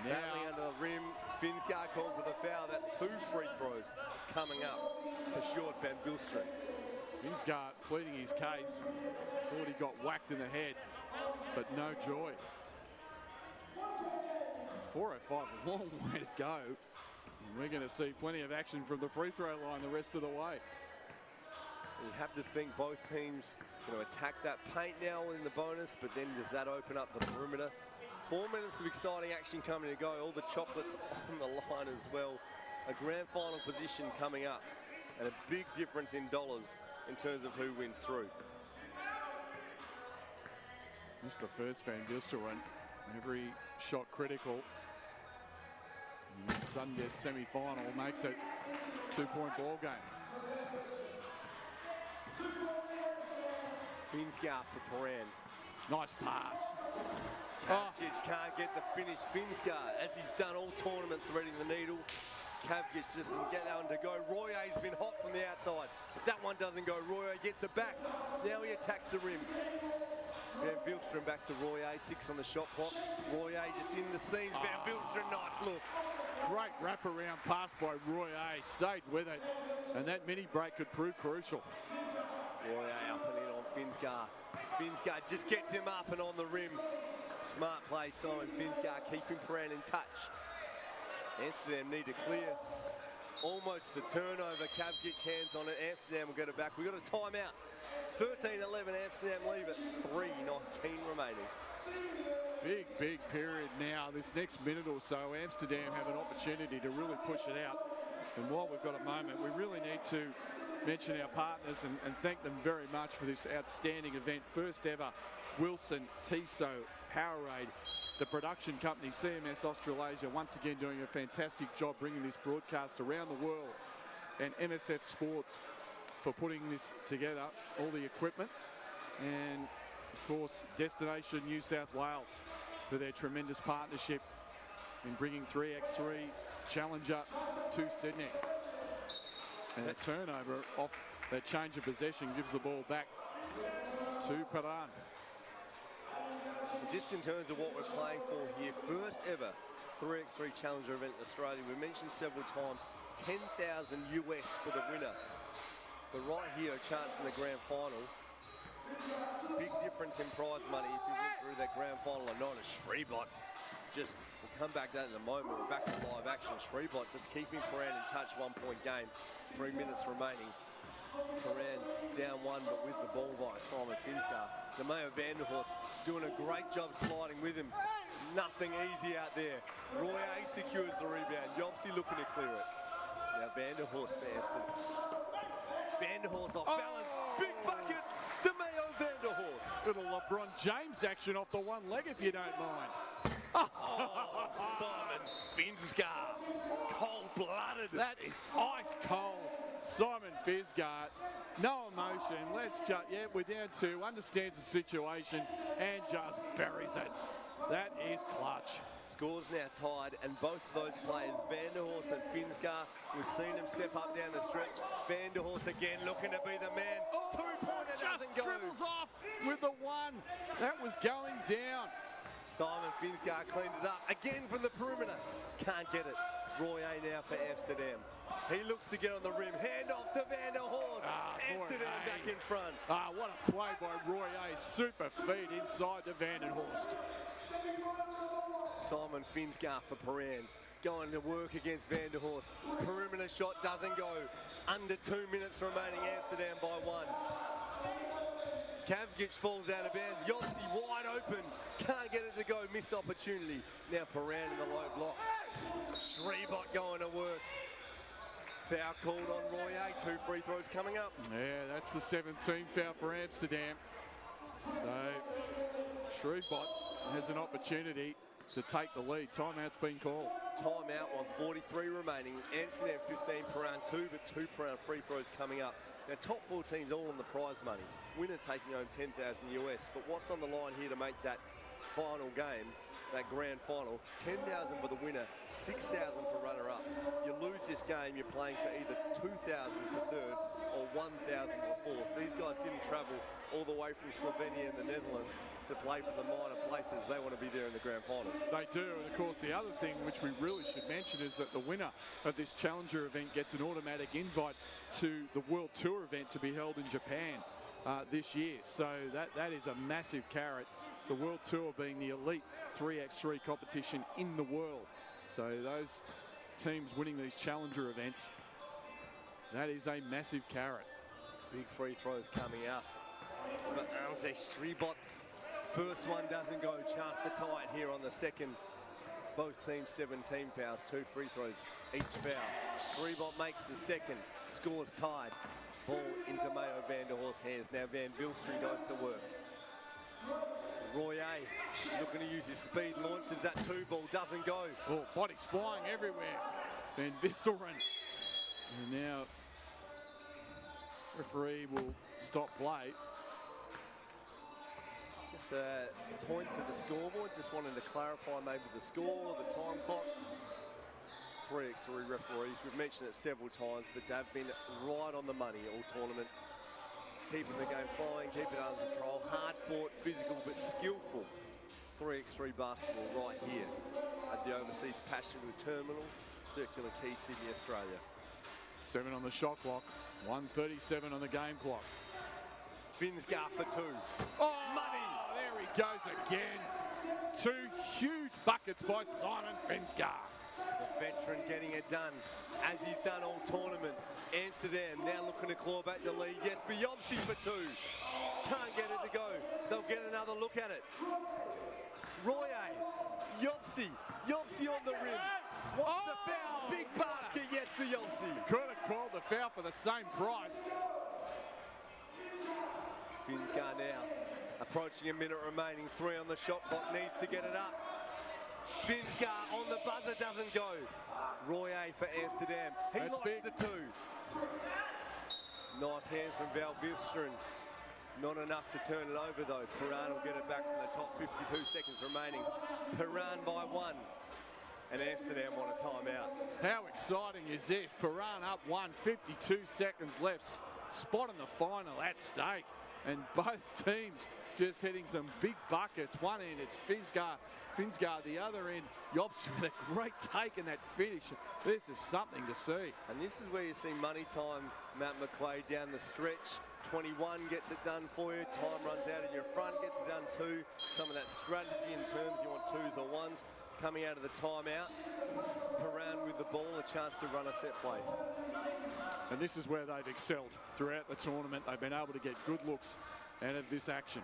Battling under the rim, Finsgar called for the foul. That's 2 free throws coming up for short Van Vilsteren. Finsgar pleading his case. Thought he got whacked in the head, but no joy. 4:05, a long way to go. And we're going to see plenty of action from the free throw line the rest of the way. You have to think both teams going to attack that paint now in the bonus, but then does that open up the perimeter? 4 minutes of exciting action coming to go. All the chocolates on the line as well. A grand final position coming up, and a big difference in dollars in terms of who wins through. Missed the first Van Vilsteren. Every shot critical. And the Sundet semi-final makes it 2-point ball game. Finsgar for Piran. Nice pass. Kavgic can't get the finish. Finsgar, as he's done all tournament, threading the needle. Kavgic just doesn't get that one to go. Royer's been hot from the outside. That one doesn't go. Royer gets it back. Now he attacks the rim. Van Vilsteren back to Royer, 6 on the shot clock. Royer just in the seams. Van Vilsteren, nice look. Great wraparound pass by Royer. Stayed with it, and that mini break could prove crucial. Royer up and in on Finsgar. Finsgar just gets him up and on the rim. Smart play, Simon Finsgar, keeping Piran in touch. Amsterdam need to clear. Almost the turnover. Kavgic hands on it. Amsterdam will get it back. We've got a timeout. 13-11, Amsterdam leave it. 3:19 remaining. Big period now. This next minute or so, Amsterdam have an opportunity to really push it out. And while we've got a moment, we really need to mention our partners and thank them very much for this outstanding event. First ever Wilson, Tissot, Powerade, the production company CMS Australasia, once again doing a fantastic job bringing this broadcast around the world, and MSF Sports for putting this together, all the equipment, and of course Destination New South Wales for their tremendous partnership in bringing 3x3 Challenger to Sydney. And a turnover off that change of possession gives the ball back to Piran. Just in terms of what we're playing for here, first ever 3x3 Challenger event in Australia. We mentioned several times, 10,000 US for the winner. But right here, a chance in the grand final. Big difference in prize money if you win through that grand final or not. As Shreebot just, we'll come back to that in a moment. We're back to live action. Shreebot just keeping Piran in touch, 1 point game. 3 minutes remaining. Piran down 1, but with the ball by Simon Finskar. DeMeo Vanderhorst doing a great job sliding with him. Nothing easy out there. Roy A secures the rebound. Yopsy looking to clear it. Now Vanderhorst for Amsterdam. Vanderhorst off balance. Big bucket. DeMeo Vanderhorst. Little LeBron James action off the one leg, if you don't mind. Oh, Simon Finskar. Cold-blooded. That is ice cold. Simon Fisgard, no emotion. Let's just, we're down 2, understands the situation and just buries it. That is clutch. Scores now tied, and both of those players, Vanderhorst and Finskar, we've seen them step up down the stretch. Vanderhorst again looking to be the man. 2-pointer doesn't go. Just dribbles off with the 1. That was going down. Simon Finskar cleans it up again from the perimeter. Can't get it. Roy A now for Amsterdam. He looks to get on the rim. Hand off to Vanderhorst. Amsterdam back in front. What a play by Roy A. Super feed inside to Vanderhorst. Simon Finskar for Piran. Going to work against Vanderhorst. Perimeter shot doesn't go. Under 2 minutes remaining. Amsterdam by 1. Kavgic falls out of bounds. Yossi wide open. Can't get it to go. Missed opportunity. Now Piran in the low block. Shreebot going to work. Foul called on Roy A. 2 free throws coming up. Yeah, that's the 17th foul for Amsterdam. So Shreebot has an opportunity to take the lead. Timeout's been called. Timeout on 43 remaining. Amsterdam 15, Piran 2, but 2 Piran free throws coming up. Now, top 4 teams all on the prize money. Winner taking home 10,000 US. But what's on the line here to make that final game, that grand final? 10,000 for the winner, 6,000 for runner-up. You lose this game, you're playing for either 2,000 for third or 1,000 for fourth. These guys didn't travel all the way from Slovenia and the Netherlands to play for the minor places. They want to be there in the grand final. They do, and of course the other thing which we really should mention is that the winner of this Challenger event gets an automatic invite to the World Tour event to be held in Japan this year. So that is a massive carrot. The World Tour being the elite 3x3 competition in the world. So those teams winning these Challenger events, that is a massive carrot. Big free throws coming up for Anze Shreebot. First one doesn't go. Chance to tie it here on the second. Both teams 17 fouls, 2 free throws each foul. Shreebot makes the second. Scores tied. Ball into Mayo Vanderhorst's hands. Now Van Vilstri goes to work. Roy A looking to use his speed, launches that 2 ball, doesn't go. Oh, bodies flying everywhere. Van Vistelrooy. And now referee will stop play. Just points at the scoreboard, just wanting to clarify maybe the score, the time clock. 3x3 referees, we've mentioned it several times, but they've been right on the money all tournament. Keeping the game flowing, keep it under control. Hard fought, physical, but skillful 3x3 basketball right here at the Overseas Passenger Terminal, Circular Quay, Sydney, Australia. 7 on the shot clock, 1:37 on the game clock. Finskar for 2. Oh, money! There he goes again. 2 huge buckets by Simon Finskar. The veteran getting it done, as he's done all tournament. Amsterdam now looking to claw back the lead. Yes, Yopsy for 2. Can't get it to go. They'll get another look at it. Roy A. Yopsy on the rim. What's the foul? Big basket, yes for Yopsy. Could have called the foul for the same price. Finskar now approaching a minute remaining. 3 on the shot clock, needs to get it up. Finskar on the buzzer, doesn't go. Roy A for Amsterdam. He That's likes big. the 2. Nice hands from Val Vilstrin. Not enough to turn it over though. Piran will get it back from the top. 52 seconds remaining. Piran by 1. And Amsterdam want a timeout. How exciting is this? Piran up 1, 52 seconds left. Spot in the final at stake. And both teams just hitting some big buckets. One end, it's Finsgaard the other end. Jobs with a great take in that finish. This is something to see. And this is where you see money time, Matt McQuaid down the stretch. 21 gets it done for you. Time runs out in your front, gets it done too. Some of that strategy in terms you want twos or ones. Coming out of the timeout, Piran with the ball, a chance to run a set play. And this is where they've excelled throughout the tournament. They've been able to get good looks out of this action.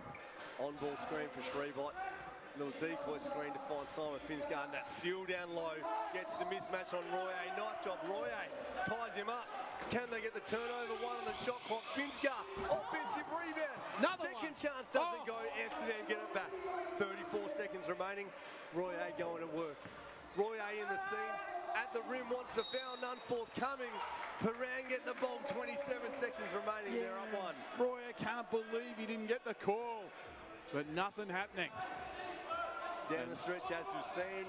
On-ball screen for Shrebot. Little decoy screen to find Simon Finsgaard. And that seal down low gets the mismatch on Royer. Nice job, Royer ties him up. Can they get the turnover? One on the shot clock. Finsgaard, offensive rebound. Second chance doesn't go. Amsterdam get it back. 34 seconds remaining. Royer going to work. Royer in the seams. At the rim, wants the foul, none forthcoming. Piran getting the ball, 27 seconds remaining. Yeah. They're up one. Royer can't believe he didn't get the call, but nothing happening. Down the stretch, as we've seen,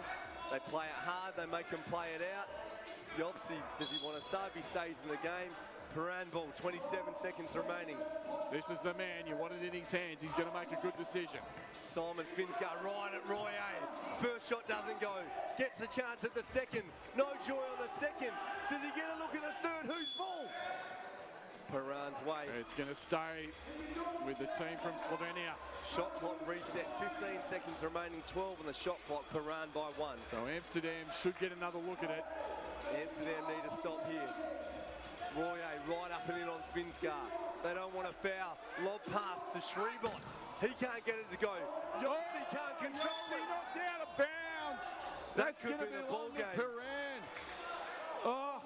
they play it hard, they make him play it out. Yopsy, does he want to sub? He stays in the game. Piran ball, 27 seconds remaining. This is the man, you want it in his hands. He's going to make a good decision. Simon Finsgaard right at Royer. First shot doesn't go. Gets a chance at the second. No joy on the second. Did he get a look at the third? Whose ball? Piran's way. It's going to stay with the team from Slovenia. Shot clock reset. 15 seconds remaining. 12 on the shot clock. Piran by one. So Amsterdam should get another look at it. Amsterdam need to stop here. Royer right up and in on Finsgaard. They don't want to foul. Lob pass to Shrebot. He can't get it to go. Yossi can't control it. Knocked out of bounds. That's going to be the be ball game. Piran. Oh,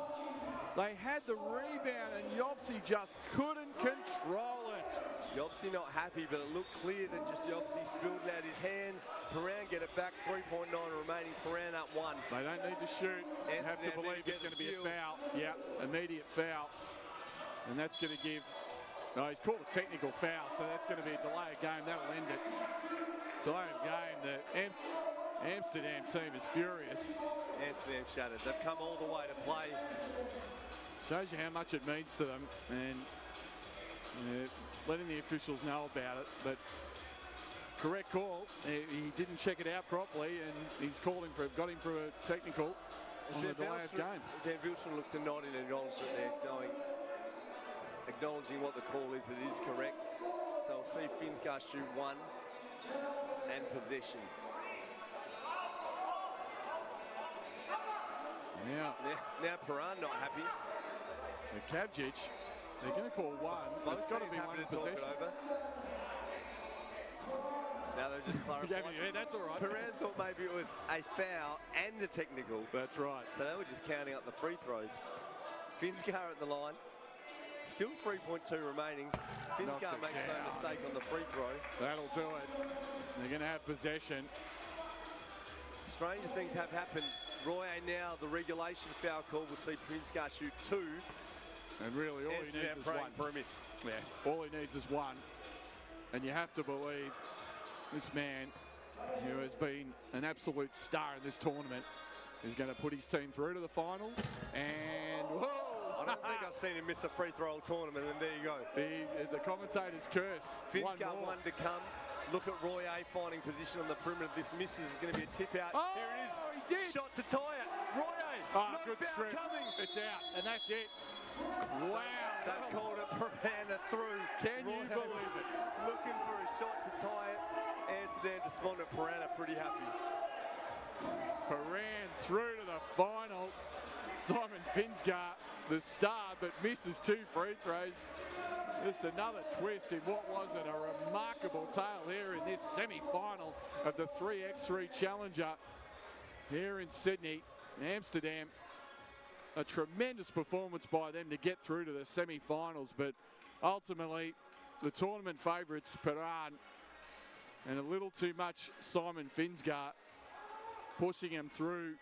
they had the rebound and Yopsy just couldn't control it. Yopsy not happy, but it looked clear that just Yopsy spilled out his hands. Piran get it back. 3.9 remaining. Piran up one. They don't need to shoot. They have to believe it's going to be a foul. Yeah, immediate foul. And that's going to give... No, he's called a technical foul, so that's going to be a delay of game. That'll end it. Delay of game. The Amsterdam team is furious. Amsterdam shattered. They've come all the way to play. Shows you how much it means to them, and letting the officials know about it. But correct call. He didn't check it out properly, and he's got him for a technical on the delay of game. Van Vilsen looked to nod in acknowledgement there, acknowledging what the call is. It is correct. So we'll see Finsgaard shoot one and possession. Now Piran not happy. Kavjic, they're going to call one. But it's got to be one possession. Now they've just clarified. Yeah, that's all right. Piran thought maybe it was a foul and a technical. That's right. So they were just counting up the free throws. Finsgaard at the line. Still 3.2 remaining. Finsgaard makes no mistake on the free throw. That'll do it. They're going to have possession. Stranger things have happened. Royer now, the regulation foul call. We'll see Finsgaard shoot two. And really all he needs is one. For a miss. Yeah, all he needs is one. And you have to believe this man, who has been an absolute star in this tournament, is going to put his team through to the final. And whoa! I don't think I've seen him miss a free throw all tournament, and there you go. The commentator's curse. Finsgaard one to come. Look at Royer finding position on the perimeter. This misses is going to be a tip out. Oh, here it is. He did. Shot to tie it. Royer. Oh, no good foul strip. coming. It's out, and that's it. Wow. They've called it Piran through. Can you believe it? Looking for a shot to tie it. Amsterdam despondent. Piran pretty happy. Piran through to the final. Simon Finsgaard, the star, but misses two free throws. Just another twist in what was a remarkable tale here in this semi-final of the 3x3 Challenger here in Sydney. Amsterdam, a tremendous performance by them to get through to the semi-finals, but ultimately the tournament favourites, Piran, and a little too much Simon Finsgaard, pushing him through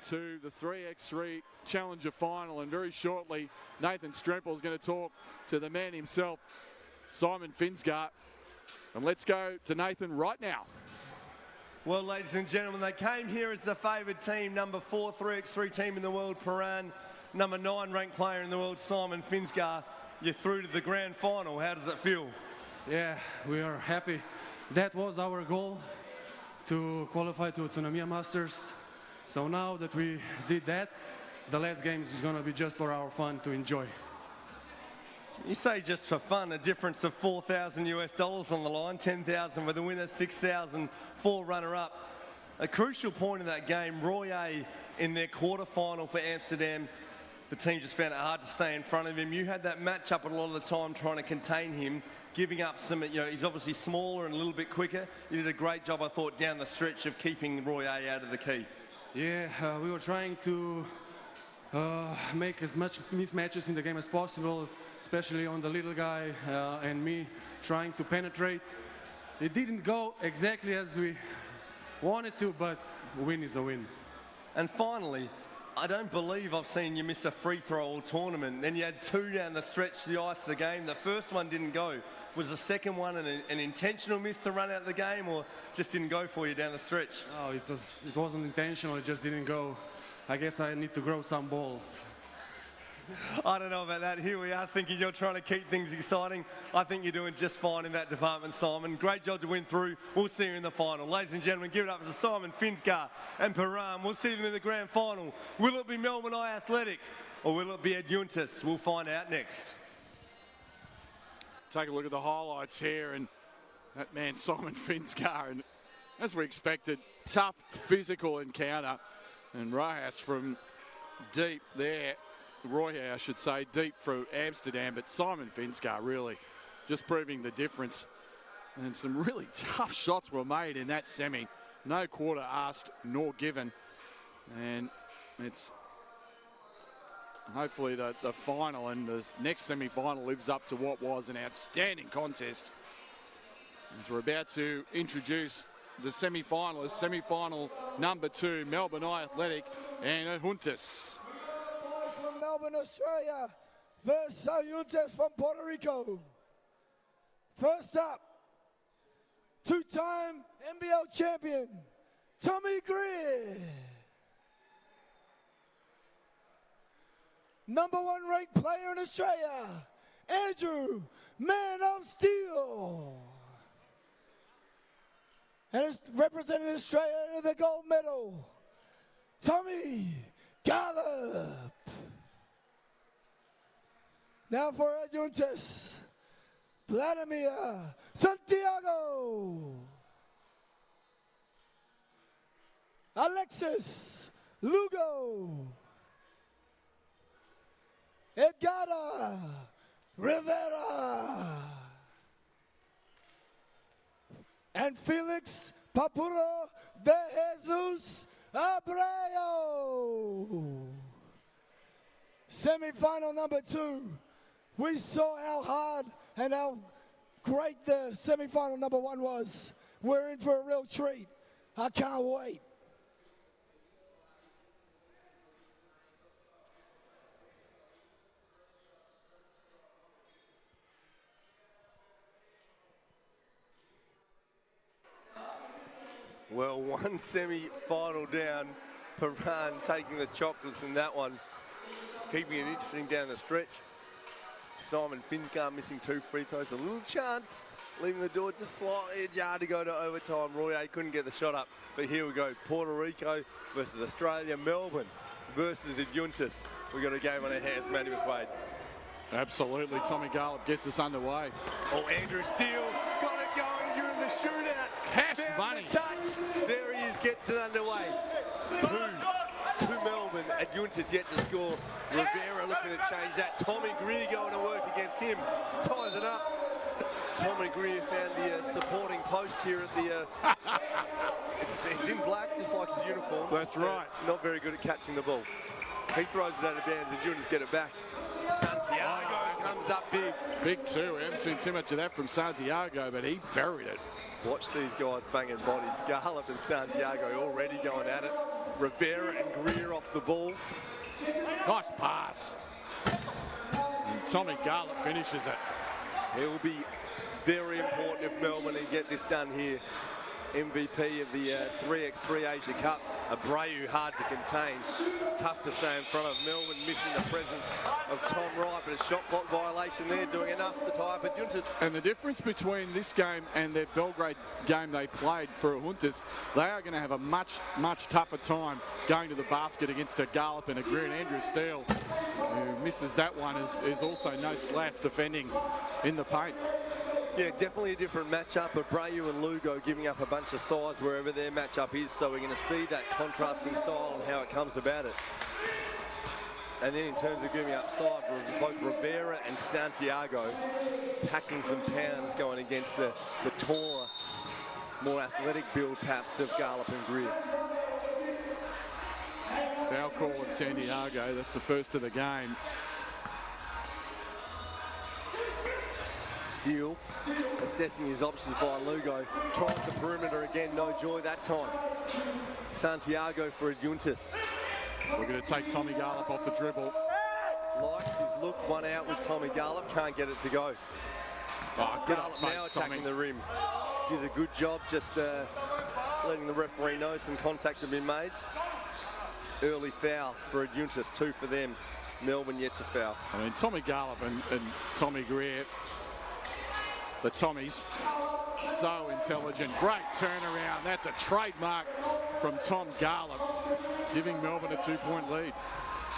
to the 3x3 Challenger final. And very shortly, Nathan Strempel is going to talk to the man himself, Simon Finsgaard. And let's go to Nathan right now. Well, ladies and gentlemen, they came here as the favoured team, number 4 3x3 team in the world, Piran, number 9 ranked player in the world, Simon Finsgaard. You're through to the grand final. How does it feel? Yeah, we are happy. That was our goal, to qualify to Tsunami Masters. So now that we did that, the last games is gonna be just for our fun to enjoy. You say just for fun, a difference of $4,000 on the line, 10,000 for the winner, 6,000 for runner-up. A crucial point in that game, Roy A in their quarter-final for Amsterdam. The team just found it hard to stay in front of him. You had that match-up a lot of the time trying to contain him, giving up some, he's obviously smaller and a little bit quicker. You did a great job, I thought, down the stretch of keeping Roy A out of the key. Yeah, we were trying to make as much mismatches in the game as possible, especially on the little guy and me trying to penetrate. It didn't go exactly as we wanted to, but a win is a win. And finally, I don't believe I've seen you miss a free throw all tournament. Then you had 2 down the stretch, the ice of the game. The first one didn't go. Was the second one an intentional miss to run out the game, or just didn't go for you down the stretch? Oh, it wasn't intentional, it just didn't go. I guess I need to grow some balls. I don't know about that. Here we are thinking you're trying to keep things exciting. I think you're doing just fine in that department, Simon. Great job to win through. We'll see you in the final. Ladies and gentlemen, give it up for Simon Finsgar and Piran. We'll see them in the grand final. Will it be Melbourne Eye Athletic or will it be Adjuntas? We'll find out next. Take a look at the highlights here, and that man Simon Finsgar, and as we expected, tough physical encounter, and Rojas from deep there. Roy, I should say, deep for Amsterdam, but Simon Finsgar really just proving the difference. And some really tough shots were made in that semi. No quarter asked nor given. And it's hopefully the final and the next semi-final lives up to what was an outstanding contest. As we're about to introduce the semi-finalists, semi-final number 2, Melbourne Eye Athletic and Adjuntas. From Melbourne, Australia, versus Adjuntas from Puerto Rico. First up, 2-time NBL champion, Tommy Greer. Number 1 ranked player in Australia, Andrew, Man of Steel. And it's representing Australia in the gold medal, Tommy Gallup. Now for Adjuntas, Vladimir Santiago, Alexis Lugo, Edgardo Rivera, and Felix Papuro de Jesus Abreu. Semi-final number 2. We saw how hard and how great the semi-final number 1 was. We're in for a real treat. I can't wait. Well, one semi-final down. Piran taking the chocolates in that one, keeping it interesting down the stretch. Simon Finsgar missing 2 free throws. A little chance, leaving the door just slightly ajar to go to overtime. Roy A couldn't get the shot up, but here we go. Puerto Rico versus Australia. Melbourne versus Adjuntas. We've got a game on our hands, Matty McQuaid. Absolutely, Tommy Gallup gets us underway. Oh, Andrew Steele got it going during the shootout. Cash Found money. the touch. There he is, gets it underway. 2 to Melbourne. Adjuntas yet to score. Rivera looking to change that. Tommy Greer going to work against him. Ties it up. Tommy Greer found the supporting post here at the... it's in black, just like his uniform. That's right. Not very good at catching the ball. He throws it out of bounds. Adjuntas get it back. Santiago comes up big. Big too. We haven't seen too much of that from Santiago, but he buried it. Watch these guys banging bodies. Gallup and Santiago already going at it. Rivera and Greer off the ball. Nice pass. And Tommy Gallup finishes it. It will be very important if Melbourne can get this done here. MVP of the 3x3 Asia Cup. Abreu hard to contain. Tough to stay in front of Melbourne, missing the presence of Tom Wright, but a shot clock violation there, doing enough to tie up Adjuntas. And the difference between this game and their Belgrade game they played for Adjuntas, they are going to have a much, much tougher time going to the basket against a Garlop and a Greer. And Andrew Steele, who misses that one, is also no slouch defending in the paint. Yeah, definitely a different matchup. Abreu and Lugo giving up a bunch of size wherever their matchup is, so we're going to see that contrasting style and how it comes about it. And then in terms of giving up side, both Rivera and Santiago packing some pounds going against the taller, more athletic build perhaps of Garlop and Greer. Foul call on Santiago, that's the first of the game. Steele assessing his options via Lugo. Tries the perimeter again, no joy that time. Santiago for Adjuntas. We're going to take Tommy Garlop off the dribble. Likes his look, one out with Tommy Garlop, can't get it to go. Oh, Garlop now attacking the rim. Did a good job just letting the referee know some contact had been made. Early foul for Adjuntas, 2 for them. Melbourne yet to foul. I mean, Tommy Garlop and Tommy Greer, the Tommies, so intelligent. Great turnaround. That's a trademark from Tom Garlop, giving Melbourne a 2-point lead.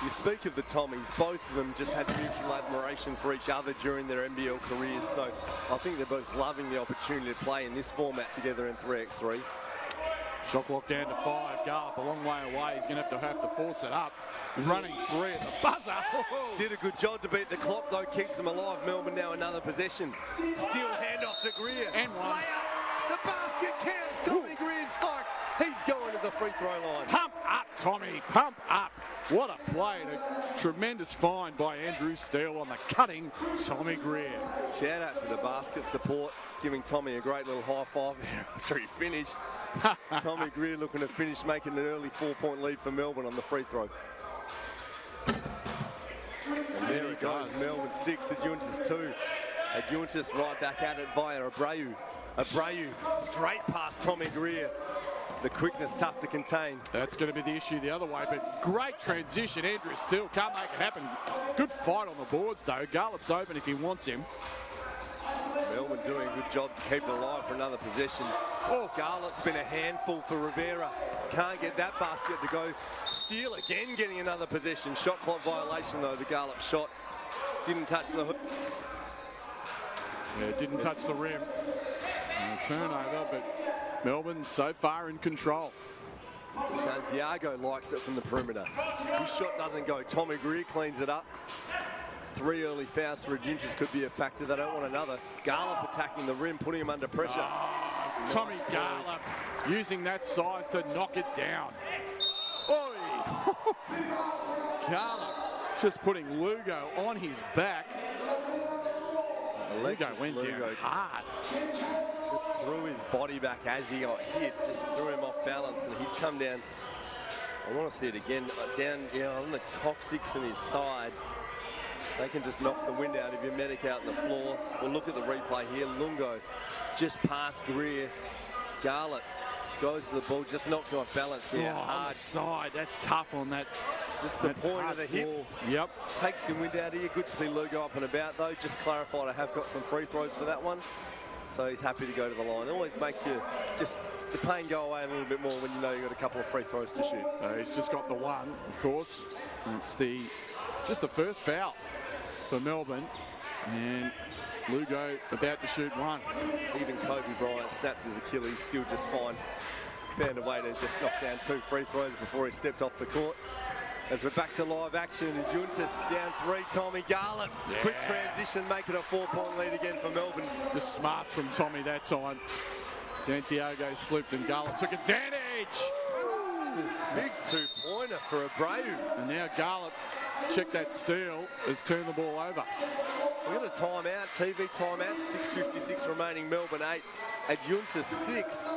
You speak of the Tommies, both of them just had mutual admiration for each other during their NBL careers, so I think they're both loving the opportunity to play in this format together in 3x3. Shot clock down to 5. Garlop a long way away. He's going to have to force it up. Running 3 at the buzzer. Did a good job to beat the clock, though. Keeps them alive. Melbourne now another possession. Steal handoff to Greer. And one. Layup. The basket counts. Tommy Greer's like he's going to the free throw line. Pump up, Tommy. Pump up. What a play. And a tremendous find by Andrew Steele on the cutting Tommy Greer. Shout out to the basket support, giving Tommy a great little high five there after he finished. Tommy Greer looking to finish, making an early 4-point lead for Melbourne on the free throw. And there it goes, Melbourne 6, Adjuntas 2. Adjuntas right back at it via Abreu. Abreu straight past Tommy Greer. The quickness tough to contain. That's going to be the issue the other way, but great transition. Andrew Steele can't make it happen. Good fight on the boards though. Garlop's open if he wants him. Melbourne doing a good job to keep it alive for another possession. Oh, Garlop's been a handful for Rivera. Can't get that basket to go. Steele again getting another possession. Shot clock violation though, the Garlop shot. Didn't touch the hook. Yeah, it didn't touch the rim. Turnover, but Melbourne so far in control. Santiago likes it from the perimeter. His shot doesn't go. Tommy Greer cleans it up. 3 early fouls for Adjuntas could be a factor. They don't want another. Garlop attacking the rim, putting him under pressure. Nice Tommy Garlop using that size to knock it down. Oi! Garlop just putting Lugo on his back. Lugo went down hard. Just threw his body back as he got hit. Just threw him off balance, and he's come down. I want to see it again. Down, on the coccyx and his side. They can just knock the wind out of your medic out on the floor. We'll look at the replay here. Lungo just past Greer. Garlop goes to the ball, just knocks him off balance here. On the side, that's tough on that. Just the point of the hip. Yep. Takes some wind out here. Good to see Lugo up and about though. Just clarified, I have got some free throws for that one. So he's happy to go to the line. It always makes you just the pain go away a little bit more when you know you've got a couple of free throws to shoot. He's just got the one, of course. It's just the first foul for Melbourne. And Lugo about to shoot one. Even Kobe Bryant snapped his Achilles, still just fine. Found a way to just knock down 2 free throws before he stepped off the court. As we're back to live action, Adjuntas down 3, Tommy Garlop. Yeah. Quick transition, make it a 4-point lead again for Melbourne. The smarts from Tommy that time. Santiago slipped and Garlop took advantage. Ooh, big 2-pointer for Abreu. And now Garlop, check that steal, has turned the ball over. We've got a timeout, TV timeout, 6:56 remaining, Melbourne 8, Adjuntas 6.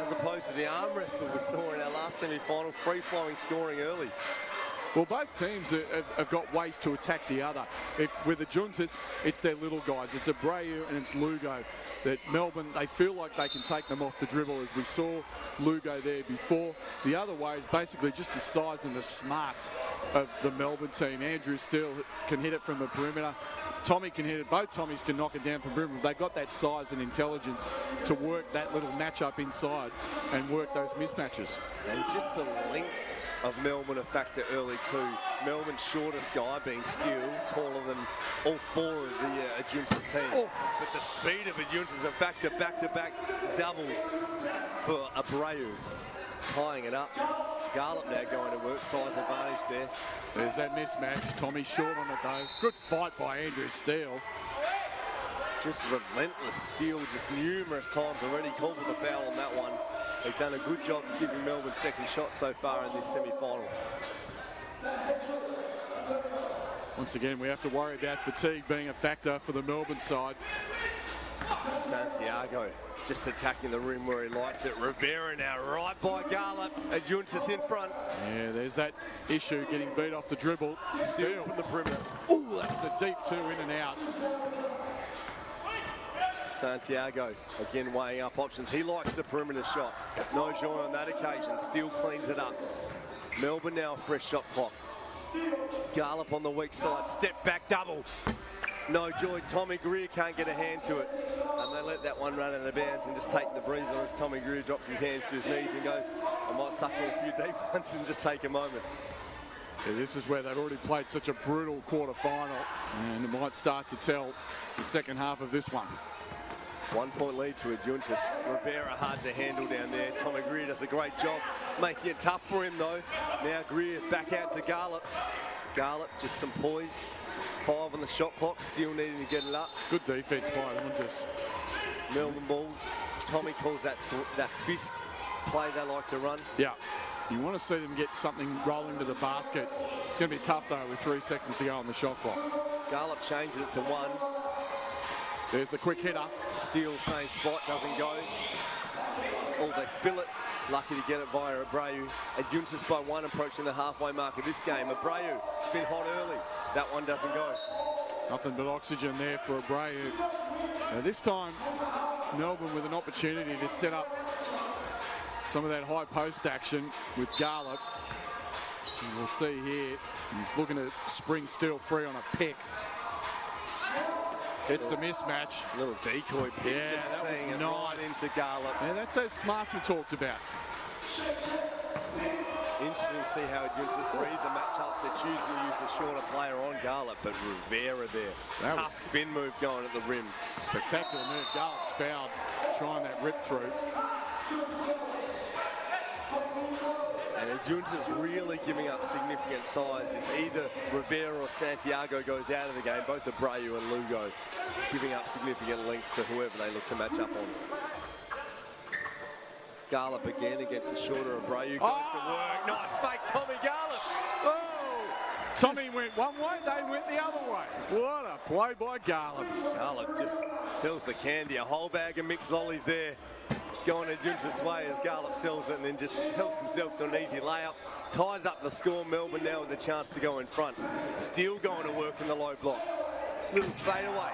As opposed to the arm wrestle we saw in our last semi-final, free-flowing scoring early. Well, both teams have got ways to attack the other. With Adjuntas, it's their little guys. It's Abreu and it's Lugo. That Melbourne, they feel like they can take them off the dribble, as we saw Lugo there before. The other way is basically just the size and the smarts of the Melbourne team. Andrew Steele can hit it from the perimeter. Tommy can hit it. Both Tommies can knock it down from perimeter. They've got that size and intelligence to work that little matchup inside and work those mismatches. And just the length of Melbourne a factor early too. Melbourne's shortest guy being Steele, taller than all four of the Adjuntas team. Oh. But the speed of Adjuntas a factor, back-to-back doubles for Abreu. Tying it up. Garlop now going to work, size advantage there. There's that mismatch. Tommy short on it though. Good fight by Andrew Steele. Just relentless Steele, just numerous times already. Called for the foul on that one. They've done a good job giving Melbourne second shot so far in this semi-final. Once again, we have to worry about fatigue being a factor for the Melbourne side. Santiago just attacking the rim where he likes it. Rivera now right by Garlop. Adjuntas in front. Yeah, there's that issue, getting beat off the dribble. Steele from the perimeter. Ooh, that was a deep two in and out. Santiago again weighing up options. He likes the perimeter shot. No joy on that occasion. Steele cleans it up. Melbourne now a fresh shot clock. Garlop on the weak side. Step back double. No joy. Tommy Greer can't get a hand to it. And they let that one run out of bounds and just take the breather as Tommy Greer drops his hands to his knees and goes, I might suck in a few deep ones and just take a moment. Yeah, this is where they've already played such a brutal quarter-final, and it might start to tell the second half of this one. 1 point lead to Adjuntas. Rivera hard to handle down there. Tommy Greer does a great job making it tough for him though. Now Greer back out to Garlop. Garlop just some poise. 5 on the shot clock, still needing to get it up. Good defense by Adjuntas. Melbourne ball. Tommy calls that fist play they like to run. Yeah. You want to see them get something rolling to the basket. It's going to be tough though with 3 seconds to go on the shot clock. Garlop changes it to 1. There's the quick hitter. Steele, same spot, doesn't go. Oh, they spill it. Lucky to get it via Abreu. Adjuntas by 1 approaching the halfway mark of this game. Abreu, it's been hot early. That one doesn't go. Nothing but oxygen there for Abreu. Now this time, Melbourne with an opportunity to set up some of that high post action with Garlop. And we'll see here, he's looking to spring Steele free on a pick. It's the mismatch. Little decoy pick, yeah, just that seeing was it nice. right into Garlop. Yeah, that's those smarts we talked about. Interesting to see how Adjuntas read the matchups. They're choosing to use the shorter player on Garlop, but Rivera there. That tough spin move going at the rim. Spectacular move. Garlop's fouled, trying that rip through. And Adjuntas really giving up significant size. If either Rivera or Santiago goes out of the game, both Abreu and Lugo giving up significant length to whoever they look to match up on. Garlop again against the shorter Abreu. Goes to work. Nice fake, Tommy Garlop. Oh! Tommy went one way, they went the other way. What a play by Garlop. Garlop just sells the candy. A whole bag of mixed lollies there. Going Adjuntas' way as Garlop sells it and then just helps himself to an easy layup. Ties up the score. Melbourne now with a chance to go in front. Still going to work in the low block. Little fadeaway.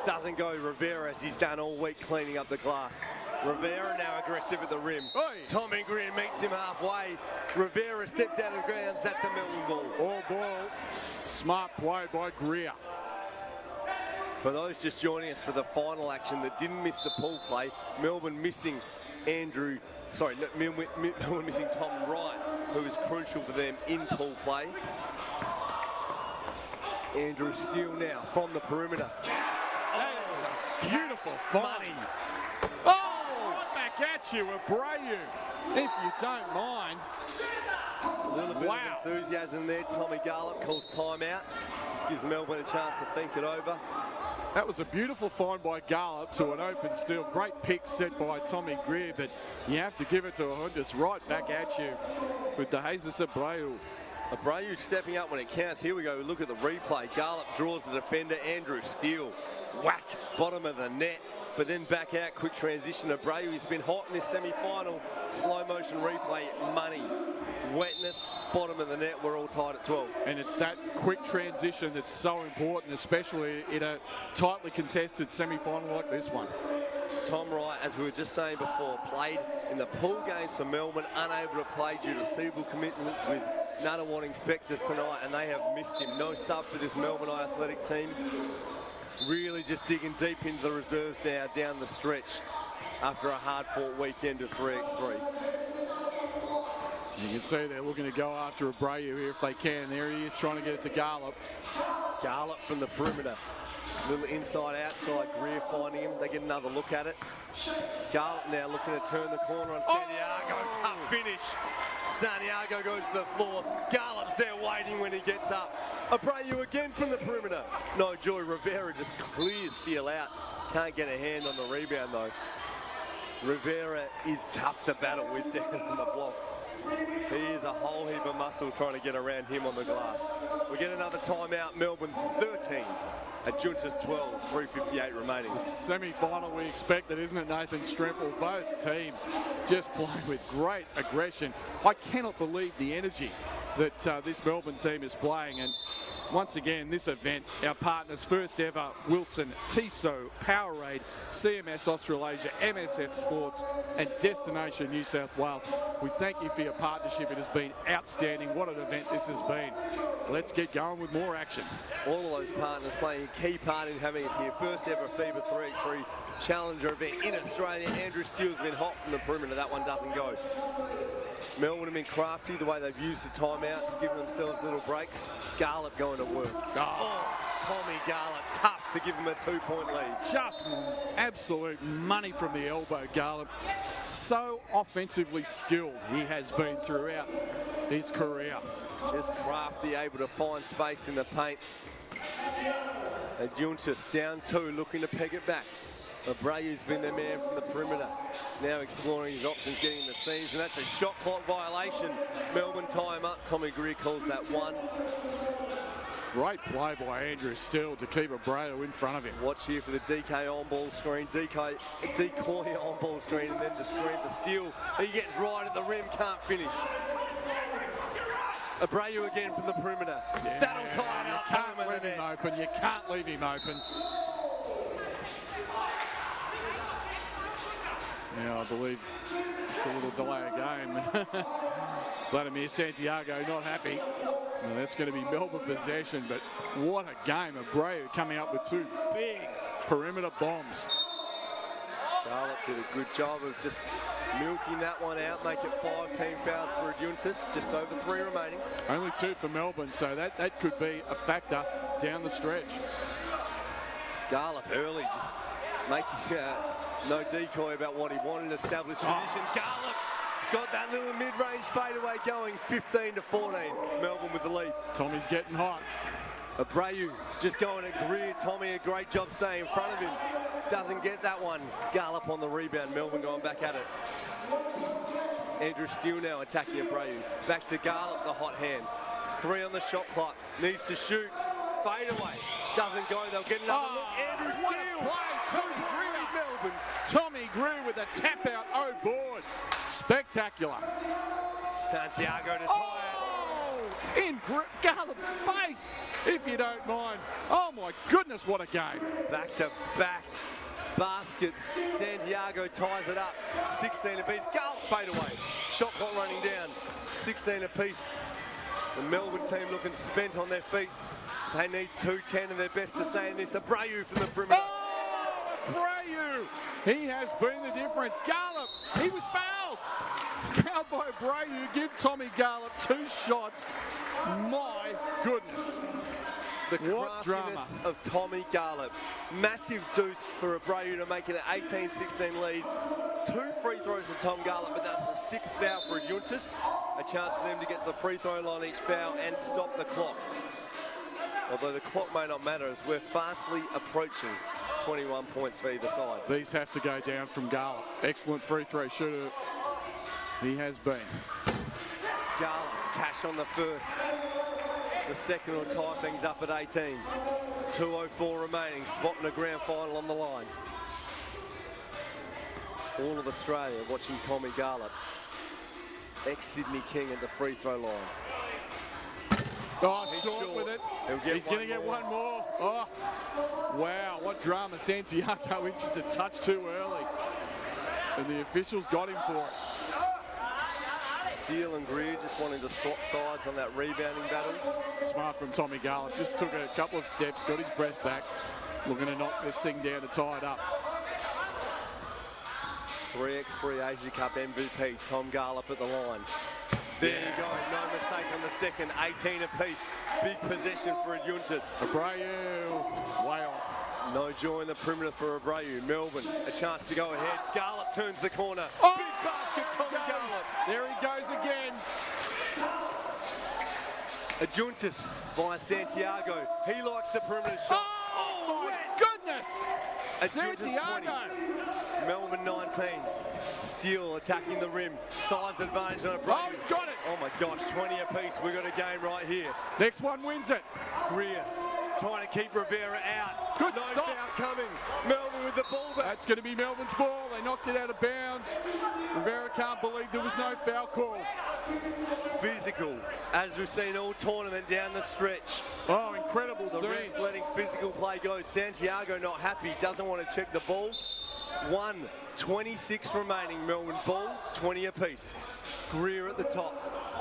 Doesn't go Rivera as he's done all week cleaning up the glass. Rivera now aggressive at the rim. Oi. Tommy Greer meets him halfway. Rivera steps out of the grounds. That's a Melbourne ball. All ball. Smart play by Greer. For those just joining us for the final action that didn't miss the pool play, Melbourne missing Melbourne missing Tom Wright, who is crucial for them in pool play. Andrew Steele now from the perimeter. That is a beautiful fight. Money. Oh, right back at you, Abreu, if you don't mind. A little bit of enthusiasm there. Tommy Garlop calls timeout. Just gives Melbourne a chance to think it over. That was a beautiful find by Garlop to an open Steele. Great pick set by Tommy Greer, but you have to give it to Adjuntas right back at you with the Jesus Abreu. Abreu stepping up when it counts. Here we go. Look at the replay. Garlop draws the defender. Andrew Steele. Whack. Bottom of the net. But then back out. Quick transition. Abreu has been hot in this semi-final. Slow motion replay. Money. wetness, bottom of the net, we're all tied at 12. And it's that quick transition that's so important, especially in a tightly contested semi-final like this one. Tom Wright, as we were just saying before, played in the pool games for Melbourne, unable to play due to several commitments with Nunawading Inspectors tonight, and they have missed him. No sub for this Melbourne Athletic team. Really just digging deep into the reserves now down the stretch after a hard-fought weekend of 3x3. You can see they're looking to go after Abreu here if they can. There he is trying to get it to Garlop. Garlop from the perimeter. Little inside-outside, Greer finding him. They get another look at it. Garlop now looking to turn the corner on Santiago. Tough finish. Santiago goes to the floor. Garlop's there waiting when he gets up. Abreu again from the perimeter. No joy. Rivera just clears Steele out. Can't get a hand on the rebound though. Rivera is tough to battle with down on the block. He is a whole heap of muscle trying to get around him on the glass. We get another timeout. Melbourne 13. Adjuntas 12. 3:58 remaining. It's a semi-final we expected, isn't it, Nathan Stremple? Both teams just playing with great aggression. I cannot believe the energy that this Melbourne team is playing. And once again, this event, our partners, first ever Wilson, TISO, Powerade, CMS Australasia, MSF Sports, and Destination New South Wales. We thank you for your partnership. It has been outstanding. What an event this has been. Let's get going with more action. All of those partners playing a key part in having us here. First ever FIBA 3x3 Challenger event in Australia. Andrew Steele's been hot from the perimeter. That one doesn't go. Melbourne have been crafty the way they've used the timeouts, giving themselves little breaks. Garlop going to work. Oh, Tommy Garlop, tough to give him a 2-point lead. Just absolute money from the elbow, Garlop. So offensively skilled he has been throughout his career. Just crafty, able to find space in the paint. Adjuntas down 2, looking to peg it back. Abreu's been the man from the perimeter. Now exploring his options, getting the seams, and that's a shot clock violation. Melbourne time up. Tommy Greer calls that 1. Great play by Andrew Steele to keep Abreu in front of him. Watch here for the DK on-ball screen. decoy on-ball screen, and then the screen for Steele. He gets right at the rim, can't finish. Abreu again from the perimeter. Yeah, that'll tie it up. You can't leave him open. You can't leave him open. Yeah, I believe just a little delay of game. Vladimir Santiago not happy. Well, that's going to be Melbourne possession, but what a game. Abreu coming up with 2 big perimeter bombs. Garlop did a good job of just milking that one out, make it 5 team fouls for Adjuntas, just over 3 remaining. Only 2 for Melbourne, so that could be a factor down the stretch. Garlop early, just making no decoy about what he wanted, established position. Garlop got that little mid-range fadeaway going, 15-14. Melbourne with the lead. Tommy's getting hot. Abreu just going to Greer. Tommy, a great job staying in front of him. Doesn't get that one. Garlop on the rebound. Melbourne going back at it. Andrew Steele now attacking Abreu. Back to Garlop, the hot hand. 3 on the shot clock. Needs to shoot. Fadeaway. Doesn't go. They'll get another look. Andrew Steele. Melbourne. Tommy Greer with a tap out. Oh, board. Spectacular. Santiago to tie it. In Garlop's face, if you don't mind. Oh, my goodness, what a game. Back-to-back baskets. Santiago ties it up. 16 apiece. Garlop fade away. Shot clock running down. 16 apiece. The Melbourne team looking spent on their feet. They need 2-10 of their best to stay in this. Abreu from the perimeter. Oh, Abreu. He has been the difference. Garlop, he was fouled. Fouled by Abreu. Give Tommy Garlop 2 shots. My goodness. The craftiness of Tommy Garlop. Massive deuce for Abreu to make it an 18-16 lead. 2 free throws for Tom Garlop, but that's the 6th foul for Adjuntas. A chance for them to get to the free throw line each foul and stop the clock. Although the clock may not matter as we're fastly approaching 21 points for either side. These have to go down from Garlop. Excellent free throw shooter. He has been. Garlop, cash on the first. The second will tie things up at 18. 2:04 remaining. Spot in the grand final on the line. All of Australia watching Tommy Garlop. ex-Sydney King at the free throw line. Oh, He's short short. with it. He's going to get one more. Oh, wow, what drama. Santiago in just a touch too early. And the officials got him for it. Steele and Greer just wanting to swap sides on that rebounding battle. Smart from Tommy Garland. Just took a couple of steps, got his breath back. Looking to knock this thing down to tie it up. 3x3 Asia Cup MVP, Tom Garlop at the line. There you go, no mistake on the second, 18 apiece. Big possession for Adjuntas. Abreu, way off. No joy in the perimeter for Abreu. Melbourne, a chance to go ahead. Garlop turns the corner. Oh, big basket, Tom Garlop. There he goes again. Adjuntas via Santiago. He likes the perimeter shot. Oh, my goodness. Santiago. Melbourne 19. Steele attacking the rim. Size advantage on Abreu. Oh, he's got it. Oh my gosh, 20 apiece. We've got a game right here. Next one wins it. Greer trying to keep Rivera out. Good no stop. foul coming. Melbourne with the ball back. That's going to be Melbourne's ball. They knocked it out of bounds. Rivera can't believe there was no foul call. Physical, as we've seen all tournament down the stretch. Oh, incredible The scenes. refs letting physical play go. Santiago not happy, doesn't want to check the ball. 1:26 remaining. Melbourne ball, 20 apiece. Greer at the top.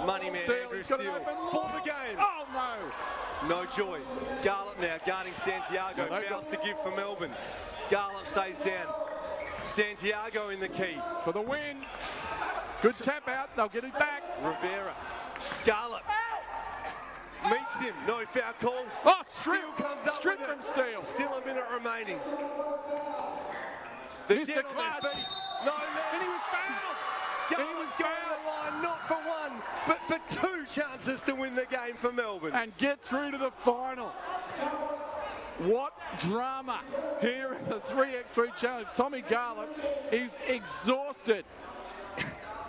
Money man Andrew Steele for the game. Oh, no. No joy. Garlop now guarding Santiago. Fouls to give for Melbourne. Garlop stays down. Santiago in the key. For the win. Good tap out. They'll get it back. Rivera. Garlop. Meets him. No foul call. Oh, Steele comes up strip with from it. Steele. Still a minute remaining. The Mr. dead on their Clutch. feet. No legs. And he was fouled. Garlop was going to the line, not for one, but for two chances to win the game for Melbourne. And get through to the final. What drama here in the 3x3 challenge. Tommy Garlop is exhausted.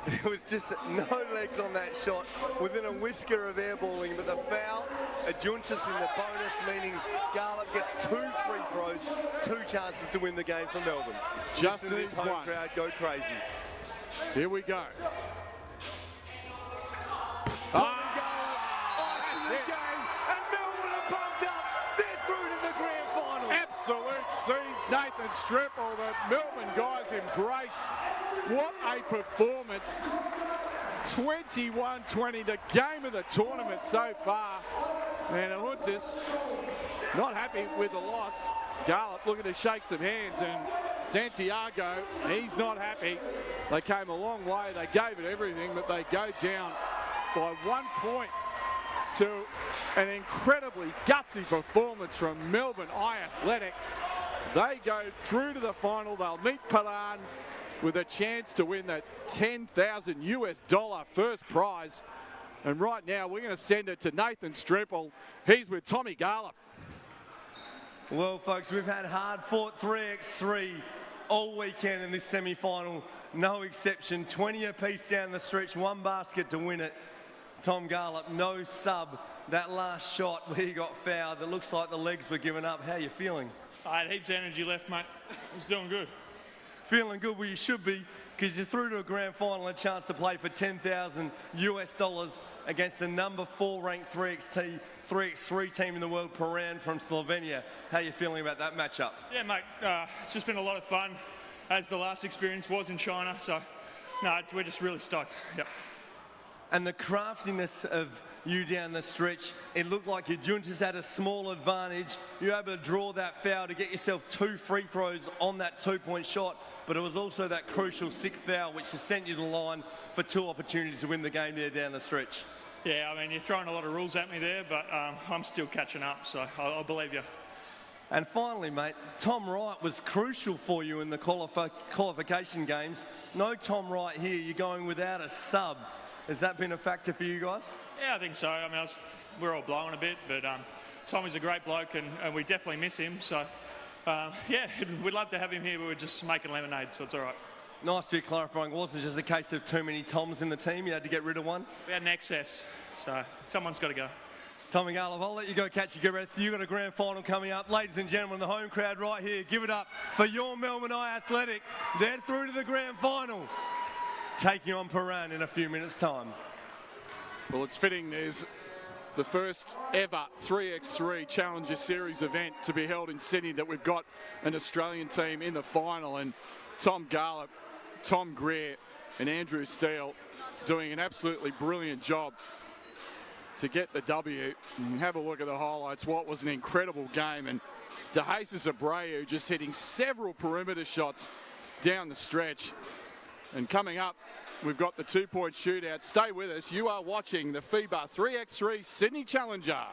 There was just no legs on that shot, within a whisker of airballing, but the foul, Adjuntas in the bonus, meaning Garlop gets 2 free throws, 2 chances to win the game for Melbourne. Just Listen to this needs home one. crowd go crazy. Here we go. Ice in the game, and Melbourne are pumped up. They're through to the grand final. Absolute scenes. Nathan Stripple, the Melbourne guys embrace. What a performance. 21-20, the game of the tournament so far. And Adjuntas not happy with the loss. Garlop looking to shake some hands, and Santiago, he's not happy. They came a long way. They gave it everything, but they go down by 1 point to an incredibly gutsy performance from Melbourne Athletic. They go through to the final. They'll meet Piran with a chance to win that $10,000 first prize. And right now, we're going to send it to Nathan Stripple. He's with Tommy Garlop. Well, folks, we've had hard-fought 3x3 all weekend in this semi-final. No exception. 20 apiece down the stretch, 1 basket to win it. Tom Garlop, no sub. That last shot where he got fouled, it looks like the legs were giving up. How are you feeling? I had heaps of energy left, mate. I was doing good. Feeling good, well, you should be, because you're through to a grand final, a chance to play for $10,000 against the number 4 ranked 3x3 team in the world, Piran from Slovenia. How are you feeling about that matchup? Yeah, mate, it's just been a lot of fun, as the last experience was in China, so no, we're just really stoked. Yep. And the craftiness of you down the stretch, it looked like Adjuntas had a small advantage. You were able to draw that foul to get yourself 2 free throws on that 2-point shot, but it was also that crucial 6th foul which has sent you to the line for 2 opportunities to win the game there down the stretch. Yeah, I mean, you're throwing a lot of rules at me there, but I'm still catching up, so I'll believe you. And finally, mate, Tom Wright was crucial for you in the qualification games. No Tom Wright here, you're going without a sub. Has that been a factor for you guys? Yeah, I think so. I mean, we're all blowing a bit, but Tommy's a great bloke, and we definitely miss him. So, yeah, we'd love to have him here, but we're just making lemonade, so it's all right. Nice to be clarifying. It wasn't just a case of too many Toms in the team. You had to get rid of one. We had an excess, so someone's got to go. Tommy Garlop, I'll let you go catch your breath. You've got a grand final coming up. Ladies and gentlemen, the home crowd right here, give it up for your Melbourne Athletic. They're through to the grand final. taking on Piran in a few minutes' time. Well, it's fitting there's the first ever 3x3 Challenger Series event to be held in Sydney that we've got an Australian team in the final, and Tom Garlop, Tom Greer and Andrew Steele doing an absolutely brilliant job to get the W. And have a look at the highlights. What was an incredible game, and DeJesus Abreu just hitting several perimeter shots down the stretch. And coming up, we've got the 2-point shootout. Stay with us. You are watching the FIBA 3x3 Sydney Challenger.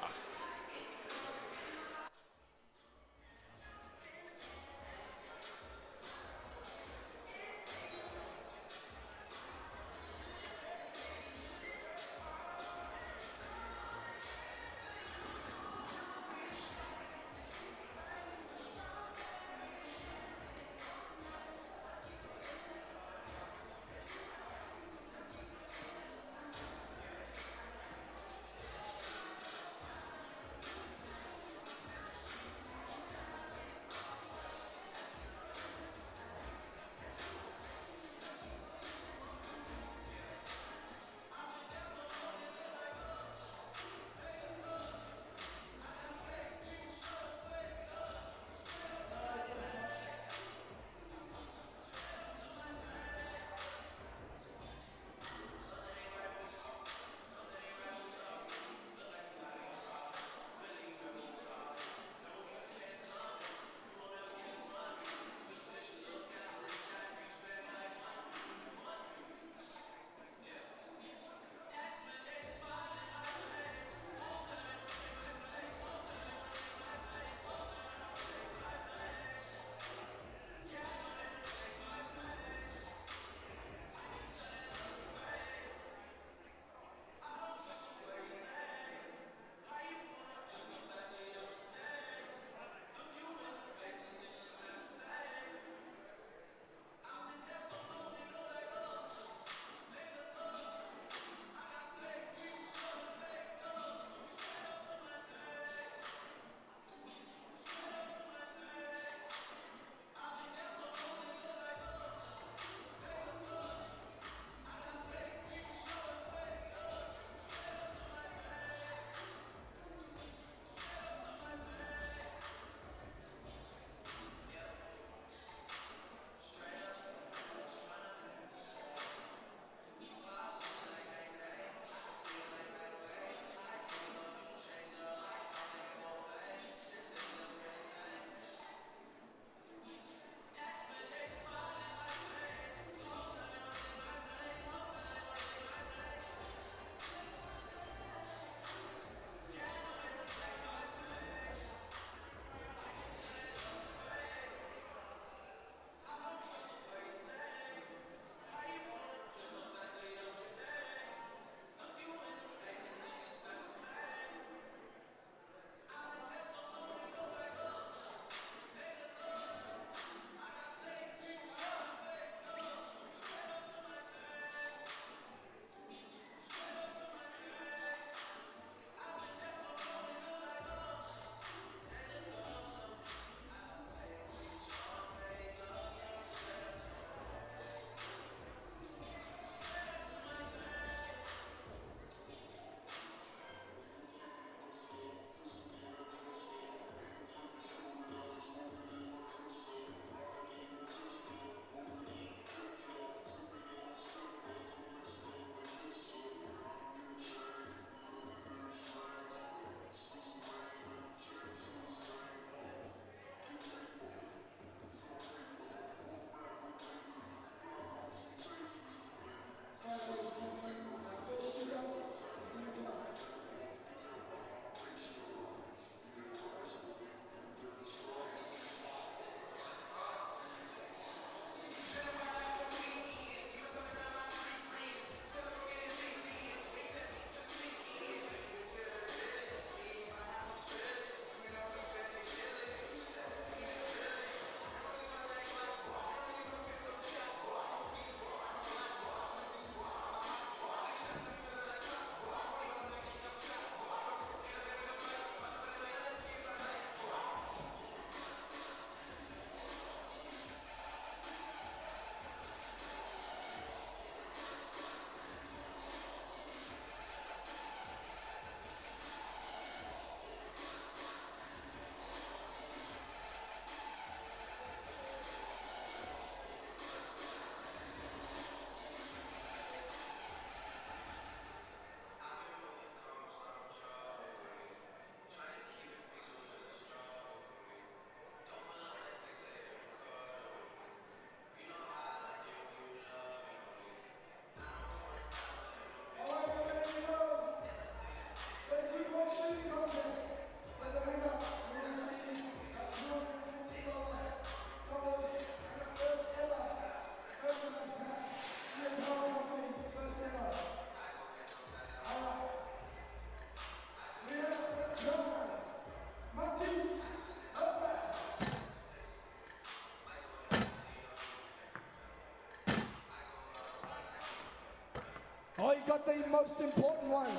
most important one.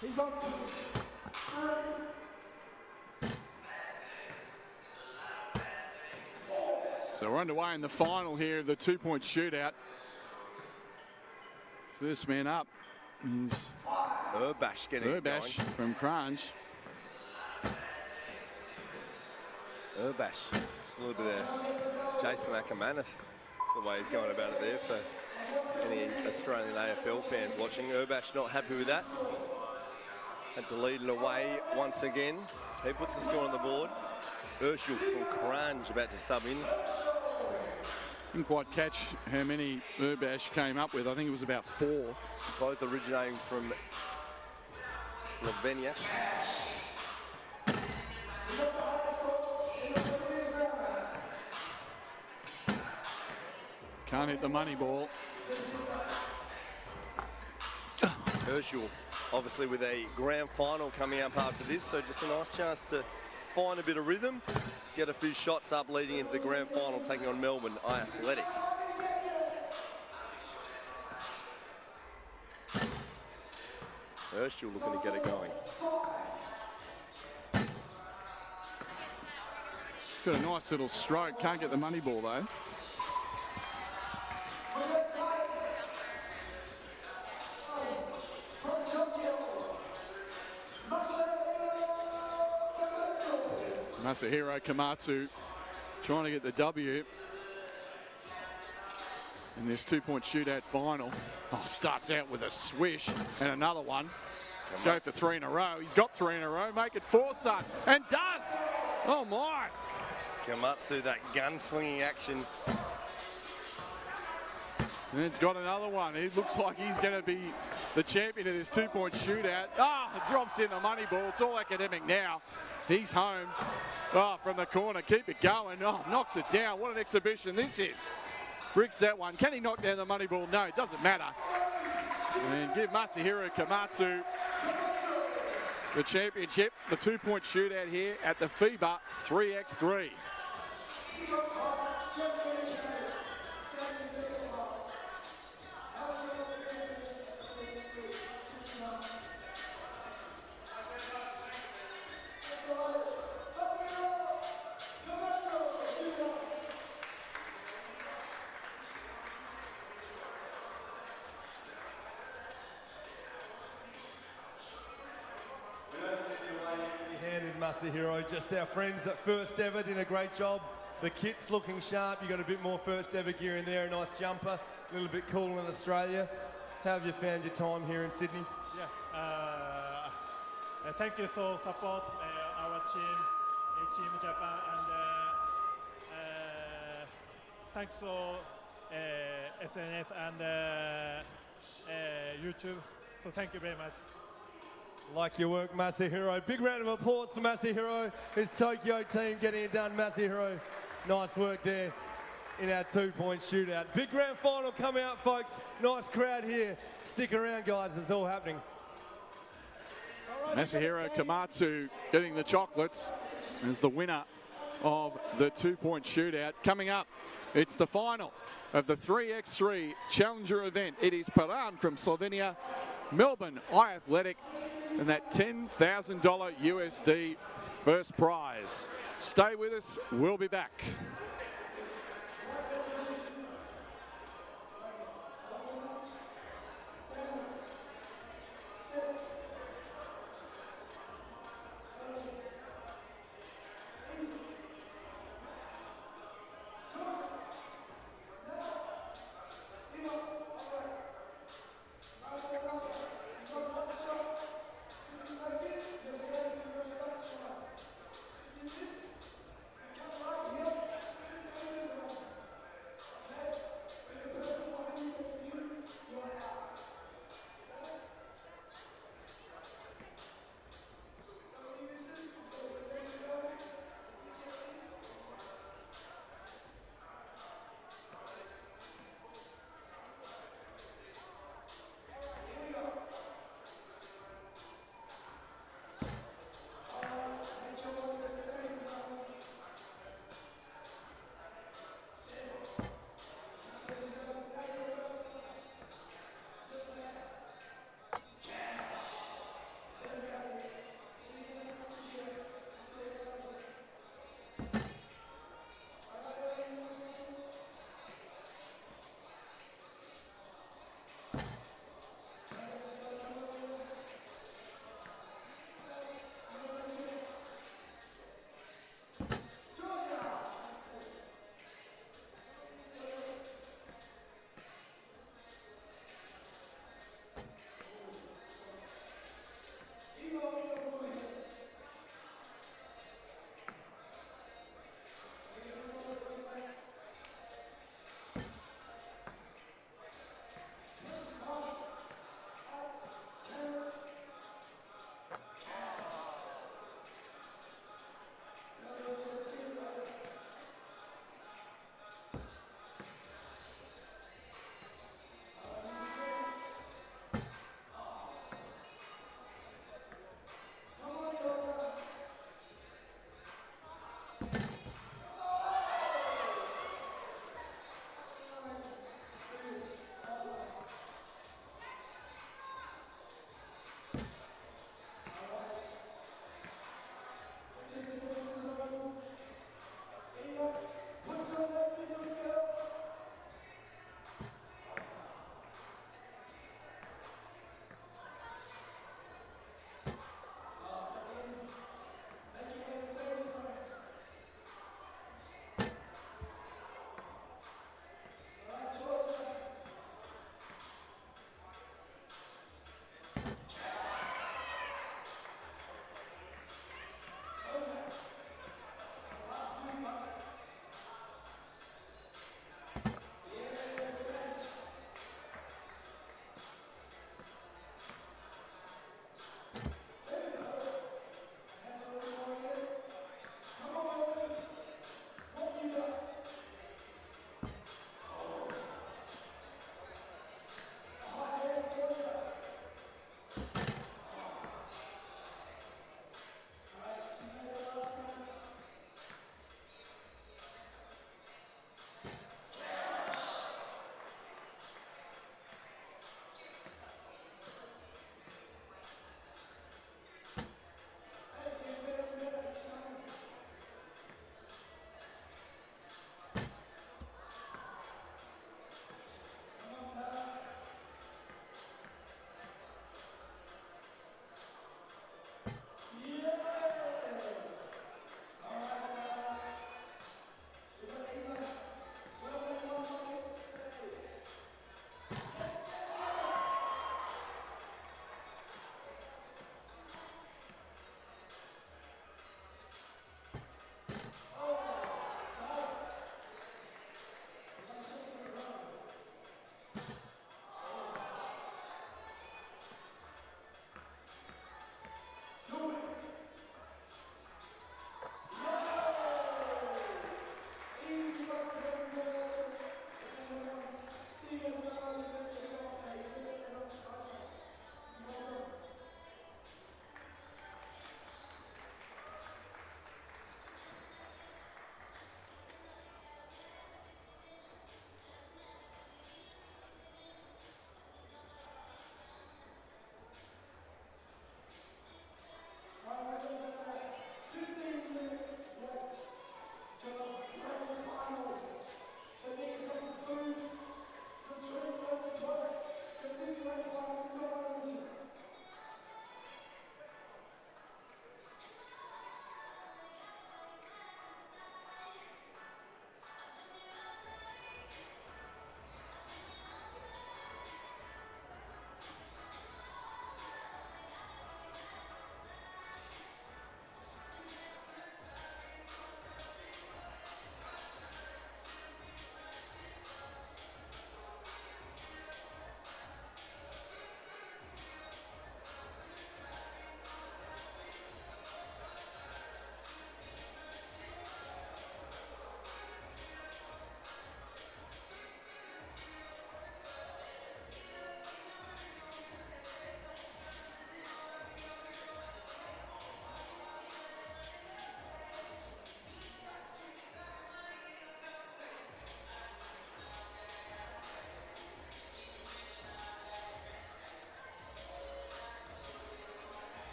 He's on. So we're underway in the final here of the two-point shootout. First man up is Urbash getting it going. from Kranj. Urbash, just a little bit of Jason Ackermanis, the way he's going about it there for any Australian AFL fans watching. Urbash not happy with that. Had to lead it away once again. He puts the score on the board. Urshul from Kranj about to sub in. Didn't quite catch how many Urbash came up with. I think it was about 4. Both originating from Slovenia. Can't hit the money ball. Urshul, obviously with a grand final coming up after this, so just a nice chance to find a bit of rhythm, get a few shots up leading into the grand final, taking on Melbourne Athletic. Urshul looking to get it going. Got a nice little stroke. Can't get the money ball though. Masahiro Komatsu trying to get the W in this two-point shootout final. Oh, starts out with a swish and another one. Go for 3 in a row. He's got 3 in a row. Make it 4, son. And does. Oh, my. Komatsu, that gunslinging action. And it's got another one. It looks like he's going to be the champion of this two-point shootout. Drops in the money ball. It's all academic now. He's home. From the corner. Keep it going. Knocks it down. What an exhibition this is. Bricks that one. Can he knock down the money ball? No, it doesn't matter. And give Masahiro Komatsu the championship. The two-point shootout here at the FIBA 3x3. Masahiro, just our friends at First Ever did a great job. The kit's looking sharp. You got a bit more First Ever gear in there. A nice jumper. A little bit cooler in Australia. How have you found your time here in Sydney? Yeah, thank you for support our team Japan, and thanks for SNS and YouTube. So thank you very much. Like your work, Masahiro. Big round of applause for Masahiro. His Tokyo team getting it done. Masahiro, nice work there in our two-point shootout. Big grand final coming out, folks. Nice crowd here. Stick around, guys. It's all happening. Masahiro Komatsu getting the chocolates as the winner of the two-point shootout. Coming up, it's the final of the 3x3 Challenger event. It is Piran from Slovenia, Melbourne Athletic, and that $10,000 USD first prize. Stay with us. We'll be back.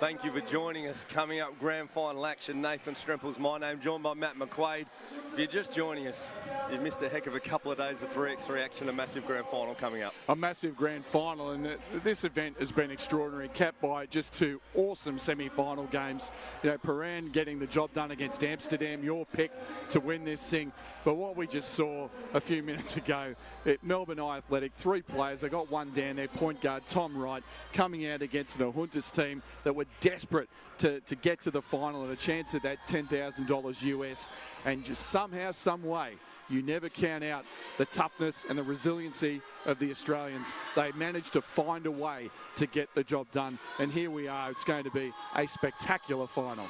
Thank you for joining us. Coming up, grand final action. Nathan Strempel's my name, joined by Matt McQuaid. If you're just joining us, you've missed a heck of a couple of days of 3x3 action, a massive grand final coming up. A massive grand final, and this event has been extraordinary, capped by just two awesome semi-final games. You know, Piran getting the job done against Amsterdam, your pick to win this thing. But what we just saw a few minutes ago at Melbourne Athletic, three players, they got one down there, point guard Tom Wright, coming out against an Adjuntas team that were desperate to get to the final and a chance at that $10,000 US. And just somehow, some way, you never count out the toughness and the resiliency of the Australians. They managed to find a way to get the job done. And here we are. It's going to be a spectacular final.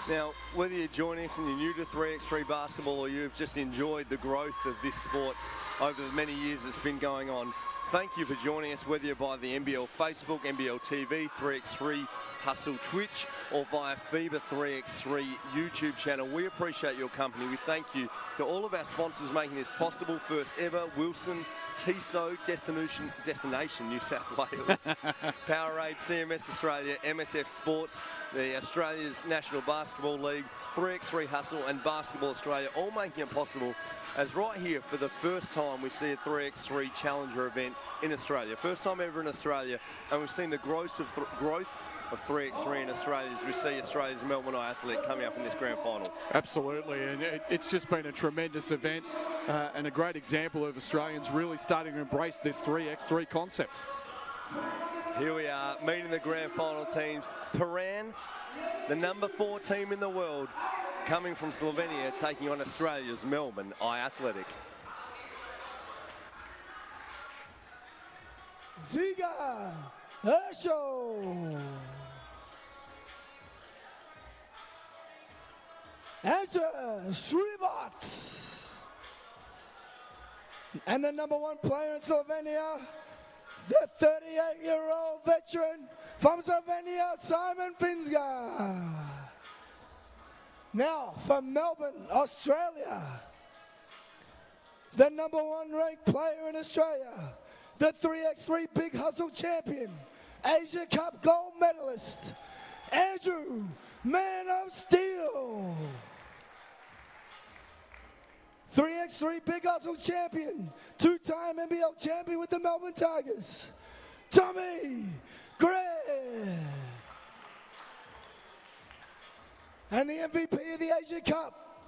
Now, whether you're joining us and you're new to 3x3 basketball or you've just enjoyed the growth of this sport over the many years it's been going on, thank you for joining us, whether you're by the NBL Facebook, NBL TV, 3x3 Hustle Twitch, or via FIBA 3x3 YouTube channel. We appreciate your company. We thank you to all of our sponsors making this possible. First ever, Wilson, TISO, Destination New South Wales, Powerade, CMS Australia, MSF Sports, the Australia's National Basketball League, 3x3 Hustle and Basketball Australia, all making it possible as right here for the first time we see a 3x3 Challenger event in Australia. First time ever in Australia, and we've seen the growth of 3x3 in Australia as we see Australia's Melbourne Athlete coming up in this grand final. Absolutely, and it's just been a tremendous event and a great example of Australians really starting to embrace this 3x3 concept. Here we are, meeting the grand final teams. Piran, the number 4 team in the world, coming from Slovenia, taking on Australia's Melbourne Athletic. Ziga Herschel. Enter Shribot. And the number 1 player in Slovenia, the 38-year-old veteran from Slovenia, Simon Finsga. Now, from Melbourne, Australia, the number 1 ranked player in Australia, the 3x3 Big Hustle champion, Asia Cup gold medalist, Andrew, Man of Steel. 3x3 Big Hustle champion, 2-time NBL champion with the Melbourne Tigers, Tommy Gray. And the MVP of the Asia Cup,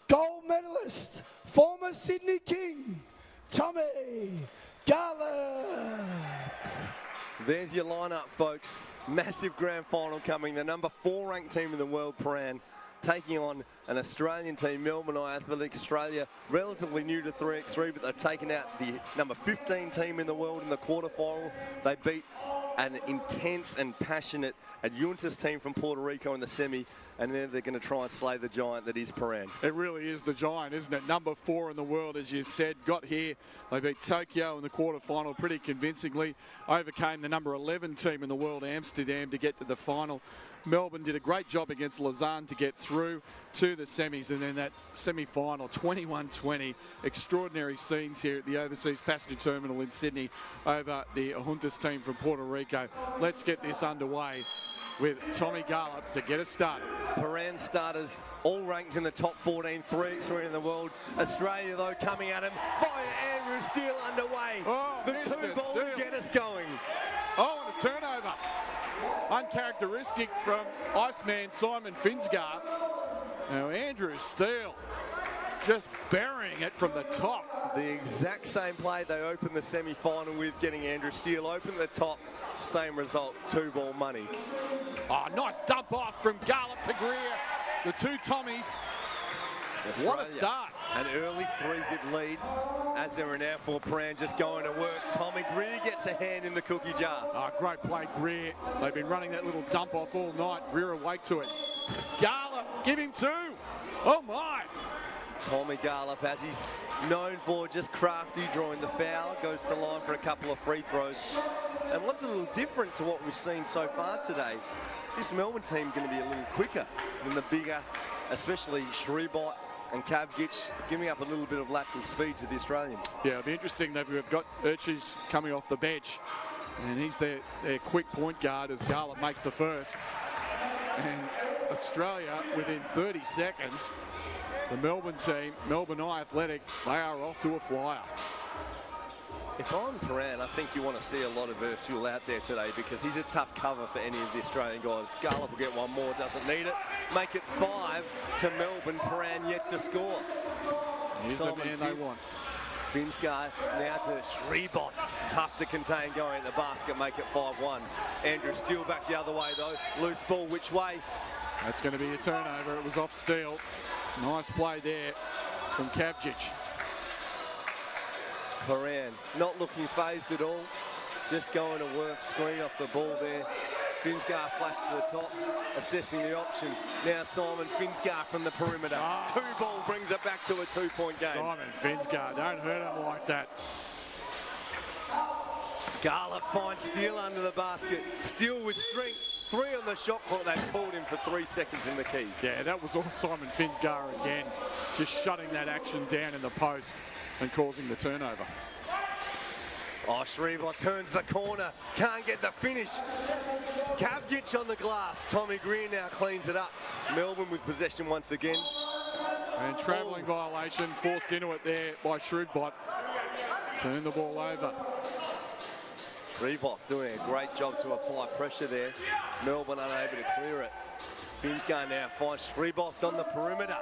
gold medalist, former Sydney King, Tommy Garland. There's your lineup, folks. Massive grand final coming. The number 4 ranked team in the world, Piran, taking on an Australian team, Melbourne Athletic. Australia, relatively new to 3x3, but they've taken out the number 15 team in the world in the quarterfinal. They beat an intense and passionate Adjuntas team from Puerto Rico in the semi, and then they're going to try and slay the giant that is Piran. It really is the giant, isn't it? Number 4 in the world, as you said, got here. They beat Tokyo in the quarterfinal pretty convincingly, overcame the number 11 team in the world, Amsterdam, to get to the final. Melbourne did a great job against Lausanne to get through to the semis, and then that semi-final, 21-20. Extraordinary scenes here at the Overseas Passenger Terminal in Sydney over the Adjuntas team from Puerto Rico. Let's get this underway with Tommy Garland to get us started. Piran starters all ranked in the top 14, 3x3 in the world. Australia, though, coming at him via Andrew Steele underway. Oh, the 2-ball to get us going. Oh, and a turnover. Uncharacteristic from Iceman Simon Finsgar. Now Andrew Steele just burying it from the top. The exact same play they opened the semi-final with, getting Andrew Steele open the top. Same result, 2-ball money. Oh, nice dump off from Garland to Greer. The two Tommies. Australia. What a start. An early 3-zip lead as they're in out for Piran, just going to work. Tommy Greer gets a hand in the cookie jar. Oh, great play, Greer. They've been running that little dump off all night. Greer awake to it. Garland, give him 2. Oh, my. Tommy Garland, as he's known for, just crafty, drawing the foul, goes to the line for a couple of free throws. And what's a little different to what we've seen so far today, this Melbourne team going to be a little quicker than the bigger, especially Shribot and Kavgic, giving up a little bit of lateral speed to the Australians. Yeah, it'll be interesting that we've got Urchis coming off the bench, and he's their quick point guard as Garland makes the first. And Australia, within 30 seconds, the Melbourne team, Melbourne Athletic, they are off to a flyer. If I'm Piran, I think you want to see a lot of Ursula out there today because he's a tough cover for any of the Australian guys. Garlop will get one more, doesn't need it. Make it 5 to Melbourne. Piran yet to score. He's the man they want. Finsgar now to Shrebot. Tough to contain going in the basket, make it 5-1. Andrew Steele back the other way though. Loose ball, which way? That's going to be a turnover. It was off Steele. Nice play there from Kavjic. Piran not looking phased at all. Just going to work screen off the ball there. Finsgar flash to the top, assessing the options. Now Simon Finsgar from the perimeter. 2-ball brings it back to a 2-point game. Simon Finsgar, don't hurt him like that. Garlop finds Steele under the basket. Steele with strength. 3 on the shot clock. They pulled him for 3 seconds in the key. Yeah, that was all Simon Finsgar again. Just shutting that action down in the post and causing the turnover. Oh, Shrebot turns the corner. Can't get the finish. Kavjic on the glass. Tommy Greer now cleans it up. Melbourne with possession once again. And travelling violation forced into it there by Shrebot. Turn the ball over. Shrebot doing a great job to apply pressure there. Melbourne unable to clear it. Finsgar now finds Shrebot on the perimeter.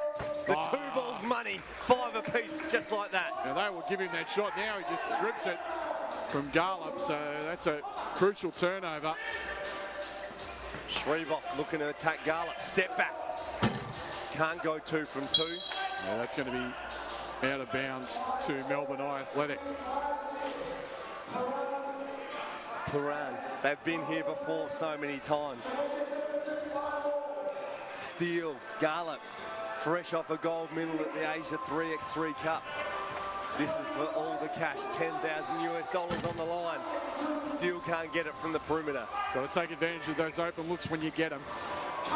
The 2 balls money. 5 apiece, just like that. Now they will give him that shot. Now he just strips it from Garlop, so that's a crucial turnover. Shrebot looking to attack Garlop. Step back. Can't go 2 from 2. Yeah, that's going to be out of bounds to Melbourne Athletic. Piran, they've been here before so many times. Steele, Garlop, fresh off a gold medal at the Asia 3x3 Cup. This is for all the cash, $10,000 US on the line. Steele can't get it from the perimeter. Got to take advantage of those open looks when you get them.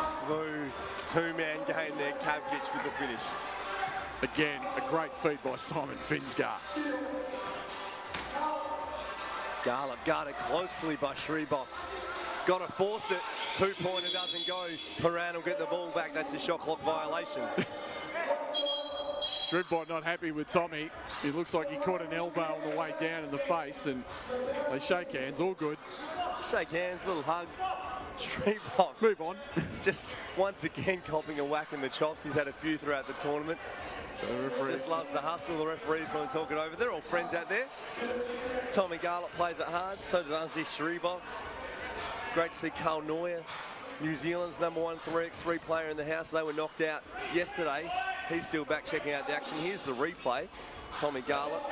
Smooth 2-man game there, Kavjic with the finish. Again, a great feed by Simon Finsgar. Garlop guarded closely by Shrebot. Got to force it. 2-pointer doesn't go. Piran will get the ball back. That's a shot clock violation. Shrebot not happy with Tommy. He looks like he caught an elbow on the way down in the face, and they shake hands. All good. Shake hands, little hug. Shrebot. Move on. Just once again copping a whack in the chops. He's had a few throughout the tournament. Just loves the hustle. The referees want to talk it over. They're all friends out there. Tommy Garlop plays it hard. So does Anzi Shrebot. Great to see Carl Neuer, New Zealand's #1 3x3 player in the house. They were knocked out yesterday. He's still back checking out the action. Here's the replay. Tommy Garlop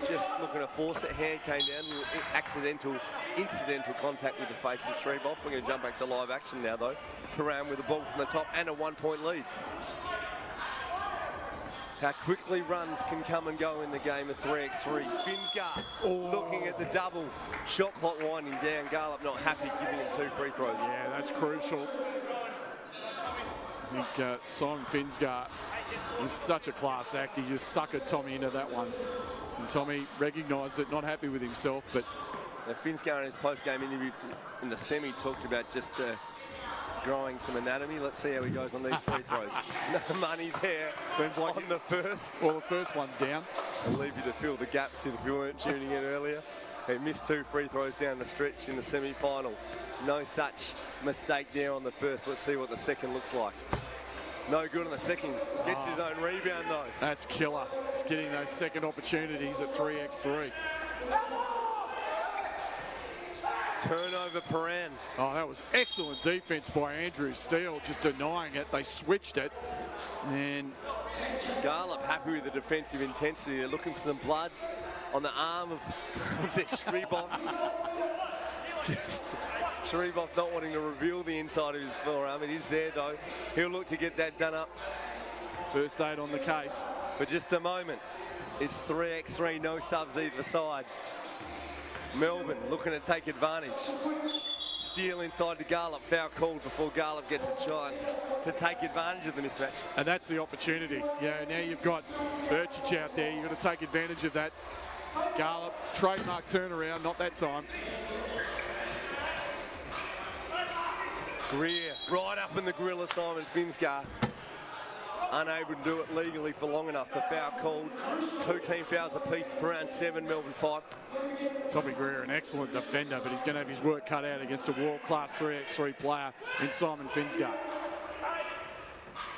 just looking to force it. Hand came down. Incidental contact with the face of Shrebot. We're going to jump back to live action now, though. Piran with the ball from the top and a 1-point lead. How quickly runs can come and go in the game of 3x3. Finsgar looking at the double. Shot clock winding down. Garlop not happy, giving him 2 free throws. Yeah, that's crucial. I think Simon Finsgar was such a class act. He just suckered Tommy into that one. And Tommy recognised it, not happy with himself, but... Now, Finsgar in his post-game interview in the semi talked about just growing some anatomy. Let's see how he goes on these free throws. No money there. Seems like on the first. Well, the first one's down. I'll leave you to fill the gaps if you weren't tuning in earlier. He missed 2 free throws down the stretch in the semi-final. No such mistake there on the first. Let's see what the second looks like. No good on the second. Gets his own rebound, though. That's killer. He's getting those second opportunities at 3x3. Turnover, Piran. Oh, that was excellent defense by Andrew Steele, just denying it. They switched it. And Garlop happy with the defensive intensity. They're looking for some blood on the arm of Shrebot. Just Shrebot not wanting to reveal the inside of his forearm. It is there, though. He'll look to get that done up. First aid on the case. For just a moment. It's 3x3, no subs either side. Melbourne looking to take advantage. Steele inside to Garlop. Foul called before Garlop gets a chance to take advantage of the mismatch. And that's the opportunity. Yeah, now you've got Birchich out there. You've got to take advantage of that. Garlop, trademark turnaround, not that time. Greer right up in the grill of Simon Finsgar. Unable to do it legally for long enough. The foul called. 2 team fouls apiece. Piran 7, Melbourne 5. Tommy Greer, an excellent defender, but he's going to have his work cut out against a world-class 3x3 player in Simon Finsgar.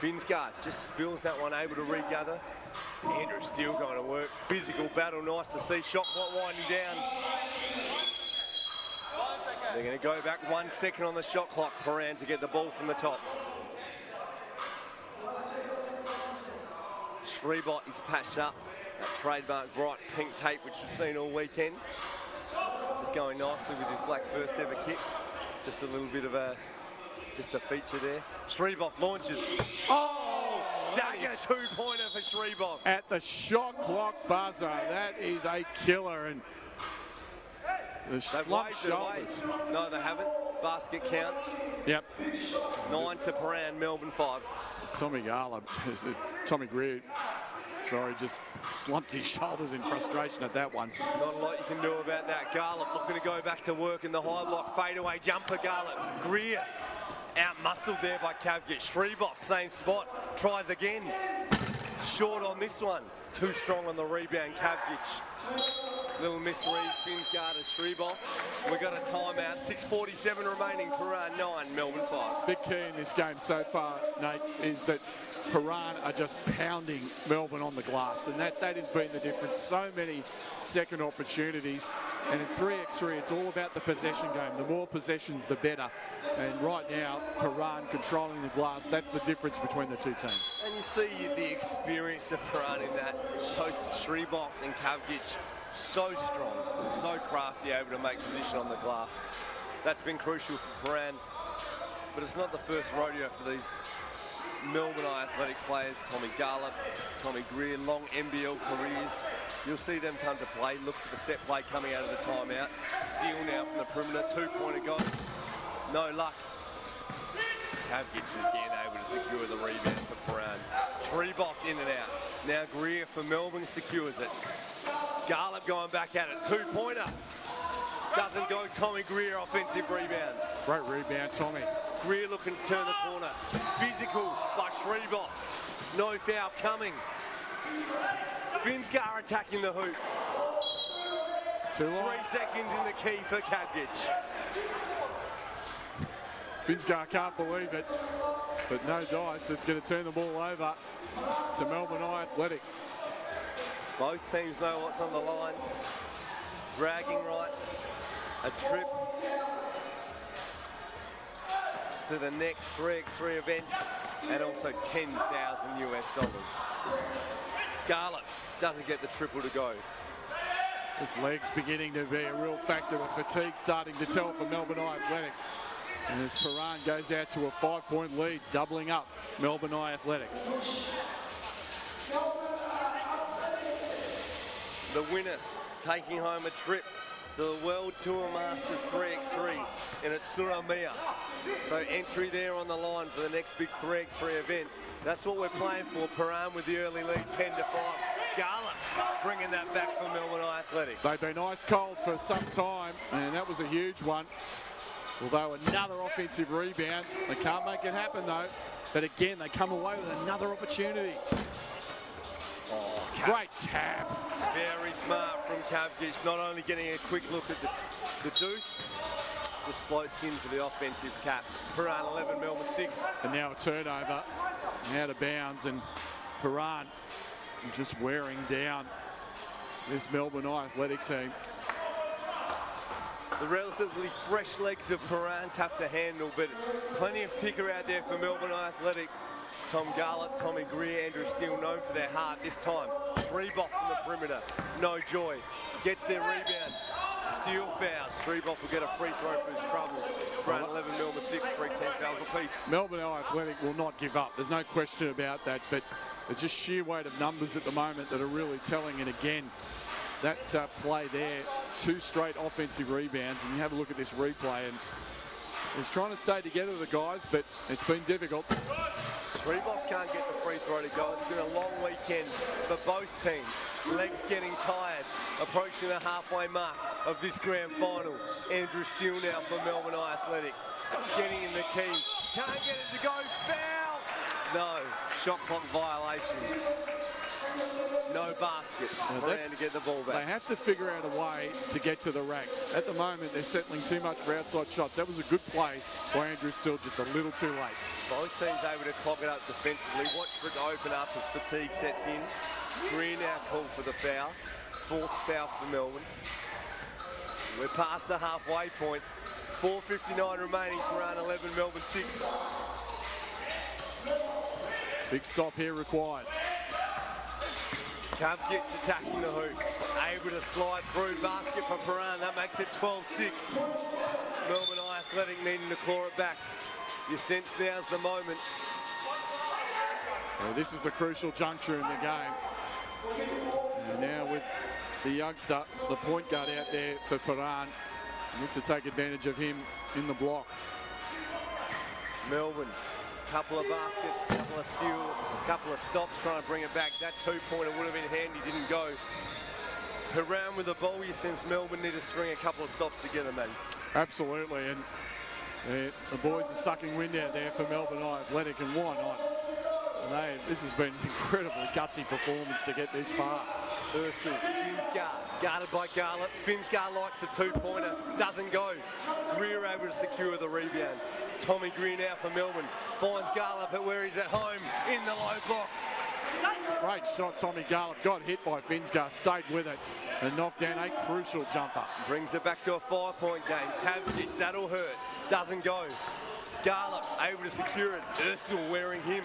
Finsgar just spills that one, able to regather. Andrew still going to work. Physical battle, nice to see. Shot clock winding down. They're going to go back 1 second on the shot clock, Piran, to get the ball from the top. Shrebot is patched up. That trademark bright pink tape, which we've seen all weekend. Just going nicely with his black first ever kit. Just a little bit of a feature there. Shrebot launches. Oh! Dagger 2-pointer for Shrebot. At the shot clock buzzer, that is a killer. And the slumped shoulders. No, they haven't. Basket counts. Yep. 9 to Piran, Melbourne 5. Tommy Greer, sorry, just slumped his shoulders in frustration at that one. Not a lot you can do about that. Garlop looking to go back to work in the high block. Fadeaway jumper, Garlop. Greer out-muscled there by Kavgic. Shrebot, same spot, tries again. Short on this one. Too strong on the rebound, Kavgic. Little misread, Finsgar to Shrebot. We've got a timeout, 6:47 remaining, Piran 9, Melbourne 5. Big key in this game so far, Nate, is that Piran are just pounding Melbourne on the glass, and that has been the difference. So many second opportunities, and in 3x3, it's all about the possession game. The more possessions, the better. And right now, Piran controlling the glass, that's the difference between the two teams. And you see the experience of Piran in that. Both Shrebot and Kavgic, so strong, so crafty, able to make position on the glass. That's been crucial for Piran, but it's not the first rodeo for these Melbourne athletic players. Tommy Garlop, Tommy Greer, long NBL careers. You'll see them come to play. Look for the set play coming out of the timeout. Steal now from the perimeter, two-pointer guys. No luck. Kavgic again able to secure the rebound for Piran. Shrebot in and out. Now Greer for Melbourne secures it. Garlop going back at it. Two-pointer. Doesn't go. Tommy Greer offensive rebound. Great rebound, Tommy. Greer looking to turn the corner. Physical by Shrebot. No foul coming. Finsgar attacking the hoop. 3 seconds in the key for Kavgic. Finsgar can't believe it, but no dice. It's going to turn the ball over to Melbourne Athletic. Both teams know what's on the line. Bragging rights, a trip to the next 3x3 event, and also $10,000 US. Garlop doesn't get the triple to go. This leg's beginning to be a real factor, with fatigue starting to tell for Melbourne Athletic. And as Piran goes out to a 5-point lead, doubling up Melbourne Athletic. The winner taking home a trip to the World Tour Masters 3x3 in Atsunomiya. So entry there on the line for the next big 3x3 event. That's what we're playing for. Piran with the early lead, 10-5. Garlop bringing that back for Melbourne Athletic. They've been ice cold for some time, and that was a huge one. Although another offensive rebound. They can't make it happen though. But again, they come away with another opportunity. Oh, great tap. Very smart from Kavgic, not only getting a quick look at the deuce, just floats in for the offensive tap. Piran 11, Melbourne 6. And now a turnover, out of bounds, and Piran just wearing down this Melbourne Athletic team. The relatively fresh legs of Piran tough to handle, but plenty of ticker out there for Melbourne Athletic. Tom Garlop, Tommy Greer, Andrew Steele known for their heart this time. Shrebot from the perimeter, no joy. Gets their rebound, Steele fouls. Shrebot will get a free throw for his trouble. Piran 11, Melbourne 6, 3 10 fouls apiece. Melbourne Athletic will not give up. There's no question about that, but it's just sheer weight of numbers at the moment that are really telling. And again, that play there, 2 straight offensive rebounds, and you have a look at this replay, and is trying to stay together, the guys, but it's been difficult. Shreboff can't get the free throw to go. It's been a long weekend for both teams. Legs getting tired, approaching the halfway mark of this grand final. Andrew Steele now for Melbourne Athletic. Getting in the key. Can't get it to go. Foul! No. Shot clock violation. No basket. Piran to get the ball back. They have to figure out a way to get to the rack. At the moment, they're settling too much for outside shots. That was a good play by Andrew Steele, just a little too late. Both teams able to clog it up defensively. Watch for it to open up as fatigue sets in. Green now called for the foul. Fourth foul for Melbourne. We're past the halfway point. 4:59 remaining. Piran 11, Melbourne 6. Big stop here required. Kavgic attacking the hoop. Able to slide through. Basket for Piran. That makes it 12-6. Melbourne Athletic needing to claw it back. You sense now's the moment. Well, this is a crucial juncture in the game. And now with the youngster, the point guard out there for Piran. Need to take advantage of him in the block. Melbourne, couple of baskets, couple of steal, couple of stops trying to bring it back. That two-pointer would have been handy, didn't go. Piran with the ball, you sense Melbourne need to string a couple of stops together, man. Absolutely, and the boys are sucking wind out there for Melbourne Athletic, and why not? This has been an incredibly gutsy performance to get this far. Ursel, Finsgar, guarded by Garlett. Finsgar likes the two-pointer, doesn't go. Greer able to secure the rebound. Tommy Greer now for Melbourne. Finds Garlett at where he's at home, in the low block. Great shot, Tommy Garlett. Got hit by Finsgar, stayed with it, and knocked down a crucial jumper. Brings it back to a 5-point game. Kavgic, that'll hurt. Doesn't go. Garlett able to secure it. Ursel wearing him.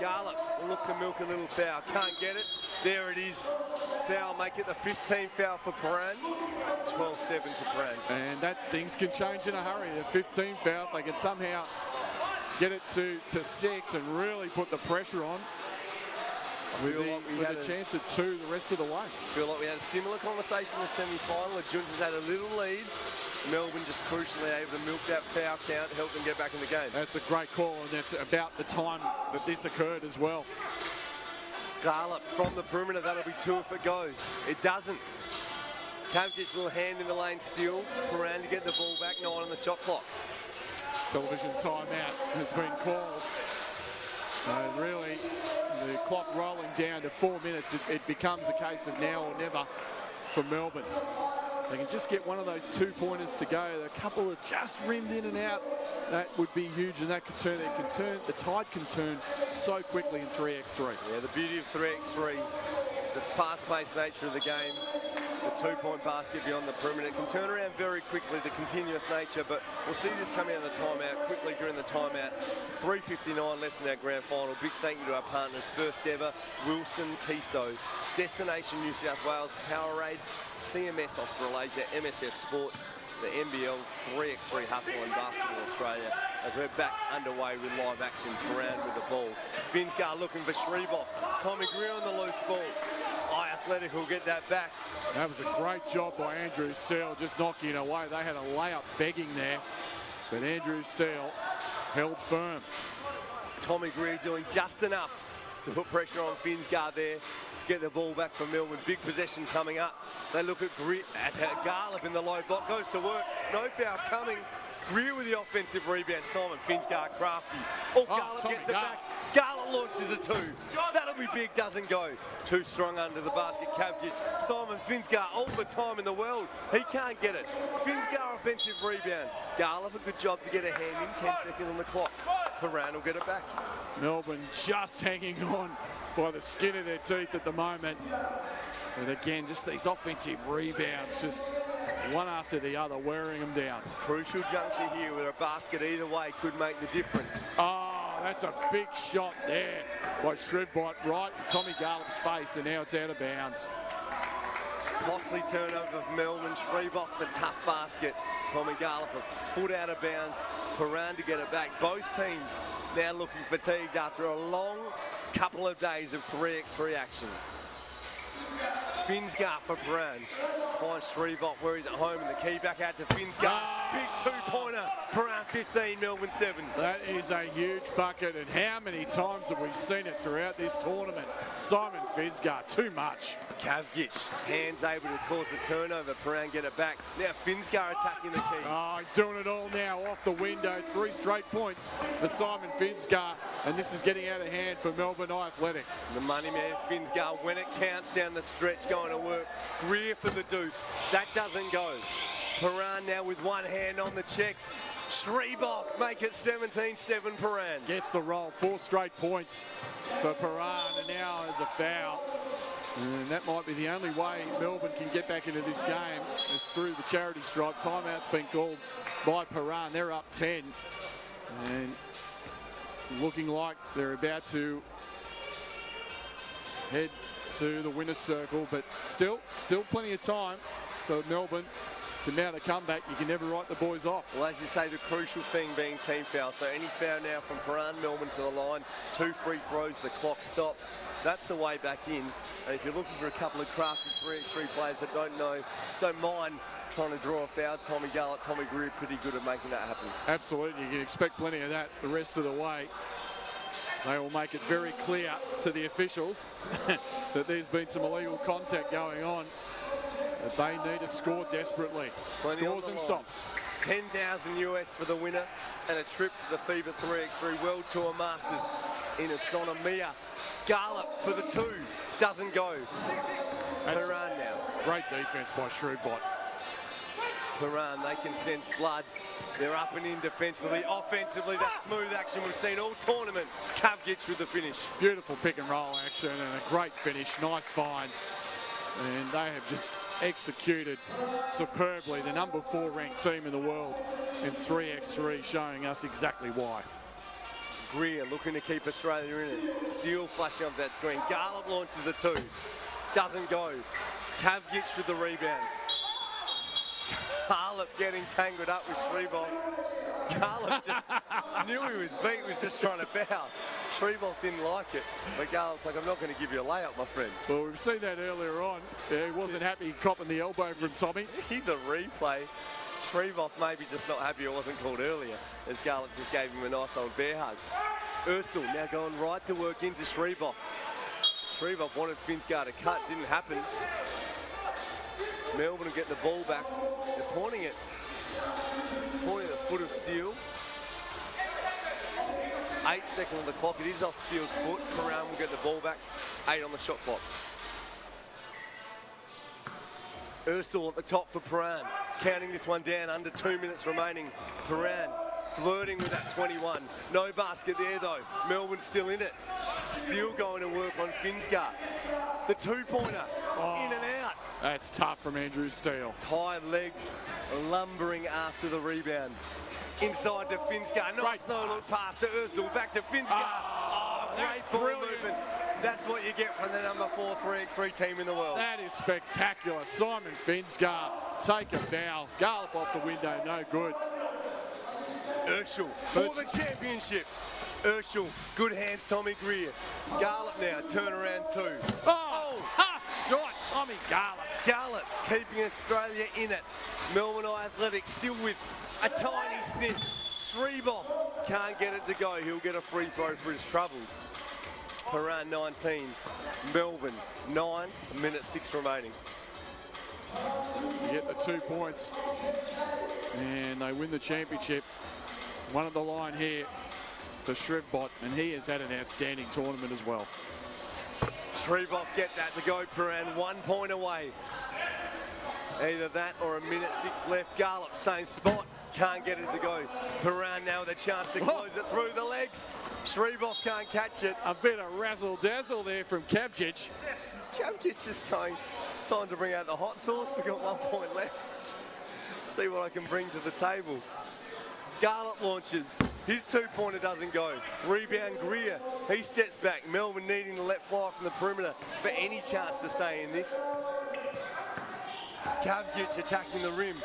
Garlett will look to milk a little foul. Can't get it. There it is. Foul, make it the 15th foul for Piran. 12-7 to Piran. And that things can change in a hurry. The 15th foul, if they can somehow get it to 6 and really put the pressure on, with a chance at 2 the rest of the way. I feel like we had a similar conversation in the semi-final. Adjuntas had a little lead. Melbourne just crucially able to milk that foul count, help them get back in the game. That's a great call, and that's about the time that this occurred as well. Garlett from the perimeter, that'll be 2 if it goes. It doesn't. Kavgic's little hand in the lane steal. Piran to get the ball back, 9 on the shot clock. Television timeout has been called. So really, the clock rolling down to 4 minutes, it becomes a case of now or never for Melbourne. They can just get one of those 2-pointers to go. A couple are just rimmed in and out. That would be huge, and that could turn. The tide can turn so quickly in 3x3. Yeah, the beauty of 3x3, the fast-paced nature of the game, the 2-point basket beyond the perimeter. It can turn around very quickly, the continuous nature, but we'll see this coming out of the timeout quickly during the timeout. 3:59 left in our grand final. Big thank you to our partners, first ever, Wilson Tissot, Destination New South Wales, Powerade, CMS Australasia, MSF Sports, the NBL, 3x3 Hustle and Basketball Australia, as we're back underway with live action. Piran with the ball. Finsgar looking for Shreboff. Tommy Greer on the loose ball. Athletic will get that back. That was a great job by Andrew Steele, just knocking it away. They had a layup begging there, but Andrew Steele held firm. Tommy Greer doing just enough to put pressure on Finsgar there to get the ball back from Melbourne. Big possession coming up. They look at Greer, at Garlett in the low block, goes to work. No foul coming. Greer with the offensive rebound. Simon Finsgar crafty. Garlett gets it back. Garlett launches a 2. That'll be big, doesn't go. Too strong under the basket. Kavgic, Simon Finsgar, all the time in the world. He can't get it. Finsgar offensive rebound. Garlett a good job to get a hand in. 10 seconds on the clock. Piran will get it back. Melbourne just hanging on by the skin of their teeth at the moment. And again, just these offensive rebounds, just one after the other, wearing them down. Crucial juncture here where a basket either way could make the difference. Oh, that's a big shot there by Shrevbot, right in Tommy Garlett's face, and now it's out of bounds. Costly turnover of Melbourne. Shrevbot, the tough basket. Tommy Garlett a foot out of bounds. Piran to get it back. Both teams now looking fatigued after a long couple of days of 3x3 action. Finsgar for Piran. find Shreveport where he's at home, and the key back out to Finsgar. Big two-pointer, Piran 15, Melbourne 7. That is a huge bucket, and how many times have we seen it throughout this tournament? Simon Finsgar, too much. Kavgic, hands able to cause the turnover. Piran get it back. Now Finsgar attacking the key. Oh, he's doing it all now, off the window. 3 straight points for Simon Finsgar, and this is getting out of hand for Melbourne Athletic. The money man, Finsgar, when it counts down the stretch, going to work. Greer for the deuce. That doesn't go. Piran now with one hand on the check. Shreveport make it 17-7 Piran. Gets the roll, 4 straight points for Piran, and now there's a foul. And that might be the only way Melbourne can get back into this game. It's through the charity stripe. Timeout's been called by Piran. They're up 10. And looking like they're about to head to the winner's circle, but still plenty of time for Melbourne to mount a comeback. You can never write the boys off. Well, as you say, the crucial thing being team foul. So any foul now from Piran, Melbourne to the line, 2 free throws, the clock stops. That's the way back in. And if you're looking for a couple of crafty 3x3 players that don't mind trying to draw a foul, Tommy Garlett, Tommy Greer, pretty good at making that happen. Absolutely, you can expect plenty of that the rest of the way. They will make it very clear to the officials that there's been some illegal contact going on. That they need to score desperately. Scores and stops. 10,000 US for the winner, and a trip to the FIBA 3x3 World Tour Masters in Mia. Garlett for the 2, doesn't go. Piran now. Great defense by Shreveport. Piran, they can sense blood. They're up and in defensively. Offensively, that smooth action we've seen all tournament. Kavgic with the finish. Beautiful pick and roll action and a great finish. Nice finds. And they have just executed superbly. The number 4 ranked team in the world in 3x3, showing us exactly why. Greer looking to keep Australia in it. Steele flashing off that screen. Garlett launches a 2. Doesn't go. Kavgic with the rebound. Garlett getting tangled up with Shreveport. Garlett just knew he was beat, was just trying to foul. Shreveport didn't like it, but Garlett's like, I'm not going to give you a layup, my friend. Well, we've seen that earlier on. Yeah, he wasn't happy copping the elbow from Tommy. The replay. Shreveport maybe just not happy it wasn't called earlier, as Garlett just gave him a nice old bear hug. Ursel now going right to work into Shreveport. Shreveport wanted Finsgar to cut, didn't happen. Melbourne will get the ball back. They're pointing at the foot of Steele. 8 seconds on the clock. It is off Steele's foot. Piran will get the ball back. 8 on the shot clock. Ursel at the top for Piran. Counting this one down, under 2 minutes remaining. Piran flirting with that 21. No basket there though. Melbourne still in it. Steele going to work on Finsgar. The 2-pointer. In and out. That's tough from Andrew Steele. Tired legs, lumbering after the rebound. Inside to Finsgar. Nice no-look pass to Ursel. Back to Finsgar. Great ball movement. That's what you get from the number 4 3x3 team in the world. That is spectacular. Simon Finsgar, take a bow. Gallop off the window, no good. Ursel for the championship. Ursel, good hands, Tommy Greer. Garlett now, turn around 2. Tough shot, Tommy Garlett. Garlett keeping Australia in it. Melbourne Athletic still with a tiny sniff. Shreveport can't get it to go. He'll get a free throw for his troubles. Piran 19, Melbourne 9, minute 6 remaining. You get the 2 points and they win the championship. One at the line here for Shreveport, and he has had an outstanding tournament as well. Shreveport get that to go. Piran 1 point away. Either that or a minute 6 left. Garlett, same spot. Can't get it to go. Piran now with a chance to close it through the legs. Shreveport can't catch it. A bit of razzle-dazzle there from Kavgic. Kavgic just going, time to bring out the hot sauce. We've got 1 point left. See what I can bring to the table. Garlett launches. His 2-pointer doesn't go. Rebound Greer. He steps back. Melbourne needing to let fly from the perimeter for any chance to stay in this. Kavgic attacking the rim.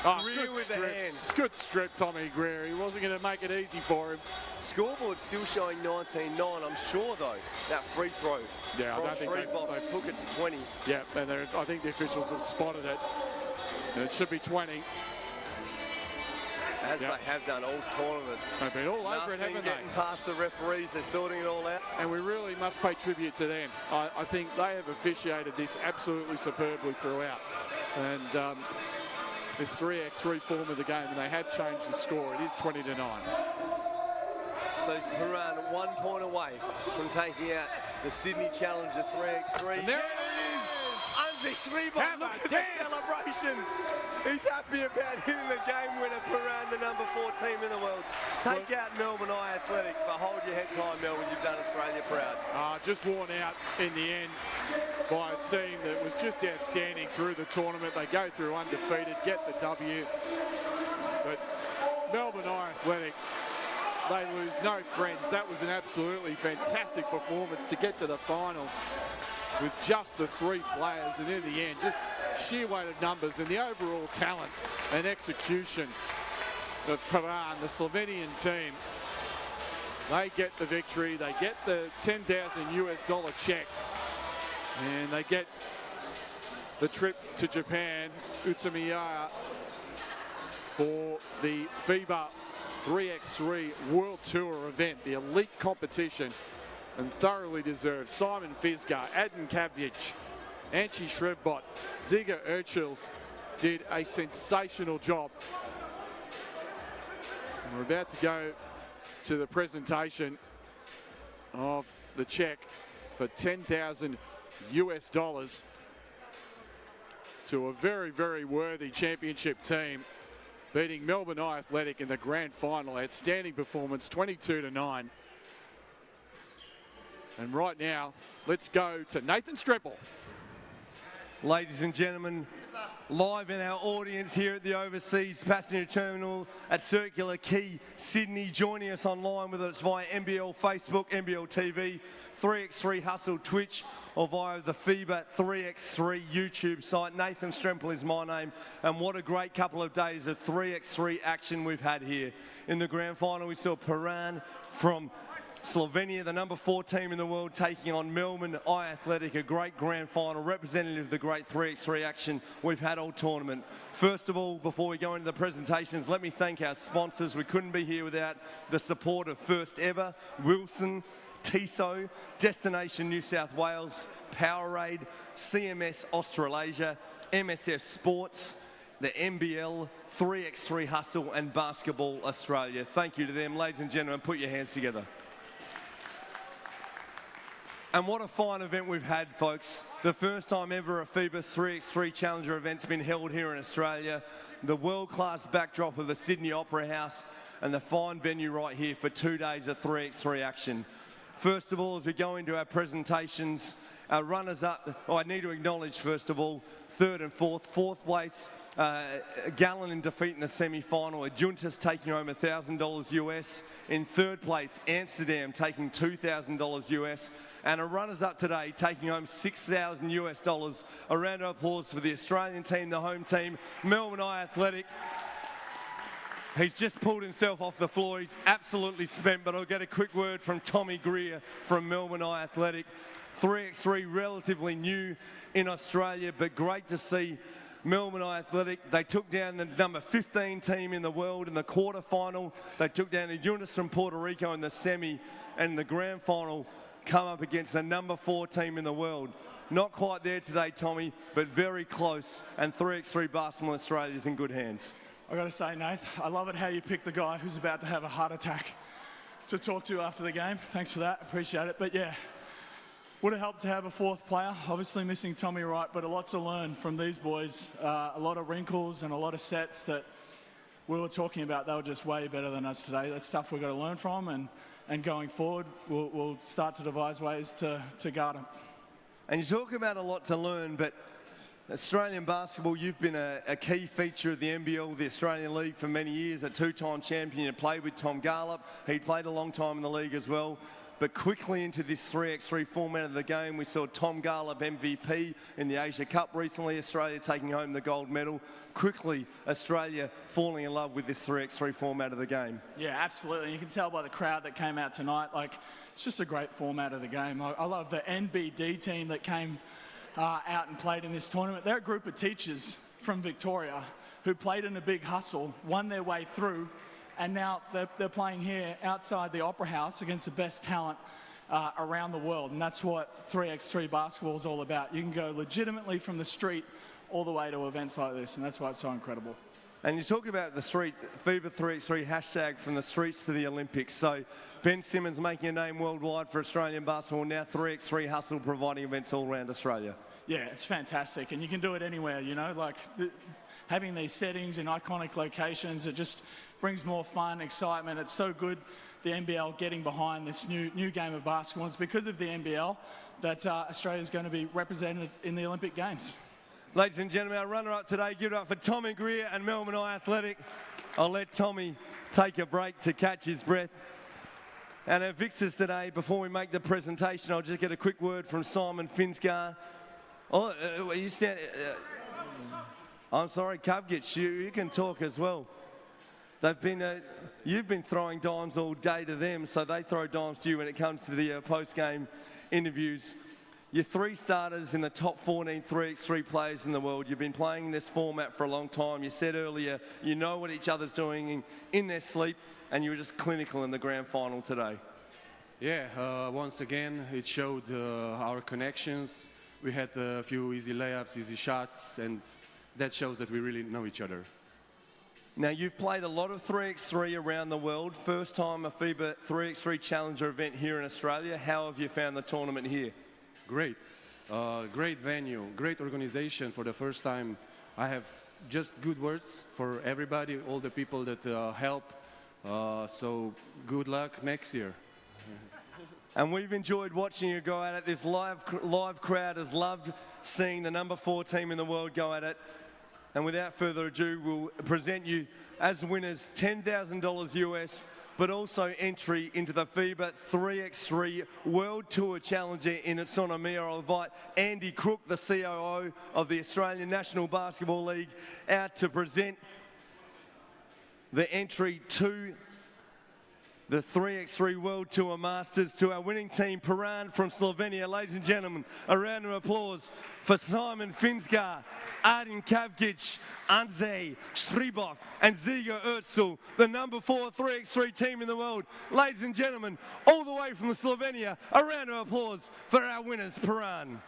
Greer with the hands. Good strip, Tommy Greer. He wasn't going to make it easy for him. Scoreboard still showing 19-9. I'm sure, though, that free throw Yeah, I from don't think Shreveport took it to 20. Yeah, and I think the officials have spotted it. And it should be 20. As they have done all tournament. They've been all over it, haven't they? Getting past the referees, they're sorting it all out. And we really must pay tribute to them. I think they have officiated this absolutely superbly throughout. And this 3x3 form of the game, and they have changed the score. It is 20-9. So Piran 1 point away from taking out the Sydney Challenger 3x3. And there it is! Anze Shreveport, look at the celebration. He's happy about hitting the game winner, Piran, the number 4 team in the world. Take out Melbourne Eye Athletic, but hold your heads high, Melbourne. You've done Australia proud. Just worn out in the end by a team that was just outstanding through the tournament. They go through undefeated, get the W. But Melbourne Eye Athletic, they lose no friends. That was an absolutely fantastic performance to get to the final with just the 3 players, and in the end, just sheer weight of numbers and the overall talent and execution of Piran, the Slovenian team. They get the victory, they get the $10,000 check, and they get the trip to Japan, Utsunomiya, for the FIBA 3x3 World Tour event, the elite competition, and thoroughly deserved. Simon Fisgar, Adin Kavjic, Anchi Shrevbot, Ziga Urchils did a sensational job. And we're about to go to the presentation of the check for $10,000 to a very, very worthy championship team, beating Melbourne Eye Athletic in the grand final. Outstanding performance, 22-9. And right now, let's go to Nathan Streppel. Ladies and gentlemen, live in our audience here at the Overseas Passenger Terminal at Circular Quay, Sydney. Joining us online, whether it's via NBL Facebook, NBL TV, 3x3 Hustle Twitch, or via the FIBA 3x3 YouTube site. Nathan Streppel is my name, and what a great couple of days of 3x3 action we've had here. In the grand final, we saw Piran from Slovenia, the number 4 team in the world, taking on Melbourne Eye Athletic, a great grand final, representative of the great 3x3 action we've had all tournament. First of all, before we go into the presentations, let me thank our sponsors. We couldn't be here without the support of First Ever, Wilson, TISO, Destination New South Wales, Powerade, CMS Australasia, MSF Sports, the NBL, 3x3 Hustle, and Basketball Australia. Thank you to them. Ladies and gentlemen, put your hands together. And what a fine event we've had, folks. The first time ever a FIBA 3x3 Challenger event's been held here in Australia. The world-class backdrop of the Sydney Opera House and the fine venue right here for 2 days of 3x3 action. First of all, as we go into our presentations, our runners-up, I need to acknowledge, first of all, 3rd and 4th. 4th place, Gallen in defeat in the semi-final. Adjuntas taking home $1,000 US. In 3rd place, Amsterdam taking $2,000 US. And a runners-up today taking home $6,000 US. A round of applause for the Australian team, the home team, Melbourne Eye Athletic. He's just pulled himself off the floor. He's absolutely spent, but I'll get a quick word from Tommy Greer from Melbourne Eye Athletic. 3x3 relatively new in Australia, but great to see Melbourne Eye Athletic. They took down the number 15 team in the world in the quarterfinal. They took down Adjuntas from Puerto Rico in the semi, and the grand final come up against the number 4 team in the world. Not quite there today, Tommy, but very close, and 3x3 Basketball Australia is in good hands. I got to say, Nath, I love it how you pick the guy who's about to have a heart attack to talk to after the game. Thanks for that. Appreciate it. But yeah, would have helped to have a 4th player. Obviously missing Tommy Wright, but a lot to learn from these boys. A lot of wrinkles and a lot of sets that we were talking about. They were just way better than us today. That's stuff we've got to learn from, and going forward, we'll start to devise ways to guard them. And you talk about a lot to learn, but Australian basketball, you've been a key feature of the NBL, the Australian League, for many years, a 2-time champion. You played with Tom Garlop. He played a long time in the league as well. but quickly into this 3x3 format of the game. We saw Tom Garlop MVP in the Asia Cup recently, Australia taking home the gold medal. Quickly, Australia falling in love with this 3x3 format of the game. Yeah, absolutely. You can tell by the crowd that came out tonight, like, it's just a great format of the game. I love the NBD team that came out and played in this tournament. They're a group of teachers from Victoria who played in a big hustle, won their way through, and now they're playing here outside the Opera House against the best talent around the world. And that's what 3x3 basketball is all about. You can go legitimately from the street all the way to events like this, and that's why it's so incredible. And you talk about the street, FIBA 3x3 hashtag from the streets to the Olympics. So Ben Simmons making a name worldwide for Australian basketball, now 3x3 hustle providing events all around Australia. Yeah, it's fantastic, and you can do it anywhere, you know, like having these settings in iconic locations, it just brings more fun, excitement. It's so good, the NBL getting behind this new game of basketball. It's because of the NBL that Australia's going to be represented in the Olympic Games. Ladies and gentlemen, our runner-up today, give it up for Tommy Greer and Melbourne Eye Athletic. I'll let Tommy take a break to catch his breath. And our victors today, before we make the presentation, I'll just get a quick word from Simon Finsgar. Oh, you stand... I'm sorry, Kavgic, you can talk as well. They've been, you've been throwing dimes all day to them, so they throw dimes to you when it comes to the post-game interviews. You're 3 starters in the top 14 3x3 players in the world. You've been playing in this format for a long time. You said earlier you know what each other's doing in their sleep, and you were just clinical in the grand final today. Yeah, once again, it showed our connections. We had a few easy layups, easy shots, and that shows that we really know each other. Now, you've played a lot of 3x3 around the world. First time a FIBA 3x3 Challenger event here in Australia. How have you found the tournament here? Great. Great venue, great organization for the first time. I have just good words for everybody, all the people that helped. So good luck next year. And we've enjoyed watching you go at it. This live crowd has loved seeing the number 4 team in the world go at it. And without further ado, we'll present you as winners $10,000 US, but also entry into the FIBA 3x3 World Tour Challenger in Autonomia. I'll invite Andy Crook, the COO of the Australian National Basketball League, out to present the entry to the 3x3 World Tour Masters to our winning team, Piran from Slovenia. Ladies and gentlemen, a round of applause for Simon Finsgar, Adin Kavgic, Anze Stribov, and Zigo Ertzl, the number 4 3x3 team in the world. Ladies and gentlemen, all the way from Slovenia, a round of applause for our winners, Piran.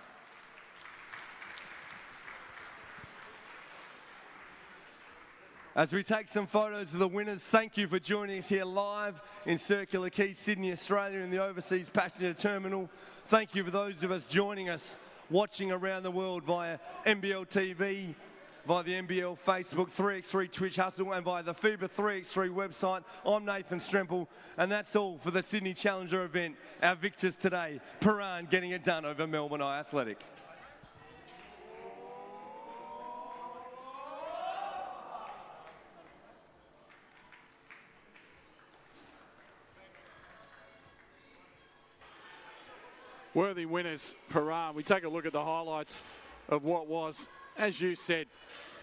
As we take some photos of the winners, thank you for joining us here live in Circular Quay, Sydney, Australia, in the Overseas Passenger Terminal. Thank you for those of us joining us, watching around the world via NBL TV, via the NBL Facebook, 3x3 Twitch Hustle, and via the FIBA 3x3 website. I'm Nathan Stremple, and that's all for the Sydney Challenger event. Our victors today, Piran getting it done over Melbourne Eye Athletic. Worthy winners, Piran. We take a look at the highlights of what was, as you said,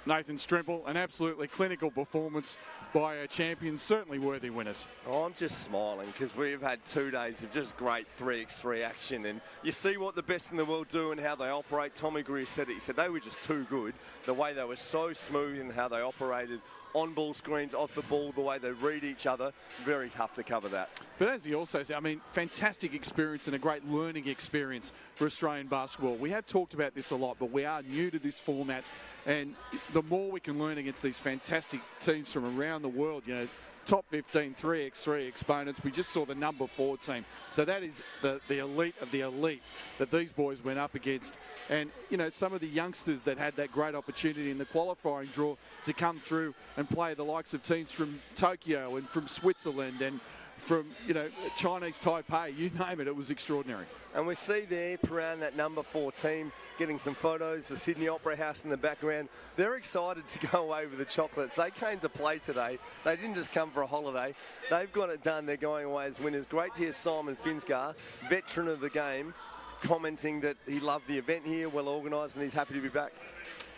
Nathan Stremple, an absolutely clinical performance by our champions, certainly worthy winners. Oh, I'm just smiling because we've had 2 days of just great 3x3 action, and you see what the best in the world do and how they operate. Tommy Greer said it. He said they were just too good. The way they were so smooth in how they operated, on-ball screens, off the ball, the way they read each other, very tough to cover that. But as he also said, I mean, fantastic experience and a great learning experience for Australian basketball. We have talked about this a lot, but we are new to this format, and the more we can learn against these fantastic teams from around the world, you know, top 15 3x3 exponents. We just saw the number 4 team. So that is the elite of the elite that these boys went up against. And, you know, some of the youngsters that had that great opportunity in the qualifying draw to come through and play the likes of teams from Tokyo and from Switzerland and from, you know, Chinese Taipei, you name it, it was extraordinary. And we see there, Piran, that number 4 team, getting some photos, the Sydney Opera House in the background. They're excited to go away with the chocolates. They came to play today. They didn't just come for a holiday. They've got it done. They're going away as winners. Great to hear Simon Finsgar, veteran of the game, commenting that he loved the event here, well organised, and he's happy to be back.